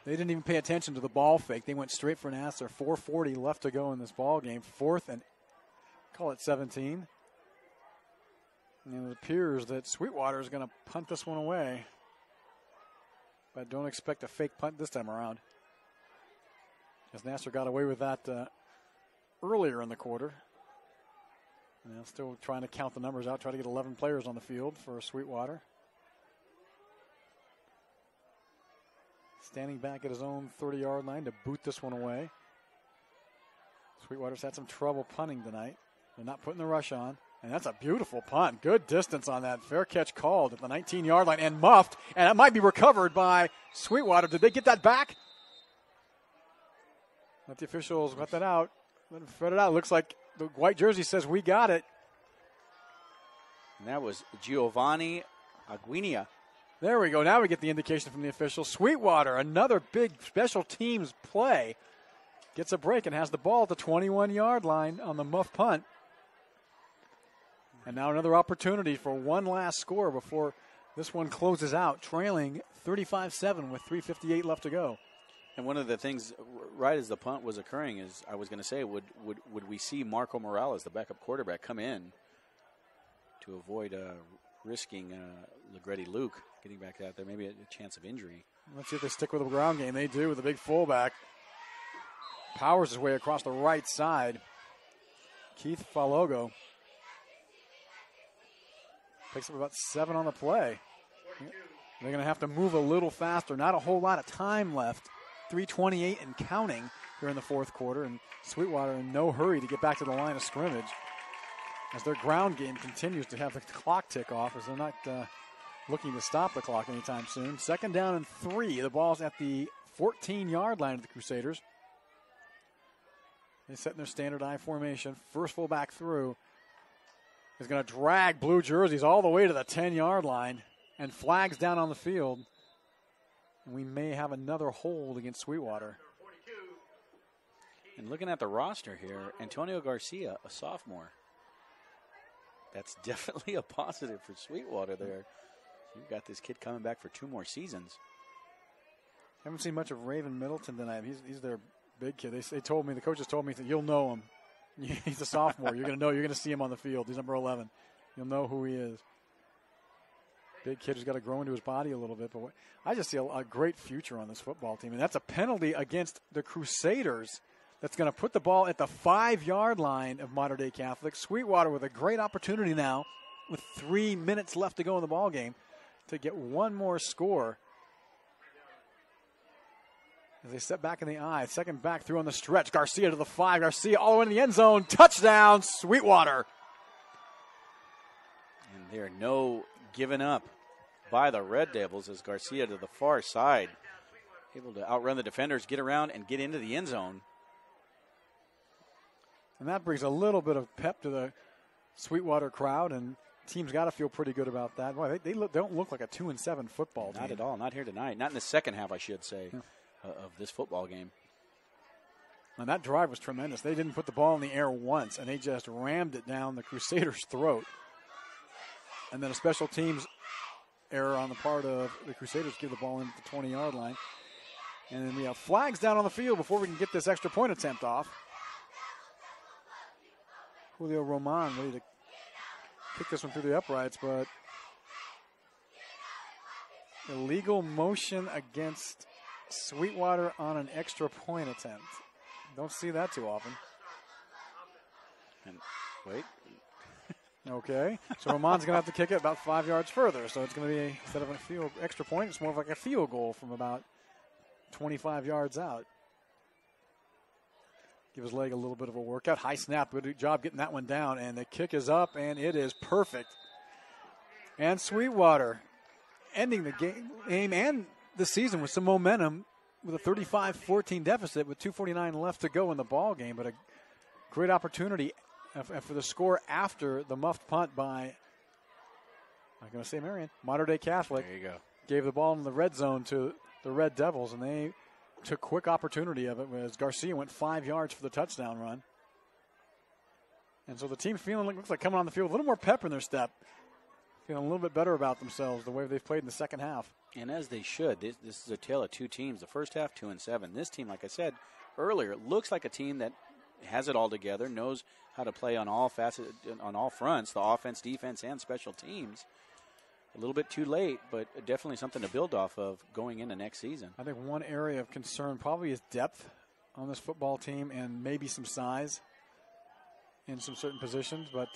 They didn't even pay attention to the ball fake. They went straight for Nasser. 4:40 left to go in this ball game. 4th and call it 17. And it appears that Sweetwater is going to punt this one away. But don't expect a fake punt this time around, as Nasser got away with that earlier in the quarter. And they're still trying to count the numbers out, try to get 11 players on the field for Sweetwater. Standing back at his own 30-yard line to boot this one away. Sweetwater's had some trouble punting tonight. They're not putting the rush on. And that's a beautiful punt. Good distance on that. Fair catch called at the 19-yard line and muffed. And it might be recovered by Sweetwater. Did they get that back? Let the officials let that out. Let them fret it out. Looks like the white jersey says we got it. And that was Giovanni Aguinia. There we go. Now we get the indication from the officials. Sweetwater, another big special teams play, gets a break and has the ball at the 21-yard line on the muff punt. And now another opportunity for one last score before this one closes out, trailing 35-7 with 3:58 left to go. And one of the things, right as the punt was occurring, is I was going to say, would we see Marco Morales, the backup quarterback, come in to avoid risking Legretti Luke getting back out there, maybe a chance of injury. Let's see if they stick with the ground game. They do with the big fullback. Powers his way across the right side. Keith Falogo picks up about 7 on the play. They're going to have to move a little faster. Not a whole lot of time left. 3:28 and counting here in the fourth quarter. And Sweetwater in no hurry to get back to the line of scrimmage, as their ground game continues to have the clock tick off, as they're not looking to stop the clock anytime soon. 2nd down and 3. The ball's at the 14-yard line of the Crusaders. They set in their standard I formation. First fullback through is going to drag blue jerseys all the way to the 10-yard line, and flags down on the field. And we may have another hold against Sweetwater. And looking at the roster here, Antonio Garcia, a sophomore. That's definitely a positive for Sweetwater there. You've got this kid coming back for 2 more seasons. Haven't seen much of Raven Middleton tonight. He's their big kid. They told me, the coaches told me that you'll know him. He's a sophomore. You're going to see him on the field. He's number 11. You'll know who he is. Big kid who's got to grow into his body a little bit. But I just see a great future on this football team. And that's a penalty against the Crusaders that's going to put the ball at the 5-yard line of Mater Dei Catholic. Sweetwater with a great opportunity now, with 3 minutes left to go in the ball game, to get one more score. As they step back in the eye, second back through on the stretch. Garcia to the 5. Garcia all the way in the end zone. Touchdown, Sweetwater. And there, no giving up by the Red Devils, as Garcia to the far side, able to outrun the defenders, get around, and get into the end zone. And that brings a little bit of pep to the Sweetwater crowd, and team's got to feel pretty good about that. Boy, they don't look like a 2-7 football team. Not at all. Not here tonight. Not in the second half, I should say, of this football game. And that drive was tremendous. They didn't put the ball in the air once, and they just rammed it down the Crusaders' throat. And then a special teams error on the part of the Crusaders, give the ball in at the 20-yard line. And then we have flags down on the field before we can get this extra point attempt off. Julio Roman ready to kick this one through the uprights, but illegal motion against Sweetwater on an extra point attempt. Don't see that too often. And wait. Okay, so Roman's going to have to kick it about 5 yards further. So it's going to be, instead of a field extra point, it's more of like a field goal from about 25 yards out. Give his leg a little bit of a workout. High snap, good job getting that one down. And the kick is up, and it is perfect. And Sweetwater ending the game and the season with some momentum, with a 35-14 deficit with 2:49 left to go in the ball game. But a great opportunity for the score after the muffed punt by, I'm going to say Marion, Mater Dei Catholic. There you go. Gave the ball in the red zone to the Red Devils, and they took quick opportunity of it as Garcia went 5 yards for the touchdown run. And so the team looks like coming on the field with a little more pep in their step, feeling a little bit better about themselves the way they've played in the second half. And as they should. This is a tale of two teams. The first half, 2-7. This team, like I said earlier, looks like a team that has it all together, knows how to play on all facets, on all fronts, the offense, defense, and special teams. A little bit too late, but definitely something to build off of going into next season. I think one area of concern probably is depth on this football team and maybe some size in some certain positions. But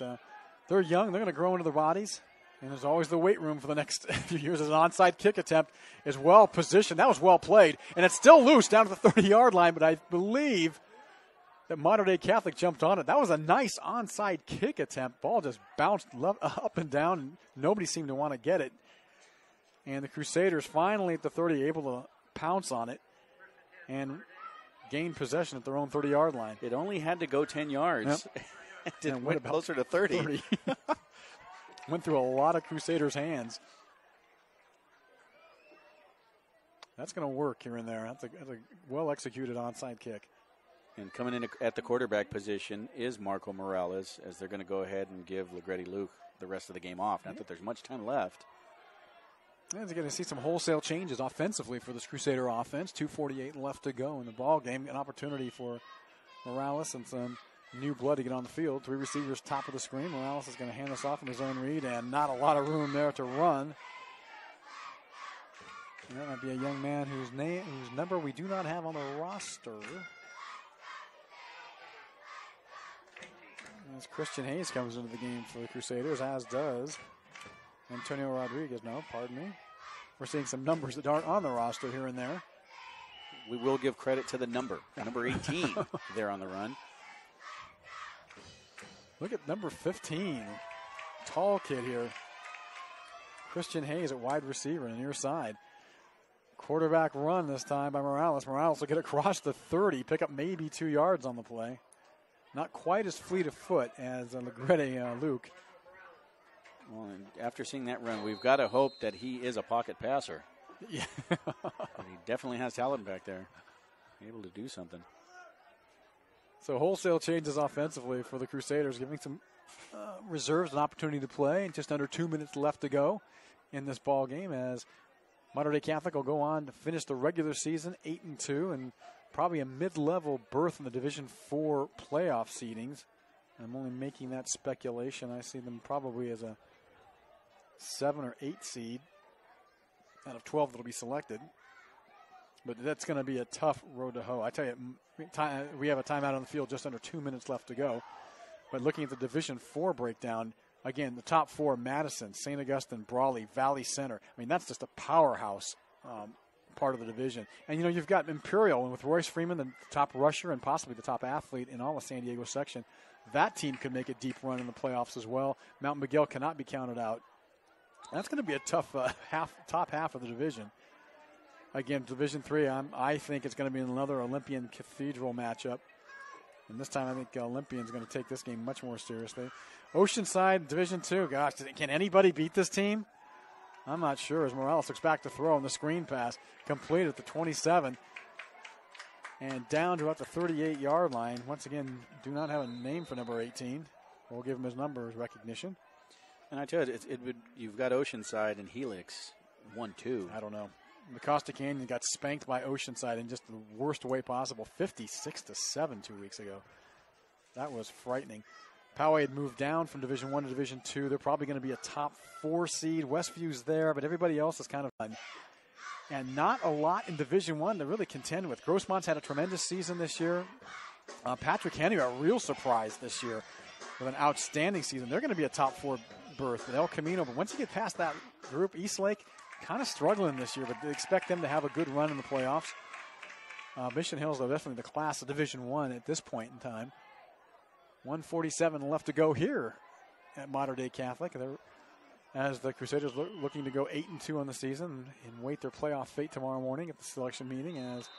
they're young. They're going to grow into their bodies. And there's always the weight room for the next few years. As an onside kick attempt is well positioned. That was well played. And it's still loose down to the 30-yard line, but I believe that Mater Dei Catholic jumped on it. That was a nice onside kick attempt. Ball just bounced up and down, and nobody seemed to want to get it. And the Crusaders finally at the 30 able to pounce on it and gain possession at their own 30-yard line. It only had to go 10 yards. Yep. It went closer to 30. Went through a lot of Crusaders' hands. That's going to work here and there. That's a well-executed onside kick. And coming in at the quarterback position is Marco Morales, as they're going to go ahead and give Legretti Luke the rest of the game off. Not that there's much time left. And they're going to see some wholesale changes offensively for this Crusader offense. 2:48 left to go in the ball game. An opportunity for Morales and some new blood to get on the field. 3 receivers top of the screen. Morales is going to hand this off in his own read, and not a lot of room there to run. And that might be a young man whose number we do not have on the roster. As Christian Hayes comes into the game for the Crusaders, as does Antonio Rodriguez. No, pardon me. We're seeing some numbers that aren't on the roster here and there. We will give credit to the number 18 there on the run. Look at number 15. Tall kid here. Christian Hayes at wide receiver on the near side. Quarterback run this time by Morales. Morales will get across the 30, pick up maybe 2 yards on the play. Not quite as fleet of foot as Legretti Luke. Well, and after seeing that run, we've got to hope that he is a pocket passer. Yeah. But he definitely has talent back there. Able to do something. So wholesale changes offensively for the Crusaders, giving some reserves an opportunity to play. And just under 2 minutes left to go in this ball game, as Mater Dei Catholic will go on to finish the regular season 8-2 and probably a mid-level berth in the Division IV playoff seedings. I'm only making that speculation. I see them probably as a 7 or 8 seed out of 12 that will be selected. But that's going to be a tough road to hoe. I tell you, we have a timeout on the field, just under 2 minutes left to go. But looking at the Division IV breakdown, again, the top 4, Madison, St. Augustine, Brawley, Valley Center. I mean, that's just a powerhouse part of the division. And, you know, you've got Imperial, and with Royce Freeman, the top rusher and possibly the top athlete in all of San Diego section, that team could make a deep run in the playoffs as well. Mount Miguel cannot be counted out. That's going to be a tough top half of the division. Again, Division III, I think it's going to be another Olympian Cathedral matchup. And this time I think Olympian's going to take this game much more seriously. Oceanside, Division II, gosh, can anybody beat this team? I'm not sure, as Morales looks back to throw on the screen pass. Complete at the 27. And down to about the 38-yard line. Once again, do not have a name for number 18. We'll give him his number as recognition. And I tell you, you've got Oceanside and Helix 1-2. I don't know. The Costa Canyon got spanked by Oceanside in just the worst way possible, 56-7 2 weeks ago. That was frightening. Poway had moved down from Division I to Division II. They're probably going to be a top 4 seed. Westview's there, but everybody else is kind of fun. And not a lot in Division I to really contend with. Grossmont's had a tremendous season this year. Patrick Henry, a real surprise this year with an outstanding season. They're going to be a top 4 berth with El Camino. But once you get past that group, Eastlake kind of struggling this year, but they expect them to have a good run in the playoffs. Mission Hills, though, definitely the class of Division I at this point in time. 1:47 left to go here at Mater Dei Catholic. As the Crusaders looking to go 8-2 on the season and wait their playoff fate tomorrow morning at the selection meeting, as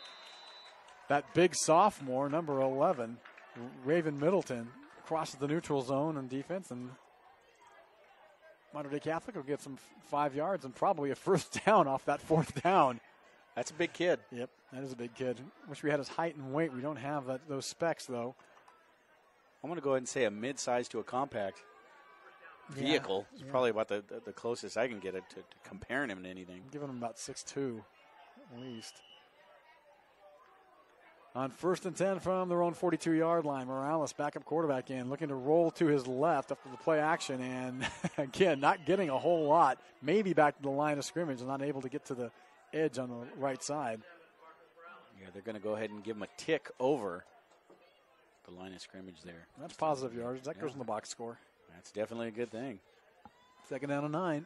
that big sophomore, number 11, Raven Middleton, crosses the neutral zone on defense, and Mater Dei Catholic will get some 5 yards and probably a first down off that 4th down. That's a big kid. Yep, that is a big kid. Wish we had his height and weight. We don't have those specs, though. I'm going to go ahead and say a mid-size to a compact vehicle. It's probably about the closest I can get it to comparing him to anything. I'm giving him about 6'2", at least. On 1st and 10 from their own 42-yard line, Morales, backup quarterback in, looking to roll to his left after the play action, and again, not getting a whole lot. Maybe back to the line of scrimmage and not able to get to the edge on the right side. Yeah, they're going to go ahead and give him a tick over the line of scrimmage there. That's positive yards. That goes in the box score. That's definitely a good thing. 2nd down and 9.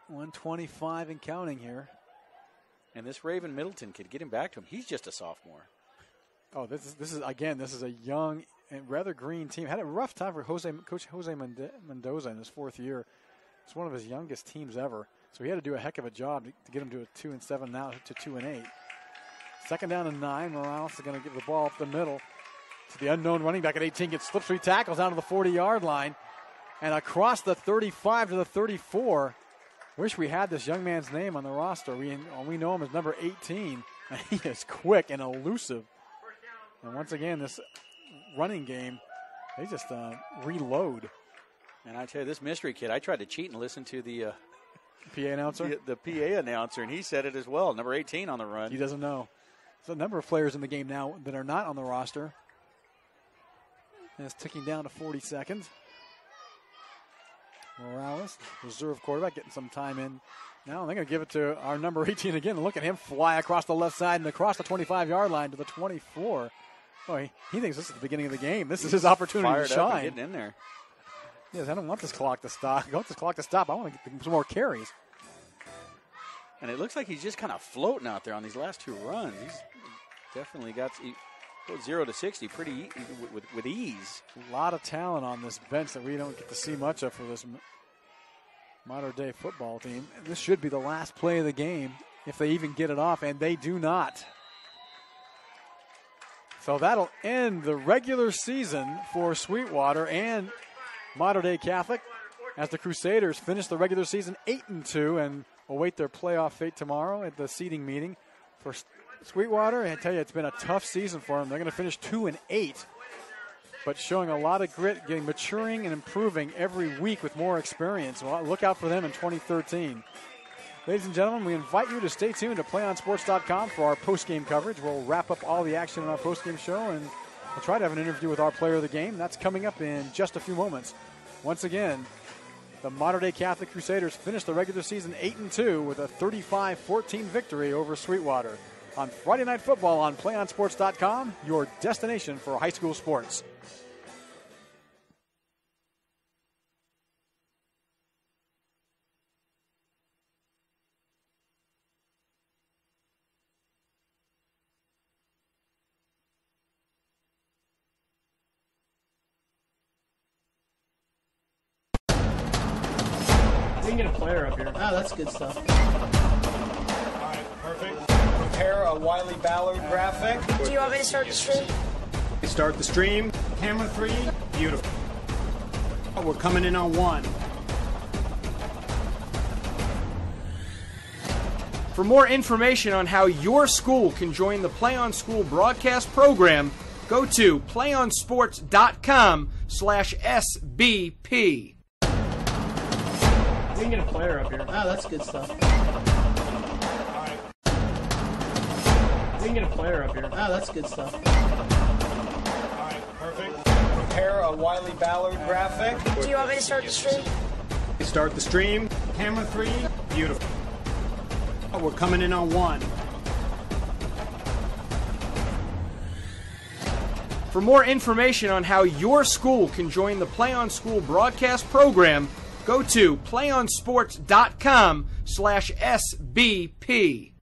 125 and counting here. And this Raven Middleton kid, get him back to him. He's just a sophomore. Oh, this is a young and rather green team. Had a rough time for Coach Jose Mendoza in his 4th year. It's one of his youngest teams ever. So he had to do a heck of a job to get him to a 2-7 now to 2-8. 2nd down and 9. Morales is going to give the ball up the middle to the unknown running back at 18. Gets slips 3 tackles down to the 40-yard line and across the 35 to the 34. Wish we had this young man's name on the roster. We know him as number 18. And he is quick and elusive. And once again, this running game, they just reload. And I tell you, this mystery kid, I tried to cheat and listen to the PA announcer? The PA announcer, and he said it as well. Number 18 on the run. He doesn't know. There's a number of players in the game now that are not on the roster. And it's ticking down to 40 seconds. Morales, reserve quarterback, getting some time in now. They're going to give it to our number 18 again. Look at him fly across the left side and across the 25-yard line to the 24. Boy, he thinks this is the beginning of the game. This is his opportunity to shine. Getting in there. Yes, I don't want this clock to stop. I want this clock to stop. I want to get some more carries. And it looks like he's just kind of floating out there on these last 2 runs. He's definitely got 0 to 60 pretty with ease. A lot of talent on this bench that we don't get to see much of for this Mater Dei football team. And this should be the last play of the game if they even get it off, and they do not. So that'll end the regular season for Sweetwater and Mater Dei Catholic as the Crusaders finish the regular season 8-2 and await their playoff fate tomorrow at the seeding meeting. For Sweetwater, I tell you, it's been a tough season for them. They're going to finish 2-8, but showing a lot of grit, maturing and improving every week with more experience. Well, look out for them in 2013. Ladies and gentlemen, we invite you to stay tuned to PlayOnSports.com for our post-game coverage. We'll wrap up all the action in our post-game show, and we'll try to have an interview with our player of the game. That's coming up in just a few moments. Once again, the Mater Dei Catholic Crusaders finished the regular season 8-2 with a 35-14 victory over Sweetwater. On Friday Night Football on PlayOnSports.com, your destination for high school sports. We can get a player up here. Oh, that's good stuff. All right, perfect. Prepare a Wiley Ballard graphic. Do you want me to start the stream? Start the stream. Camera 3. Beautiful. We're coming in on 1. For more information on how your school can join the Play On School broadcast program, go to playonsports.com/SBP. We can get a player up here. Oh, that's good stuff. All right. We can get a player up here. Oh, that's good stuff. All right, perfect. Prepare a Wiley Ballard graphic. Do you want me to start the stream? Start the stream. Camera 3. Beautiful. We're coming in on 1. For more information on how your school can join the Play On School broadcast program, go to playonsports.com/SBP.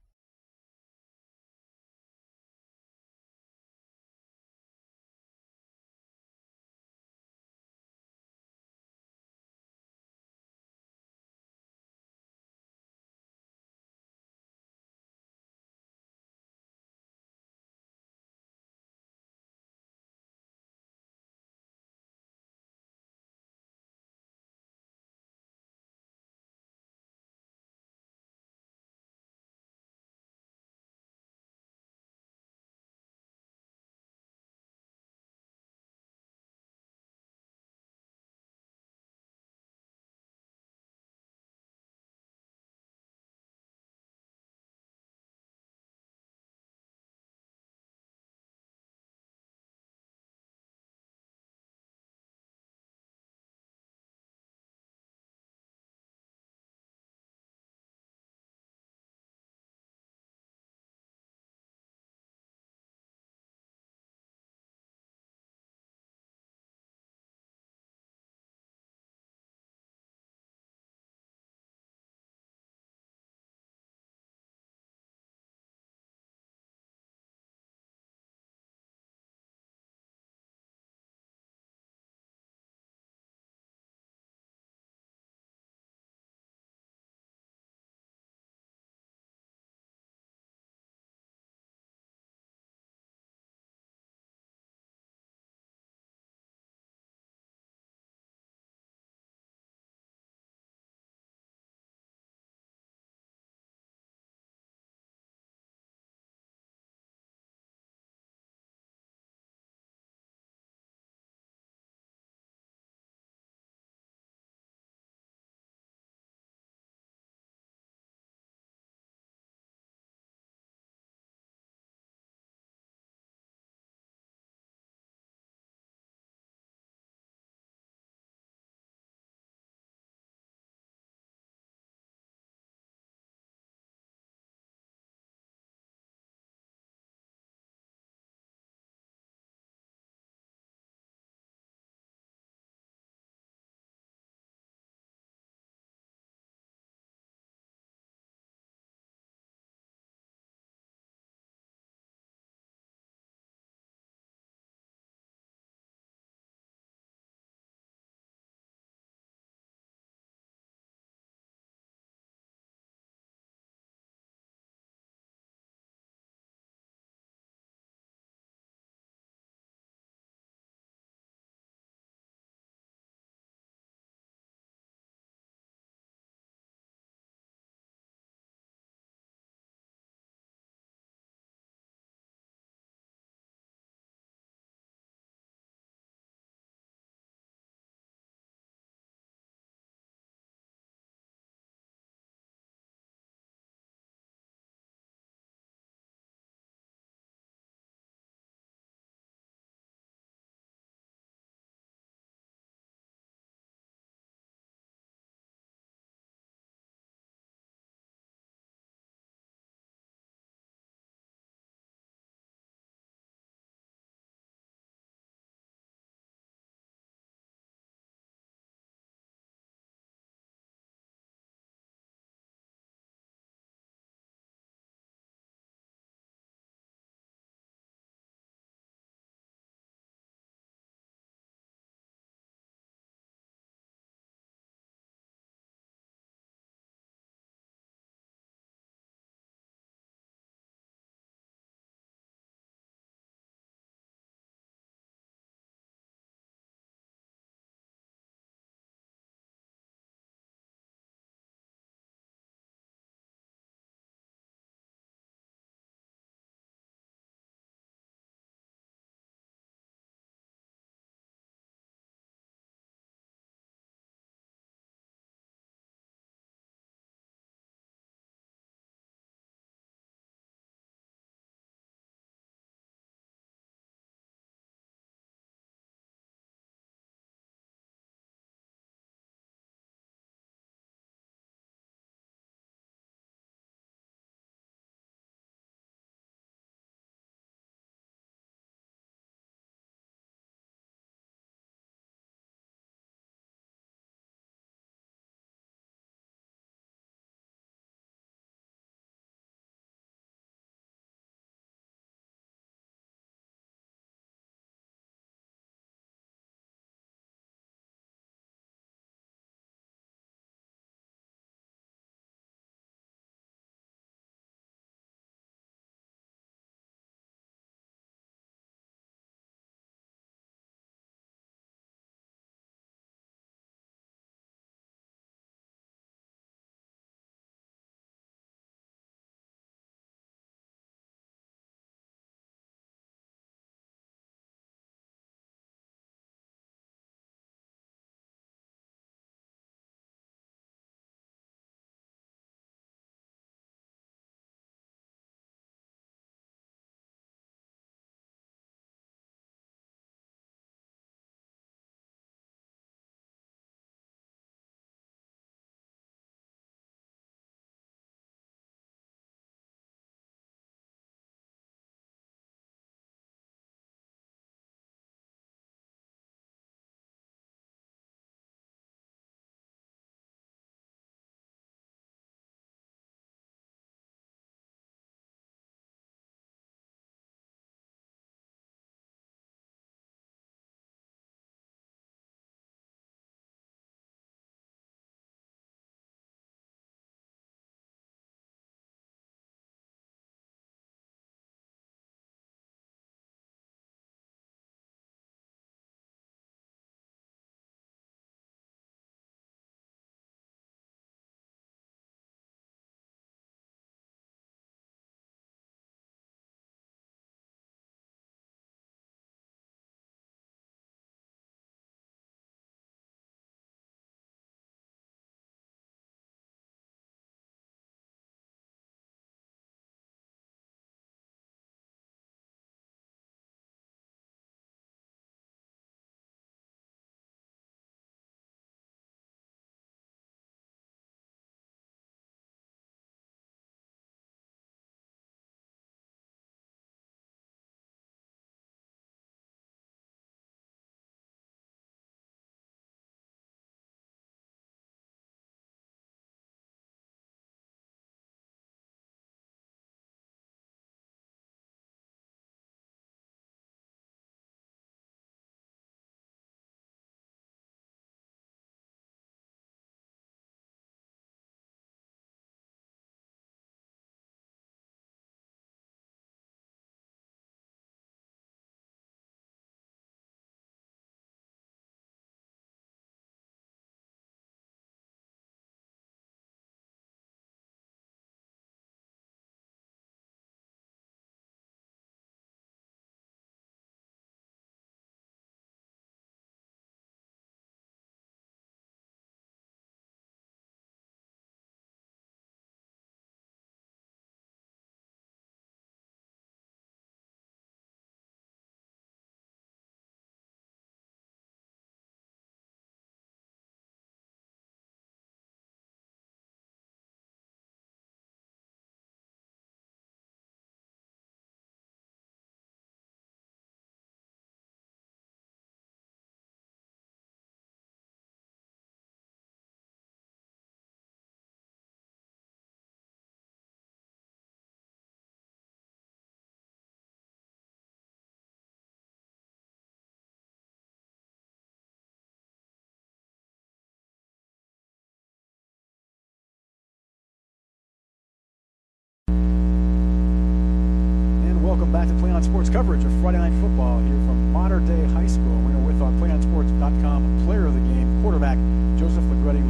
back to PlayOn Sports coverage of Friday Night Football here from Mater Dei High School. We are with our PlayOnSports.com player of the game, quarterback Joseph Legretti.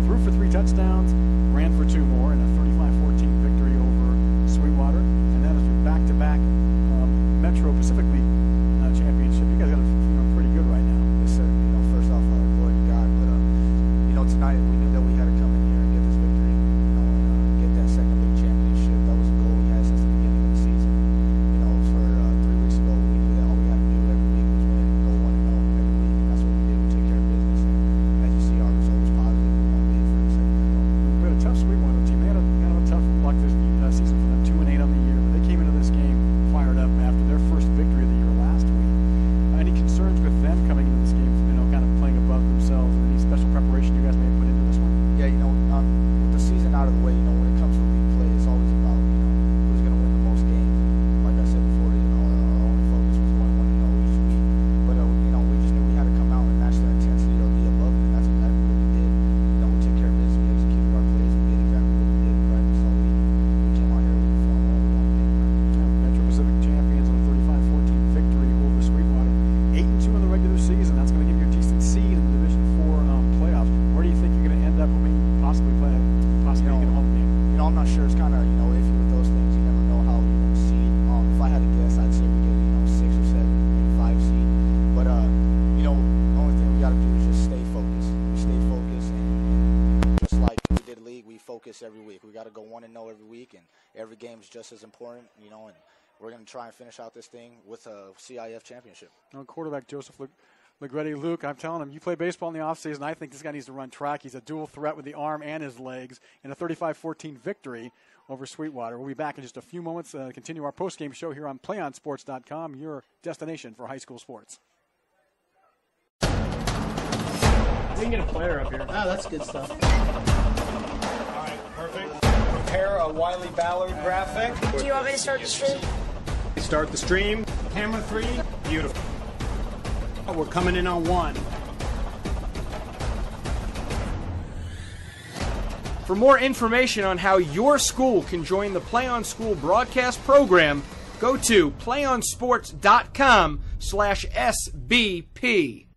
Threw for 3 touchdowns, ran for 2 more in a 35-14 victory over Sweetwater. And that is your back-to-back Metro Pacific League championship. You guys got it pretty good right now. Yes, sir. First off, glory to God. But tonight we knew that we had to come in here and get this victory. And get that second league championship. That was a goal we had since the beginning of the season. For 3 weeks ago, we knew that all we had to do every week was win, go 1-0 every week, and that's what we did. We took care of business. And as you see, our result was positive. We won big for the second year in a row. We had a tough Sweetwater team. They had kind of a tough luck this season for them, 2-8 on the year. But they came into this game fired up after their first victory of the year last week. Any concerns with them coming into this game, kind of playing above themselves? Any special preparation you guys may have put into this one? Yeah, with the season out of the way, when it comes to league play, it's always about, who's going to win the most games. Like I said before, our only focus was going 1-0 each week. But, we just knew we had to come out and match their intensity or be above it, and that's exactly what we did. We took care of business, we executed our plays, we did exactly what we did in practice all week. We came out here, we performed well, we won big. Metro Pacific champions on a 35-14 victory over Sweetwater. 8-2 in the regular season. That's going to give you a decent seed in the Division 4 playoffs. Where do you think you're going to end up? Possibly get a home game. I'm not sure. It's kind of iffy with those things. You never know how you're going to seed. If I had to guess, I'd say we get 6 or 7, maybe 5 seed. But the only thing we got to do is just stay focused. We stay focused, and just like we did league, we focus every week. We got to go 1-0 every week, and every game is just as important. And we're going to try and finish out this thing with a CIF championship. Quarterback Joseph Legretti. Luke, I'm telling him, you play baseball in the offseason. I think this guy needs to run track. He's a dual threat with the arm and his legs in a 35-14 victory over Sweetwater. We'll be back in just a few moments to continue our postgame show here on PlayOnSports.com, your destination for high school sports. We can get a player up here. Oh, that's good stuff. All right, perfect. Prepare a Wiley Ballard graphic. Do you want me to start the stream? Start the stream. Camera 3. Beautiful. We're coming in on 1. For more information on how your school can join the Play On School broadcast program, go to playonsports.com/SBP.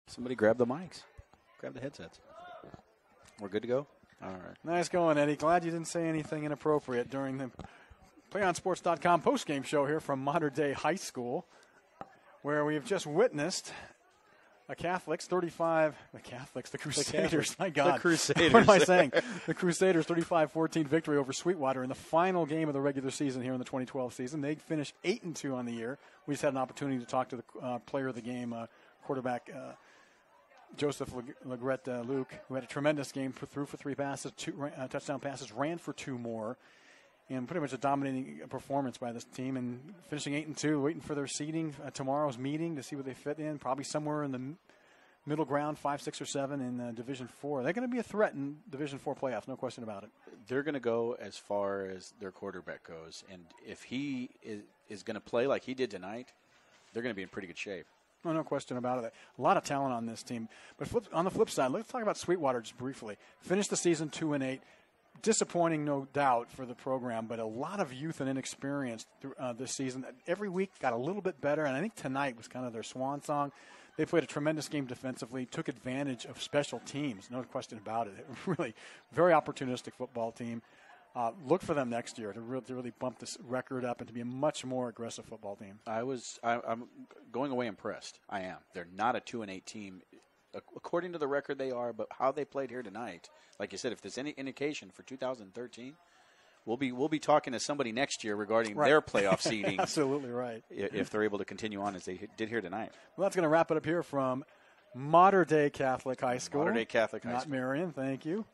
Somebody grab the mics. Grab the headsets. We're good to go? All right. Nice going, Eddie. Glad you didn't say anything inappropriate during the PlayOnSports.com postgame show here from Mater Dei High School, where we have just witnessed the Crusaders, my God. The Crusaders. What am I saying? The Crusaders' 35-14 victory over Sweetwater in the final game of the regular season here in the 2012 season. They finished 8-2 on the year. We just had an opportunity to talk to the player of the game, quarterback Joseph Legretti, Luke, who had a tremendous game, threw for 3 passes, 2 touchdown passes, ran for 2 more, and pretty much a dominating performance by this team, and finishing 8-2, waiting for their seeding tomorrow's meeting to see where they fit in, probably somewhere in the middle ground, 5, 6, or 7 in Division 4. They're going to be a threat in Division 4 playoffs, no question about it. They're going to go as far as their quarterback goes, and if he is going to play like he did tonight, they're going to be in pretty good shape. Oh, no question about it. A lot of talent on this team. But on the flip side, let's talk about Sweetwater just briefly. Finished the season 2-8. Disappointing, no doubt, for the program, but a lot of youth and inexperience through, this season. Every week got a little bit better, and I think tonight was kind of their swan song. They played a tremendous game defensively, took advantage of special teams, no question about it. Really, very opportunistic football team. Look for them next year to really bump this record up and to be a much more aggressive football team. I'm going away impressed. I am. They're not a 2-8 team according to the record they are, but how they played here tonight, like you said, if there's any indication for 2013, we'll be talking to somebody next year regarding their playoff seeding. Absolutely right. If they're able to continue on as they did here tonight. Well, that's going to wrap it up here from Mater Dei Catholic High School. Mater Dei Catholic High Not School. Marion, thank you.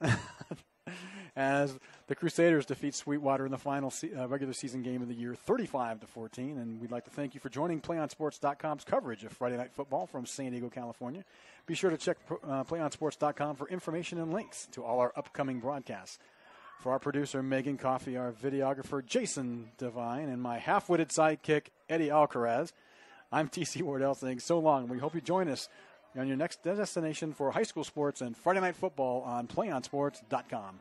As the Crusaders defeat Sweetwater in the final regular season game of the year, 35-14. And we'd like to thank you for joining PlayOnSports.com's coverage of Friday Night Football from San Diego, California. Be sure to check PlayOnSports.com for information and links to all our upcoming broadcasts. For our producer, Megan Coffey, our videographer, Jason Devine, and my half-witted sidekick, Eddie Alcaraz, I'm TC Wardell saying so long. We hope you join us on your next destination for high school sports and Friday Night Football on PlayOnSports.com.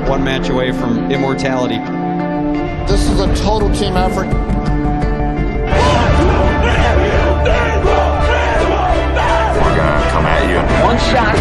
One match away from immortality. This is a total team effort. We're gonna come at you. One shot.